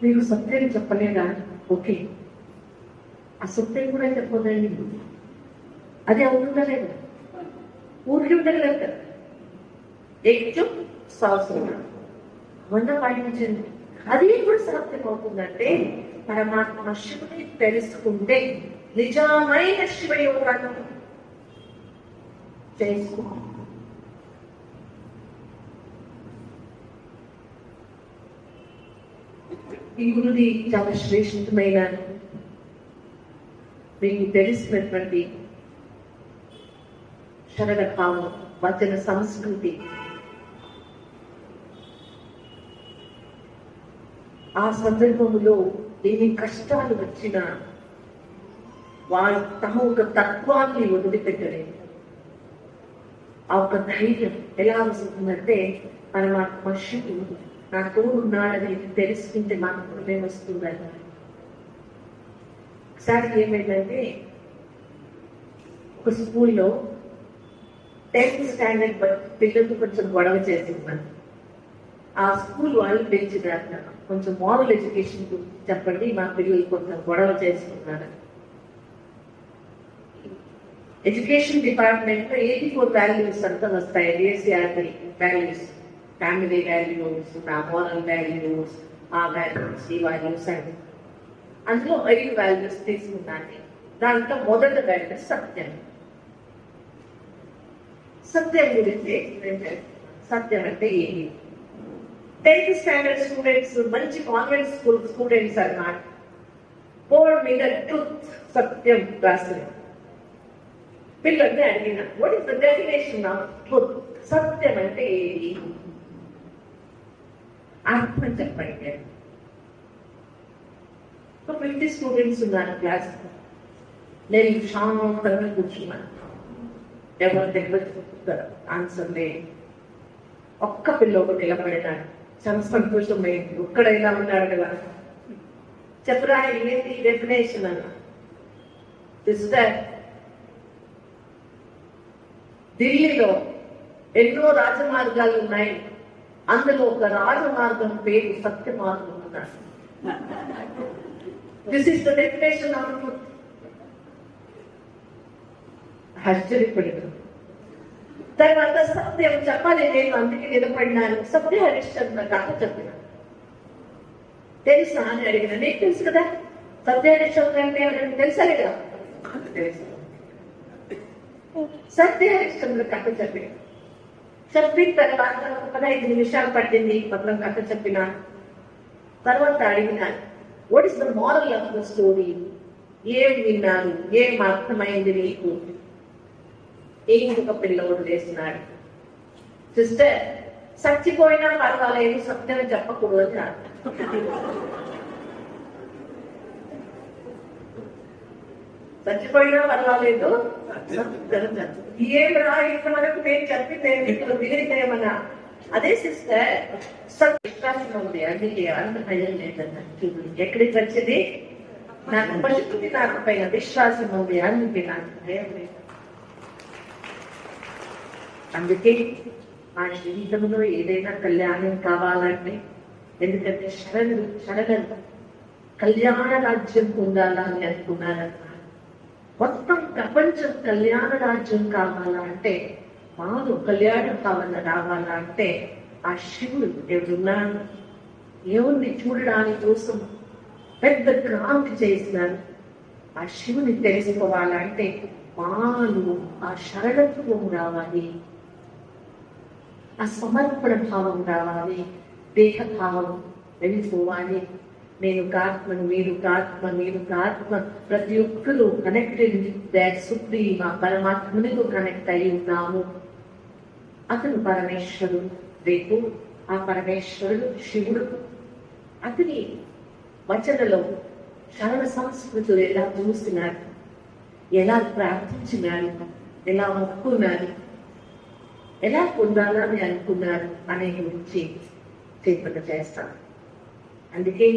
మీరు సత్యం చెప్పలేదా? ఓకే, ఆ సత్యం కూడా చెప్పదండి, అది అవుతుందా లేదా? ఊరికి ఉండలేదు కదా. ఎక్కువ సంవత్సరం పాటించండి, అది కూడా సత్యం అవుతుందంటే పరమాత్మ శివుని తెలుసుకుంటే నిజమైన శివయోగాన్ని చేసుకో. ఈ గురుది చాలా శ్రేష్టమైన మీకు తెలిసినటువంటి శరణ భావం, వచన సంస్కృతి. ఆ సందర్భంలో ఎన్ని కష్టాలు వచ్చినా వాళ్ళు తమ ఒక తత్వాన్ని వదిలిపెట్టలేదు. ఆ ఒక ధైర్యం ఎలా వస్తుందంటే, పరమాత్మ శివుడు నా తోడున్నాడని తెలుసుకుంటే మాత్రమే వస్తుందని. ఒకసారి ఏమైందంటే, ఒక స్కూల్లో 10th స్టాండర్డ్ పిల్లలతో కొంచెం గొడవ చేస్తున్నాను. ఆ స్కూల్ వాళ్ళు పెంచినారు, కొంచెం మోరల్ ఎడ్యుకేషన్ గురించి చెప్పండి, మా పిల్లలు కొంచెం గొడవ చేస్తున్నారు. ఎడ్యుకేషన్ డిపార్ట్మెంట్ లో 84 వాల్యూస్ అంతా వస్తాయి, ACRT values, family values, moral values, ఆ వాల్యూస్, ఈ వాల్యూస్ అని. అందులో 5 వాల్యూస్ తీసుకున్నాను. దాంట్లో మొదటి వాల్యూ సత్యం. సత్యం గురించి సత్యం అంటే ఏమి? 10th స్టాండర్డ్ స్టూడెంట్స్, మంచి కాన్వెంట్ స్కూల్ స్టూడెంట్స్ అన్నమాట, బోర్డు మీద ట్రూత్ సత్యం రాస్తారు. పిల్లల్ని అడిగిన, what is the definition of truth? సత్యం అంటే ఏది? అర్థం చెప్పండి. 50 స్టూడెంట్స్ ఉన్నారు క్లాస్. నేను శాంతంగా కూర్చున్నాను, ఎవరి దగ్గర ఆన్సర్ లేదు. ఒక్క పిల్ల ఒకటి నిలబడినాడు, చాలా సంతోషమైంది. ఒక్కడైనా ఉన్నాడు కదా, చెప్పరా ఏంటి డెఫినేషన్ అన్న. సిస్టర్, ఢిల్లీలో ఎన్నో రాజమార్గాలు ఉన్నాయి, అందులో ఒక రాజమార్గం పేరు సత్య మార్గం అన్నాడు. This is the definition of truth. ఆశ్చర్యపడింది. తర్వాత సత్యం చెప్పాలి, నేను అందుకే నిలబడినాను. సత్య హరిశ్చంద్ర కథ చెప్పిన, తెలుసా అని అడిగిన. నీకు తెలుసు కదా సత్య హరిశ్చంద్ర అంటే ఎవరైనా తెలుసా లేదా? తెలుసు. సత్య హరిశ్చంద్ర కథ చెప్పిన. చెప్పిన తర్వాత 15 నిమిషాలు పట్టింది, మొత్తం కథ చెప్పిన. తర్వాత అడిగిన, what is the moral of the story? ఏం విన్నారు, ఏం అర్థమైంది నీకు? ఇంకొక పిల్లవాడు వేసినాడు, సిస్టర్ చచ్చిపోయినా పర్వాలేదు, సత్యం చెప్పకూడదు అని. చచ్చిపోయినా పర్వాలేదు, ఏం రాయిన వరకు నేను చెప్పి ఇక్కడ వినేదేమన్నా. అదే సిస్టర్ విశ్వాసం ఉంది, అందుకే అంత భయం లేదన్న. ఎక్కడికి వచ్చింది? నాకు పశుపతి నాకు పైన విశ్వాసం ఉంది, అందుకే నాకు భయం లేదు. అందుకే ఆ జీవితంలో ఏదైనా కళ్యాణం కావాలంటే, ఎందుకంటే శరణు కళ్యాణ రాజ్యం పొందాలని అనుకున్నారన్న. మొత్తం ప్రపంచం కళ్యాణ రాజ్యం కావాలంటే, మాను కళ్యాణ భావన రావాలంటే ఆ శివుడు ఎవరున్నాడు, ఏముంది చూడడానికి కోసం పెద్ద క్రాంతి చేసినారు. ఆ శివుని తెలుసుకోవాలంటే మాను ఆ శరణత్వం రావాలి, ఆ సమర్పణ భావం రావాలి, దేహభావం వెళ్ళిపోవాలి. నేను ఆత్మను, మీరు ఆత్మ, మీరు ఆత్మ, ప్రతి ఒక్కరూ కనెక్టెడ్ దాట్ సుప్రీం, ఆ పరమాత్మనితో కనెక్ట్ అయి ఉన్నాము. అతను పరమేశ్వరుడు, రేపు ఆ పరమేశ్వరుడు శివుడు. అతని వచనలో శరణ సంస్కృతులు ఎలా చూస్తున్నారు, ఎలా ప్రార్థించినారు, ఎలా మొక్కున్నారు, ఎలా పొందాలని అనుకున్నారు అనే గురించి చేపట్ట చేస్తాను. అందుకే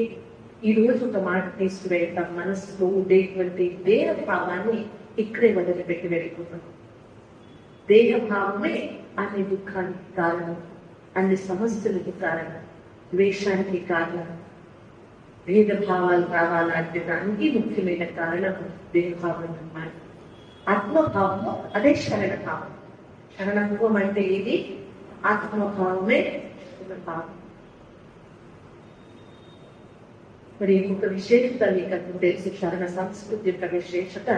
ఈ రోజు ఒక మాట తీసుకువెళ్తాం. మనసులో ఉండేటువంటి దేహ భావాన్ని ఇక్కడే వదిలిపెట్టి వెళ్ళిపోతాం. దేహ భావమే అన్ని దుఃఖానికి కారణం, అన్ని సమస్యలకు కారణం, ద్వేషానికి కారణం. భేద భావాలు కావాలంటే దానికి ముఖ్యమైన కారణం దేహభావం అన్నమాట. ఆత్మభావం అదే శరణ భావం. శరణత్వం అంటే ఇది ఆత్మభావమే భావం. మరి ఒక విశేషత మీకు అతను తెలిసి, శరణ సంస్కృతి యొక్క విశేషత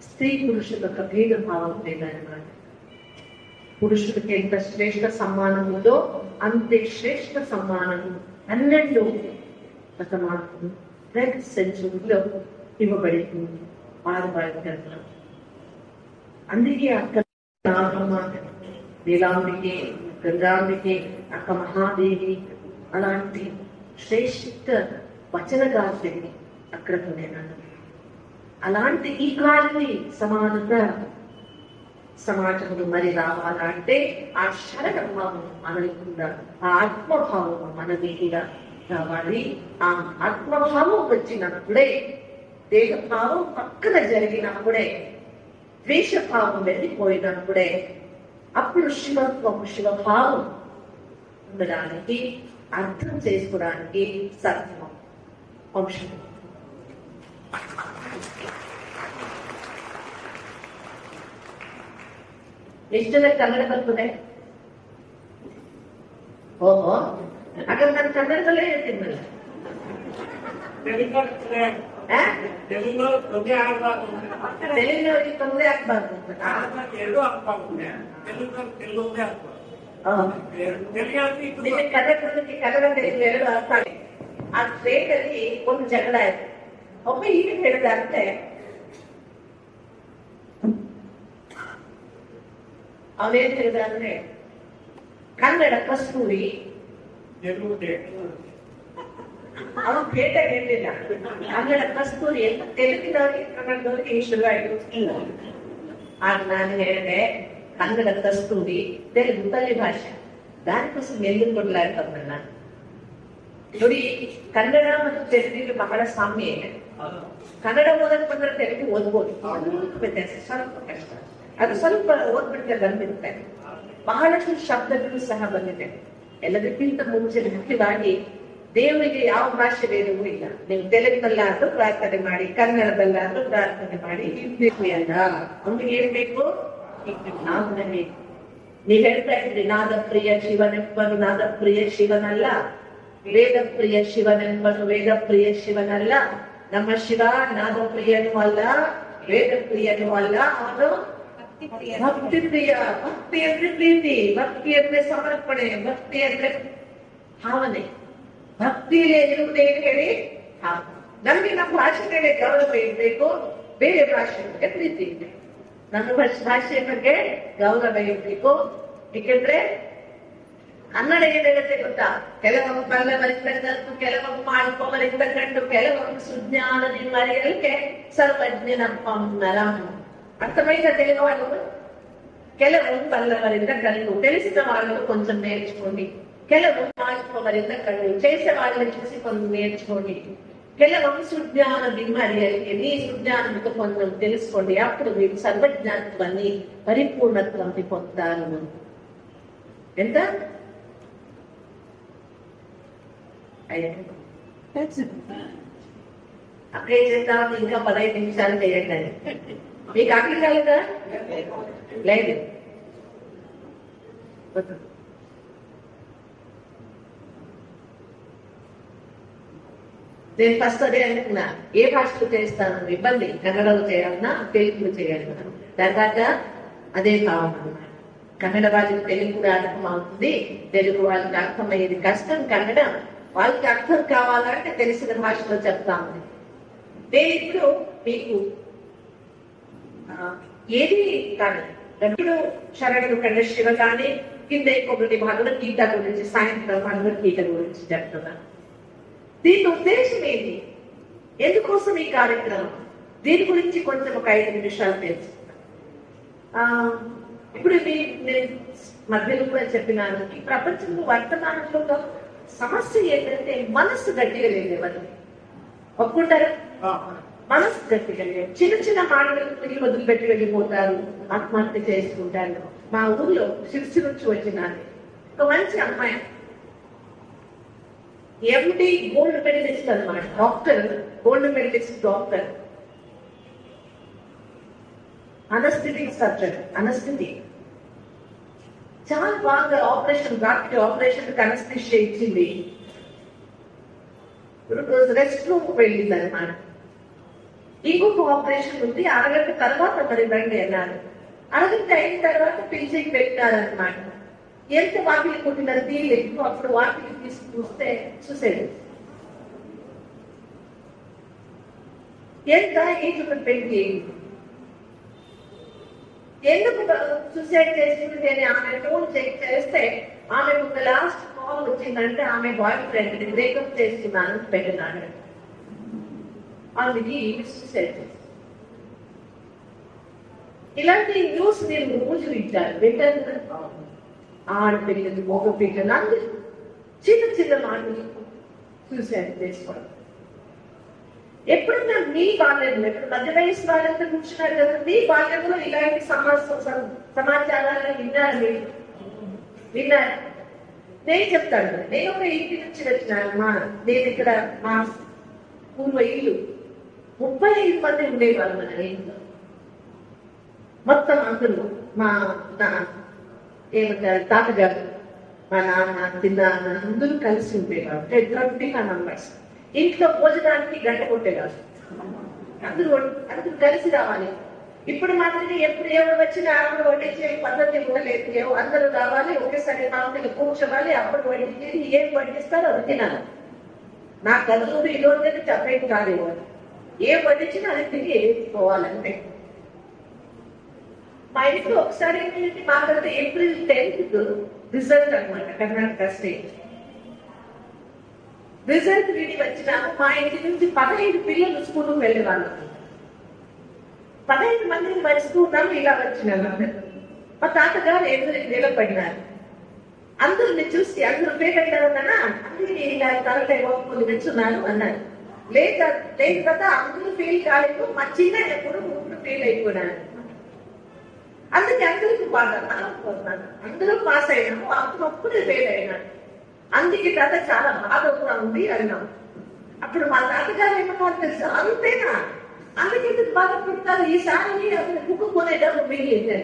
స్త్రీ పురుషుల యొక్క భేదభావం లేదన్నమాట. పురుషుడికి ఎంత శ్రేష్ఠ సమ్మానం ఉందో అంతే శ్రేష్ఠ సమ్మానము 12వ శతమానం 10th centuryలో ఇవ్వబడింది భారతదేశంలో. అందుకే అక్కడ నాగమ్మ, నీలాంబికి, గంగాంబికి, అక్క మహాదేవి అలాంటి శ్రేష్ఠ వచనగారిని అక్కడ ఉండేనాడు. అలాంటి ఈ కాలని సమానత సమాజంలో మరి రావాలంటే ఆ శరణ భావం మనకుండా, ఆ ఆత్మభావం మన దగ్గర రావాలి. ఆ ఆత్మభావం వచ్చినప్పుడే, దేహభావం పక్కన జరిగినప్పుడే, ద్వేషభావం వెళ్ళిపోయినప్పుడే అప్పుడు శివత్వం, శివభావం ఉండడానికి, అర్థం చేసుకోవడానికి సత్యం అంశం. ಎಷ್ಟು ಜನ ಕನ್ನಡ ಬರ್ತದೆ? ಓಹೋ, ಹಾಗಾದ್ರೆ ನಾನು ಕನ್ನಡದಲ್ಲೇ ಹೇಳ್ತೀನಲ್ಲ. ತೆಲುಗಿನವರಿಗೆ ತೊಂದರೆ ಆಗ್ಬಾರ್ದು. ನಿಮಗೆ ಕನ್ನಡಕ್ಕೆ ಕನ್ನಡ ತೆಲುಗು ಎರಡು ಅರ್ಥ ಆಗಿದೆ. ಆ ಸ್ಟೇಟಲ್ಲಿ ಒಂದು ಜಗಳ ಆಯ್ತು. ಒಬ್ಬ ಈಗ ಹೇಳಿದಂತೆ, ಅವನೇನ್ ಹೇಳಿದ ಅಂದ್ರೆ ಕನ್ನಡ ಕಸ್ತೂರಿ, ಅವನು ಪೇಟ ಹೇಳಿಲ್ಲ ಕನ್ನಡ ಕಸ್ತೂರಿ ಅಂತ. ತೆಲುಗಿನವರಿಗೆ ಕನ್ನಡದವರಿಗೆ ಶುರುವಾಯಿತು. ಆಗ ನಾನು ಹೇಳಿದೆ ಕನ್ನಡ ಕಸ್ತೂರಿ ತೆಲುಗು ತಲ್ಲಿ ಭಾಷೆ, దానికోసం ఎందుకు కొట్లాడుతున్నా? ನೋಡಿ, ಕನ್ನಡ ಮತ್ತು ತೆಲುಗಿಗೆ ಬಹಳ ಸಾಮ್ಯ ಇದೆ. ಕನ್ನಡ ಓದಕ್ ಬಂದ್ರೆ ತೆಲುಗು ಓದ್ಬೋದು, ವ್ಯತ್ಯಾಸ ಸ್ವಲ್ಪ ಕಷ್ಟ. ಅದು ಸ್ವಲ್ಪ ಓದ್ಬಿಟ್ರೆ ಬಂದಿರುತ್ತೆ. ಬಹಳಷ್ಟು ಶಬ್ದಗಳು ಸಹ ಬಂದಿದೆ. ಎಲ್ಲದಕ್ಕಿಂತ ಮುಂಚೆ ಮುಖ್ಯವಾಗಿ ದೇವರಿಗೆ ಯಾವ ಭಾಷೆ ಬೇರೆಯೂ ಇಲ್ಲ. ನೀವು ತೆಲುಗಿನಲ್ಲಾದ್ರೂ ಪ್ರಾರ್ಥನೆ ಮಾಡಿ, ಕನ್ನಡದಲ್ಲಾದ್ರೂ ಪ್ರಾರ್ಥನೆ ಮಾಡಿ. ಅಲ್ಲ, ನಮ್ಗೆ ಹೇಳ್ಬೇಕು ನಾದನೇ. ನೀವ್ ಹೇಳ್ತಾ ಇದ್ರಿ ನಾದ ಪ್ರಿಯ ಶಿವನೆಂಬನು ನಾದ ಪ್ರಿಯ ಶಿವನಲ್ಲ, ವೇದ ಪ್ರಿಯ ಶಿವನೆಂಬನು ವೇದ ಪ್ರಿಯ ಶಿವನಲ್ಲ. ನಮ್ಮ ಶಿವ ನಾದ ಪ್ರಿಯನೂ ಅಲ್ಲ, ವೇದ ಪ್ರಿಯನೂ ಅಲ್ಲ, ಅವನು ಭಕ್ತಿ ಪ್ರಿಯ. ಭಕ್ತಿ ಅಂದ್ರೆ ಪ್ರೀತಿ, ಭಕ್ತಿ ಅಂದ್ರೆ ಸಮರ್ಪಣೆ, ಭಕ್ತಿ ಅಂದ್ರೆ ಭಾವನೆ. ಭಕ್ತಿಯೇ ಇರುವುದೇನು ಹೇಳಿ? ನಮ್ಗೆ ನಮ್ಮ ಭಾಷೆ ಮೇಲೆ ಗೌರವ ಇರಬೇಕು, ಬೇರೆ ಭಾಷೆ ಬಗ್ಗೆ ಪ್ರೀತಿ ಇದೆ. ನಮ್ಮ ಭಾಷೆಯ ಬಗ್ಗೆ ಗೌರವ ಇರಬೇಕು. ಏಕೆಂದ್ರೆ ಕನ್ನಡ ಏನ್ ಹೇಳುತ್ತೆ ಗೊತ್ತಾ? ಕೆಲವೊಮ್ಮೆ ಪಲ್ಲವರಿಂದ ಕಲಿತು, ಕೆಲವೊಮ್ಮೆ ಮಾಡ್ಕೋವರಿಂದ ಕಂಡು, ಕೆಲವೊಮ್ಮೆ ಸುಜ್ಞಾನದಿಂದ ಅರಿಯಲಿಕ್ಕೆ ಸರ್ವಜ್ಞನಪ್ಪ అర్థమైన తెలుగు వాళ్ళు. ಕೆಲವು పల్లవరింద కళ్ళు, తెలిసిన వాళ్ళు కొంచెం నేర్చుకోండి. ಕೆಲವು మార్చుకోవరింద కళ్ళు, చేసే వాళ్ళని చూసి కొంచెం నేర్చుకోండి. ಕೆಲವು సుజ్ఞానದಿಂದ అరియలికి, నీ సుజ్ఞానంతో కొంచెం తెలుసుకోండి. అప్పుడు మీరు సర్వజ్ఞాత్వాన్ని, పరిపూర్ణత్వాన్ని పొందుతారు. ఎంత అక్కడే చేద్దాం, ఇంకా 15 నిమిషాలు చేయండి. మీకు ఆకలి కాలేదా? లేదు. నేను ఫస్ట్ అదే అనుకున్నా, ఏ భాషలో చేస్తాను ఇబ్బంది, కన్నడలో చేయాలన్నా తెలుగులో చేయాలన్నా. తర్వాత అదే భావం అన్నమాట. కన్నడ వాళ్ళకి తెలుగు కూడా అర్థం అవుతుంది, తెలుగు వాళ్ళకి అర్థమయ్యేది కష్టం, కన్నడ వాళ్ళకి అర్థం కావాలంటే తెలిసిన భాషలో చెప్తాము. నేను ఇప్పుడు మీకు ఏది కానీ ఎప్పుడు శరణుడు కండ శివ కానీ కింద ఇంకొకటి భగవద్గీత గురించి, సాయంత్రం భగవద్గీత గురించి చెప్తున్నాను. దీని ఉద్దేశం ఏంటి, ఎందుకోసం ఈ కార్యక్రమం, దీని గురించి కొంచెం ఒక 5 నిమిషాలు తెలుసుకుందాం. ఇప్పుడు నేను మధ్యలో కూడా చెప్పినాను, ఈ ప్రపంచంలో వర్తమానంలో సమస్య ఏంటంటే మనస్సు గట్టిగా లేదు ఎవరిని. ఒప్పుకుంటారా? మనస్సు గట్టిగా లేదు. చిన్న చిన్న మాటలకు తిరిగి వదిలిపెట్టి వెళ్ళిపోతారు, ఆత్మహత్య చేసుకుంటారు. మా ఊర్లో శిర్సి నుంచి వచ్చినాను ఒక మంచి అమ్మాయి, ఎండి గోల్డ్ మెడలిస్ట్ అనమాట, doctor, gold medalist doctor, anaesthetic surgeon, anaesthetic. చాలా బాగా ఆపరేషన్, డాక్టర్ ఆపరేషన్ అనస్థిషియా ఇచ్చింది. రెస్ట్ రూమ్ వెళ్ళింది అనమాట. ఇంకొక ఆపరేషన్ ఉంది, అరగంట తర్వాత మరి రండి అన్నారు. అరగంట అయిన తర్వాత పిలిచికి పెట్టినారనమాట. ఎంత వాకిలి కొట్టినారు తీయలేదు. అప్పుడు వాకిలి తీసి చూస్తే చూసేది ఎంత ఏజ్ పెట్టి ఎందుకు సూసైడ్ చేసింది అని ఆమె ఫోన్ చెక్ చేస్తే ఆమెకు ఒక లాస్ట్ కాల్ వచ్చిందంటే ఆమె బాయ్ ఫ్రెండ్ బ్రేకప్ చేస్తున్నాను పెట్టినాడు. అందుకే సూసైడ్ చేసి ఇలాంటి న్యూస్ నేను రోజు వింటాను. ఆడపిల్లలు, మగ పిల్లలు అందరూ చిన్న చిన్న మాటలు సూసైడ్ చేసుకోవడం. ఎప్పుడన్నా మీ బాల్యంలో, ఇప్పుడు మధ్య వయసు వాళ్ళంతా కూర్చున్నారు కదా, మీ బాల్యంలో ఇలాంటి సమాచారాలు విన్నారు? విన్నారు? నేను చెప్తాను. నేను ఒక ఇంటి నుంచి వచ్చినాను. నేను ఇక్కడ మా పూర్వ ఇల్లు 35 మంది ఉండేవాళ్ళు మన ఇంట్లో. మొత్తం అందరూ మా ఏమంటారు తాతగారు, మా నాన్న, చిన్నాన్న అందరూ కలిసి ఉండేవారు. 20 మెంబర్స్. ఇంట్లో భోజనానికి గంట కొట్టేవారు. అందరూ కలిసి రావాలి. ఇప్పుడు మాత్రం ఎప్పుడు ఎవరు వచ్చినా అప్పుడు వడ్డించే పద్ధతి కూడా లేదు. అందరూ రావాలి, ఒకేసారి మామూలుగా కూర్చోవాలి, అప్పుడు వడ్డించేది ఏం వడ్డిస్తారో అది తినాలి. నా కలుగురు ఈ రోజు చెప్పేది కాదు, ఏం వడ్డించినా అది తిరిగి వేసుకోవాలంటే. మా ఇంట్లో ఒకసారి ఏంటంటే మాకంటే ఏప్రిల్ 10th రిజల్ట్ అనమాట, కర్ణాటక స్టేట్ రిజల్ట్ విని వచ్చినాము. మా ఇంటి నుంచి 15 పిల్లలు స్కూల్కి వెళ్ళేవాళ్ళు. 15 మందిని మర్చుకున్నాము. ఇలా వచ్చినాము. మా తాతగారు ఎదురు నిలబడినారు. అందరిని చూసి అందరూ ఫెయిల్ అయినారు అన్నా, అందుకే ఇలా తరలే ఒప్పుకొని వచ్చున్నాను అన్నారు. లేదు కదా, అందరూ ఫెయిల్ కాలేదు, మా చిన్న ఎప్పుడు ఫెయిల్ అయిపోయినారు. అందుకే అందరికీ బాగా అనుకుంటున్నాను, అందరూ పాస్ అయినాము, అప్పుడు ఫెయిల్ అయినాను. అందుకే తాత చాలా బాధగా ఉంది అన్నాం. అప్పుడు మా తాతగారు ఏమన్నారు తెలుసా, అంతేనా, అందుకే బాధపడతారు, ఈసారి అతను బుక్ కొనేటప్పుడు మిగిలింది.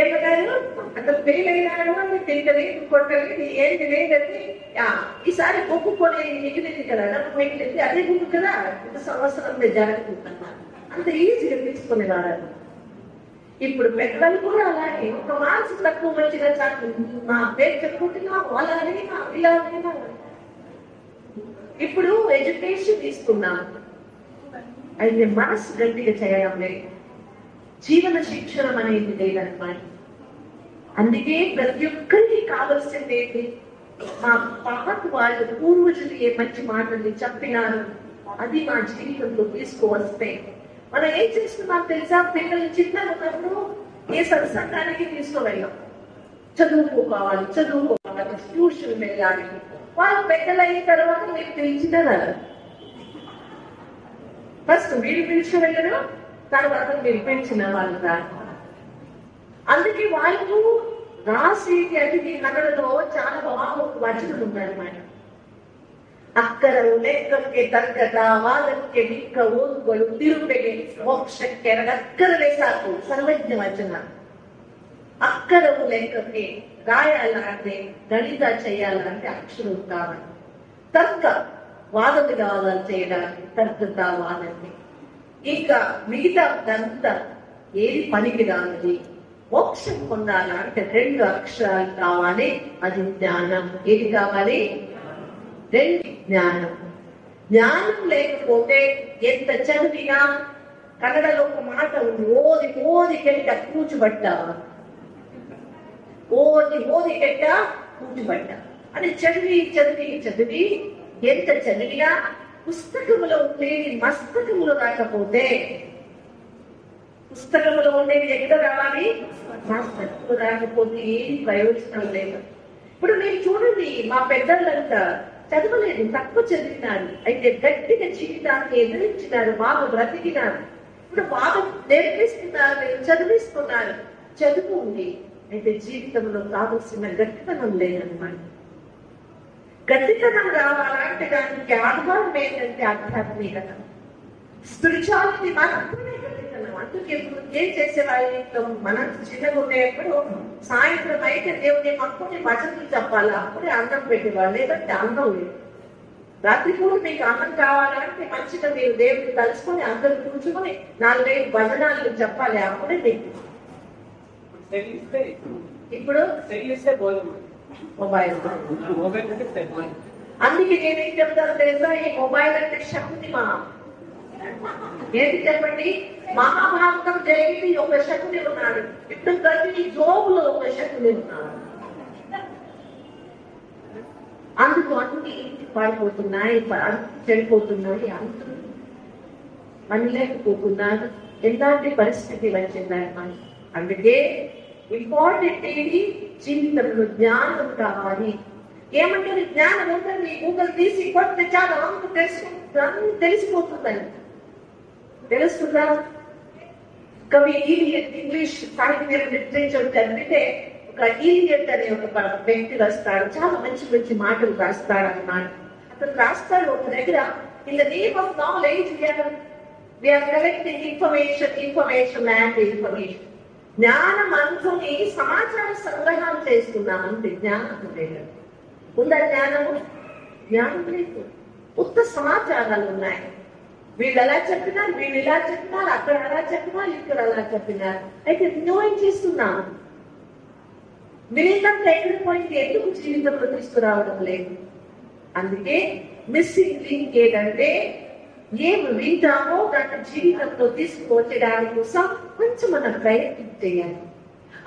ఏమన్నారు, అతను ఫెయిల్ అయినాడు, తింటలేదు, కొట్టలేదు, ఏంటి లేదండి, ఈసారి బుక్ కొనే మిగిలింది కదా, డబ్బు మిగిలింది, అదే బుక్ కదా, ఇంత సంవత్సరం జరుగుతుందన్నా, అంత ఈజీగా తీసుకునేవారు. ఇప్పుడు పెద్దలు కూడా అలాగే, ఒక మార్క్స్ తక్కువ వచ్చిన మా పేరు చెప్పుకుంటున్నాము, అలాగైనా ఇలాగైనా. ఇప్పుడు ఎడ్యుకేషన్ తీసుకున్నాము, అయితే మనసు గట్టిగా చేయడం లేదు, జీవన శిక్షణ అనేది లేదన్నమాట. అందుకే ప్రతి ఒక్కరికి కావలసింది ఏంటి, మా పాత వాళ్ళు పూర్వజులు ఏ మంచి మాటల్ని చెప్పినారు, అది మా జీవితంలో తీసుకువస్తే మనం ఏం చేస్తున్నాం తెలుసా, పిల్లలు చిన్నగా ఉన్నప్పుడు ఏ సత్సంగానికి తీసుకువెళ్ళాం, చదువుకోవాలి, ట్యూషన్ వెళ్ళాలి. వాళ్ళు పెద్దలు అయిన తర్వాత మీకు తెలిసిందా, ఫస్ట్ మీరు పిలిచి వెళ్ళడం, తర్వాత మీరు పిలిచిన వాళ్ళు రాదు. అందుకే వాళ్ళు రాసేది అది కన్నడలో చాలా బాగా వచనం ఉందన్నమాట. ಅಕ್ಕರವು ಲೆಕ್ಕಕ್ಕೆ ತರ್ಕದ ವಾದಕ್ಕೆ ಮಿಕ್ಕ ಓದುಗಳು ತಿರುಪೆಗೆ ಮೋಕ್ಷಕ್ಕೆ ಅಕ್ಕರವೇ ಸಾಕು ಸರ್ವಜ್ಞ ವಚನ. అక్కరము లెక్కకి రాయాలంటే గణిత చేయాలంటే అక్షరం కావాలి. తర్క వాదన కావాలి చేయడానికి తర్కత వాదండి. ఇంకా మిగతా అంతా ఏది పనికి రానిది. మోక్షం పొందాలంటే 2 అక్షరాలు కావాలి, అది జ్ఞానం. ఏది కావాలి? 2 జ్ఞానం. జ్ఞానం లేకపోతే ఎంత చదివినా, కన్నడలో ఒక మాట ఉంది, ఓది ఓది కెట్ట కూర్చుబట్ట, ఓది ఓది కెట్ట కూర్చుబట్ట అని చదివి చదివి చదివి ఎంత చదివినా పుస్తకములో ఉండేది మస్తకములో రాకపోతే, పుస్తకములో ఉండేది ఎక్కడ రావాలి? మస్తకములో రాకపోతే ఏది ప్రయోజనం లేదు. ఇప్పుడు మీరు చూడండి, మా పెద్దలంతా చదవలేదు, తక్కువ చదివినారు, అయితే గట్టిగా జీవితాన్ని ఎదిరించినారు, బాగా బ్రతికినారు. ఇప్పుడు బాగా నేర్పిస్తున్నారు, మీరు చదివిస్తున్నారు, చదువు ఉంది, అయితే జీవితంలో కావలసిన గట్టితనం లేదన్నమాట. గట్టితనం రావాలంటే దానికి ఆధారం ఏంటంటే ఆధ్యాత్మికత, స్పిరిచువాలిటీ మాత్రమే గట్టితనం. అందుకే ఇప్పుడు ఏం చేసేవాళ్ళు, మనం చిన్నగా ఉండేప్పుడు సాయంత్రం అయితే దేవుని పక్కనే భజనలు చెప్పాలి, అప్పుడే అన్నం పెట్టేవాళ్ళు, లేదంటే అన్నం లేదు. రాత్రి కూడా మీకు అన్నం కావాలంటే మంచిగా మీరు దేవుడిని తలుచుకొని అందరూ కూర్చుకొని 4-5 భజనాలు చెప్పాలి, అప్పుడే మీకు. ఇప్పుడు మొబైల్. అందుకే నేనేం చెప్తాను తెలుసా, ఈ మొబైల్ అంటే శక్తి. ఏంటి చెప్పండి, మహాభారతం జరిగింది ఒక శక్తి ఉన్నాడు, ఇప్పుడు ప్రతి జోబులో ఒక శక్తి ఉన్నాడు. అందుకు అన్ని పాడిపోతున్నాయి, చెడిపోతున్నాయి, అందరూ అనలేకపోతున్నారు. ఎలాంటి పరిస్థితి వచ్చిందన్నమాట. అందుకే ఇంపార్టెంట్ ఏంటి, జీవితంలో జ్ఞానం కావాలి. ఏమంటారు, జ్ఞానం ఉంటుంది, గూగుల్ తీసి కొడితే చాలా అన్ని తెలిసిపోతుందని. తెలుస్తుందా? కవి ఈలియట్, ఇంగ్లీష్ సాహిత్యం లిటరేచర్ చదివితే ఒక ఈలియట్ అనే ఒక వ్యక్తి రాస్తాడు, చాలా మంచి మంచి మాటలు రాస్తాడు అన్నమాట. అతను రాస్తాడు ఒక దగ్గర, in the name of knowledge we are collecting information and information. జ్ఞానం అనుకుని సమాచార సంగ్రహం చేస్తున్నామంటే జ్ఞానం లేదు. ఉందా జ్ఞానము? జ్ఞానం లేదు, ఉత్త సమాచారాలు ఉన్నాయి. వీళ్ళు ఎలా చెప్పినారు, వీళ్ళు ఇలా చెప్పినారు, అక్కడ అలా చెప్పినారు, ఇక్కడ అలా చెప్పినారు. అయితే నువ్వేం చేస్తున్నావు? విలీనంతా ఎక్కడ పోయింది, ఎందుకు జీవితంలో తీసుకురావడం లేదు? అందుకే మిస్సింగ్ లింక్ ఏంటంటే, ఏం వింటామో దాన్ని జీవితంలో తీసుకువచ్చడానికి కోసం కొంచెం మనం ప్రయత్నం చేయాలి.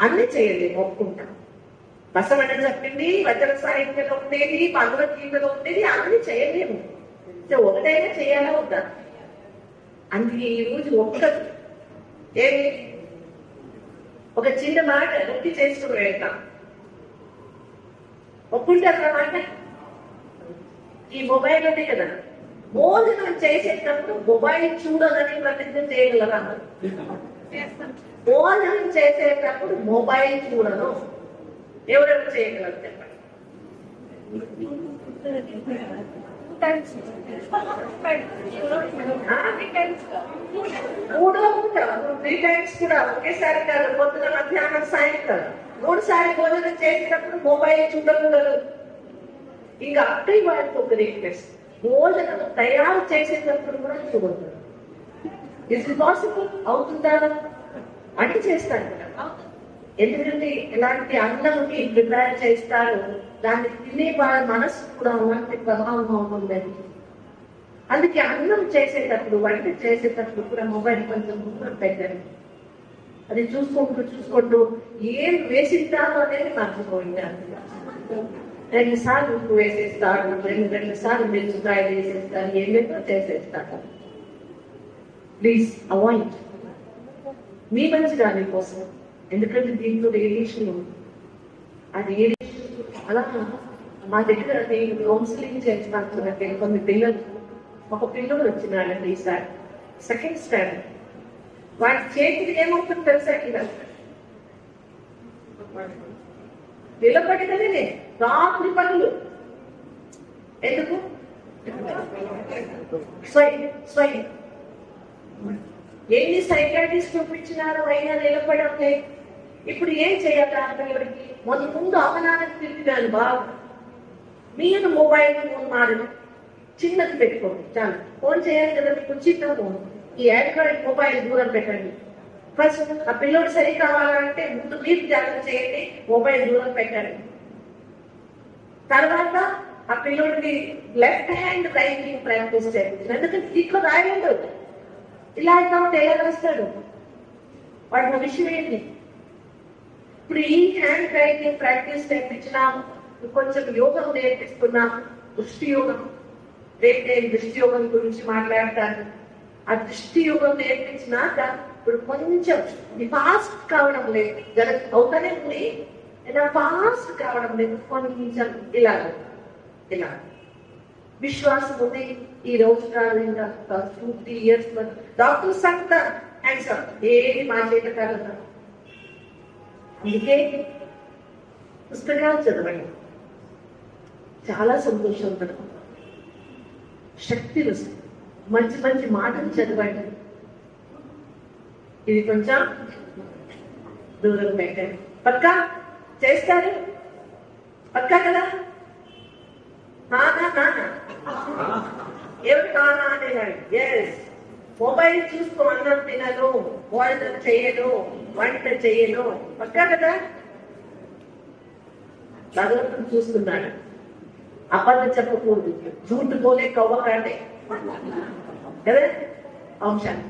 అన్ని చేయలేము, ఒప్పుకుంటాం. బసవన్న చెప్పింది, వచన సాహిత్యంలో ఉండేది, భగవద్గీతలో ఉండేది, అన్ని చేయలేము. ఒకటైనా చేయాలా వద్దా? అందుకే ఈ రోజు ఏమి ఒక చిన్న మాట నొక్కి చేసుకుని వెళ్తాం, ఒప్పుకుంటారు మాట. ఈ మొబైల్ ఉంది కదా, భోజనం చేసేటప్పుడు మొబైల్ చూడదని ప్రతిజ్ఞ చేయగలరా? భోజనం చేసేటప్పుడు మొబైల్ చూడను ఎవరెవరు చేయగలరు చెప్పండి? మూడో పూట 3 times కూడా ఒకేసారి కాదు, పొద్దున మధ్యాహ్నం సాయంత్రం 3 సార్లు భోజనం చేసేటప్పుడు మొబైల్ చూడకూడదు. ఇంకా అక్కడి వారికి ఒక రిక్వెస్ట్, భోజనం తయారు చేసేటప్పుడు కూడా చూడదు. Is it possible? అవుతుందా అంటే చేస్తాను కదా. ఎందుకంటే ఇలాంటి అన్నంకి ప్రిపేర్ చేస్తారు, దాన్ని తినే వారి మనసు కూడా అలాంటి ప్రభావం ఉందని. అందుకే అన్నం చేసేటప్పుడు, వంట చేసేటప్పుడు కూడా మొబైల్ కొంచెం దూరం పెట్టండి. అది చూసుకుంటూ ఏం వేసిద్దాము అనేది మర్చిపోయింది. 2 సార్లు ఉప్పు వేసేస్తాడు, 2 సార్లు మిరపకాయలు వేసేస్తాడు, ఏమేమో చేసేస్తాడు. ప్లీజ్ అవాయిడ్, మీ మంచి దాని కోసం. ఎందుకంటే దీంట్లో రేడియేషన్ ఉంది. ఆ రేడియేషన్ అలా మా దగ్గర నేను కౌన్సిలింగ్ చేస్తాను. కొన్ని పిల్లలు, ఒక పిల్లలు వచ్చినాడండి ఈసారి 2nd standard. వాడి చేతికి ఏమవుతుంది తెలుసా? ఇలా నిలబడితేనే రాత్రి పనులు. ఎందుకు? స్వయం ఎన్ని సైకాట్రిస్ట్ చూపించినారో అయినా నిలబడం లేదు. ఇప్పుడు ఏం చేయాలి ఆ పిల్లడికి? ముందు అవనానికి తిరిగినాను బాగా. మీరు మొబైల్ ఫోన్ మారను చిన్నది పెట్టుకోండి చాలు. ఫోన్ చేయాలి కదా మీకు చిన్న ఫోన్. ఈ ఆండ్రాయిడ్ మొబైల్ దూరం పెట్టండి. ఫస్ట్ ఆ పిల్లోడు సరి కావాలంటే ముందు మీరు జాగ్రత్త చేయండి, మొబైల్ దూరం పెట్టండి. తర్వాత ఆ పిల్లోడికి లెఫ్ట్ హ్యాండ్ రైటింగ్ ప్రాక్టీస్ చేయండి. ఎందుకంటే ఇట్లా రాయలేడు, ఇలా కాబట్టి ఎలా రాస్తాడు? వాడి విషయం ఏంటి? ఇప్పుడు ఈ హ్యాండ్ రైటింగ్ ప్రాక్టీస్ నేర్పించినాం, కొంచెం యోగం నేర్పిస్తున్నాం, దృష్టి యోగం. రేపు నేను దృష్టి యోగం గురించి మాట్లాడతాను. ఆ దృష్టి యోగం నేర్పించినాక ఇప్పుడు కొంచెం ఫాస్ట్ కావడం లేదు, అవుతానే ఉంది, ఫాస్ట్ కావడం లేదు, కొంచెం ఇలా ఇలా విశ్వాసం ఉంది. ఈ రోజు కాదు ఇంకా 2-3 years డాక్టర్స్ అంతా హ్యాండ్సమ్, ఏది మా చేత కాదు. అందుకే పుస్తకాలు చదవండి, చాలా సంతోషం ఉంటుంది, శక్తి వస్తుంది. మంచి మంచి మాటలు చదవండి. ఇది కొంచెం దూరం పెట్టండి. పక్కా చేస్తారు? పక్కా కదా? ఎవరు కానా అనేవాడు. ఎస్, మొబైల్ చూస్తూ అన్నం తినను, వంట చేయను. పక్కా కదా? భగవంతుడు చూస్తున్నాడు. అబద్ధం చెప్పకూడదు, జూటు పోలే కవ్వ కాటే కదా అంశాలు.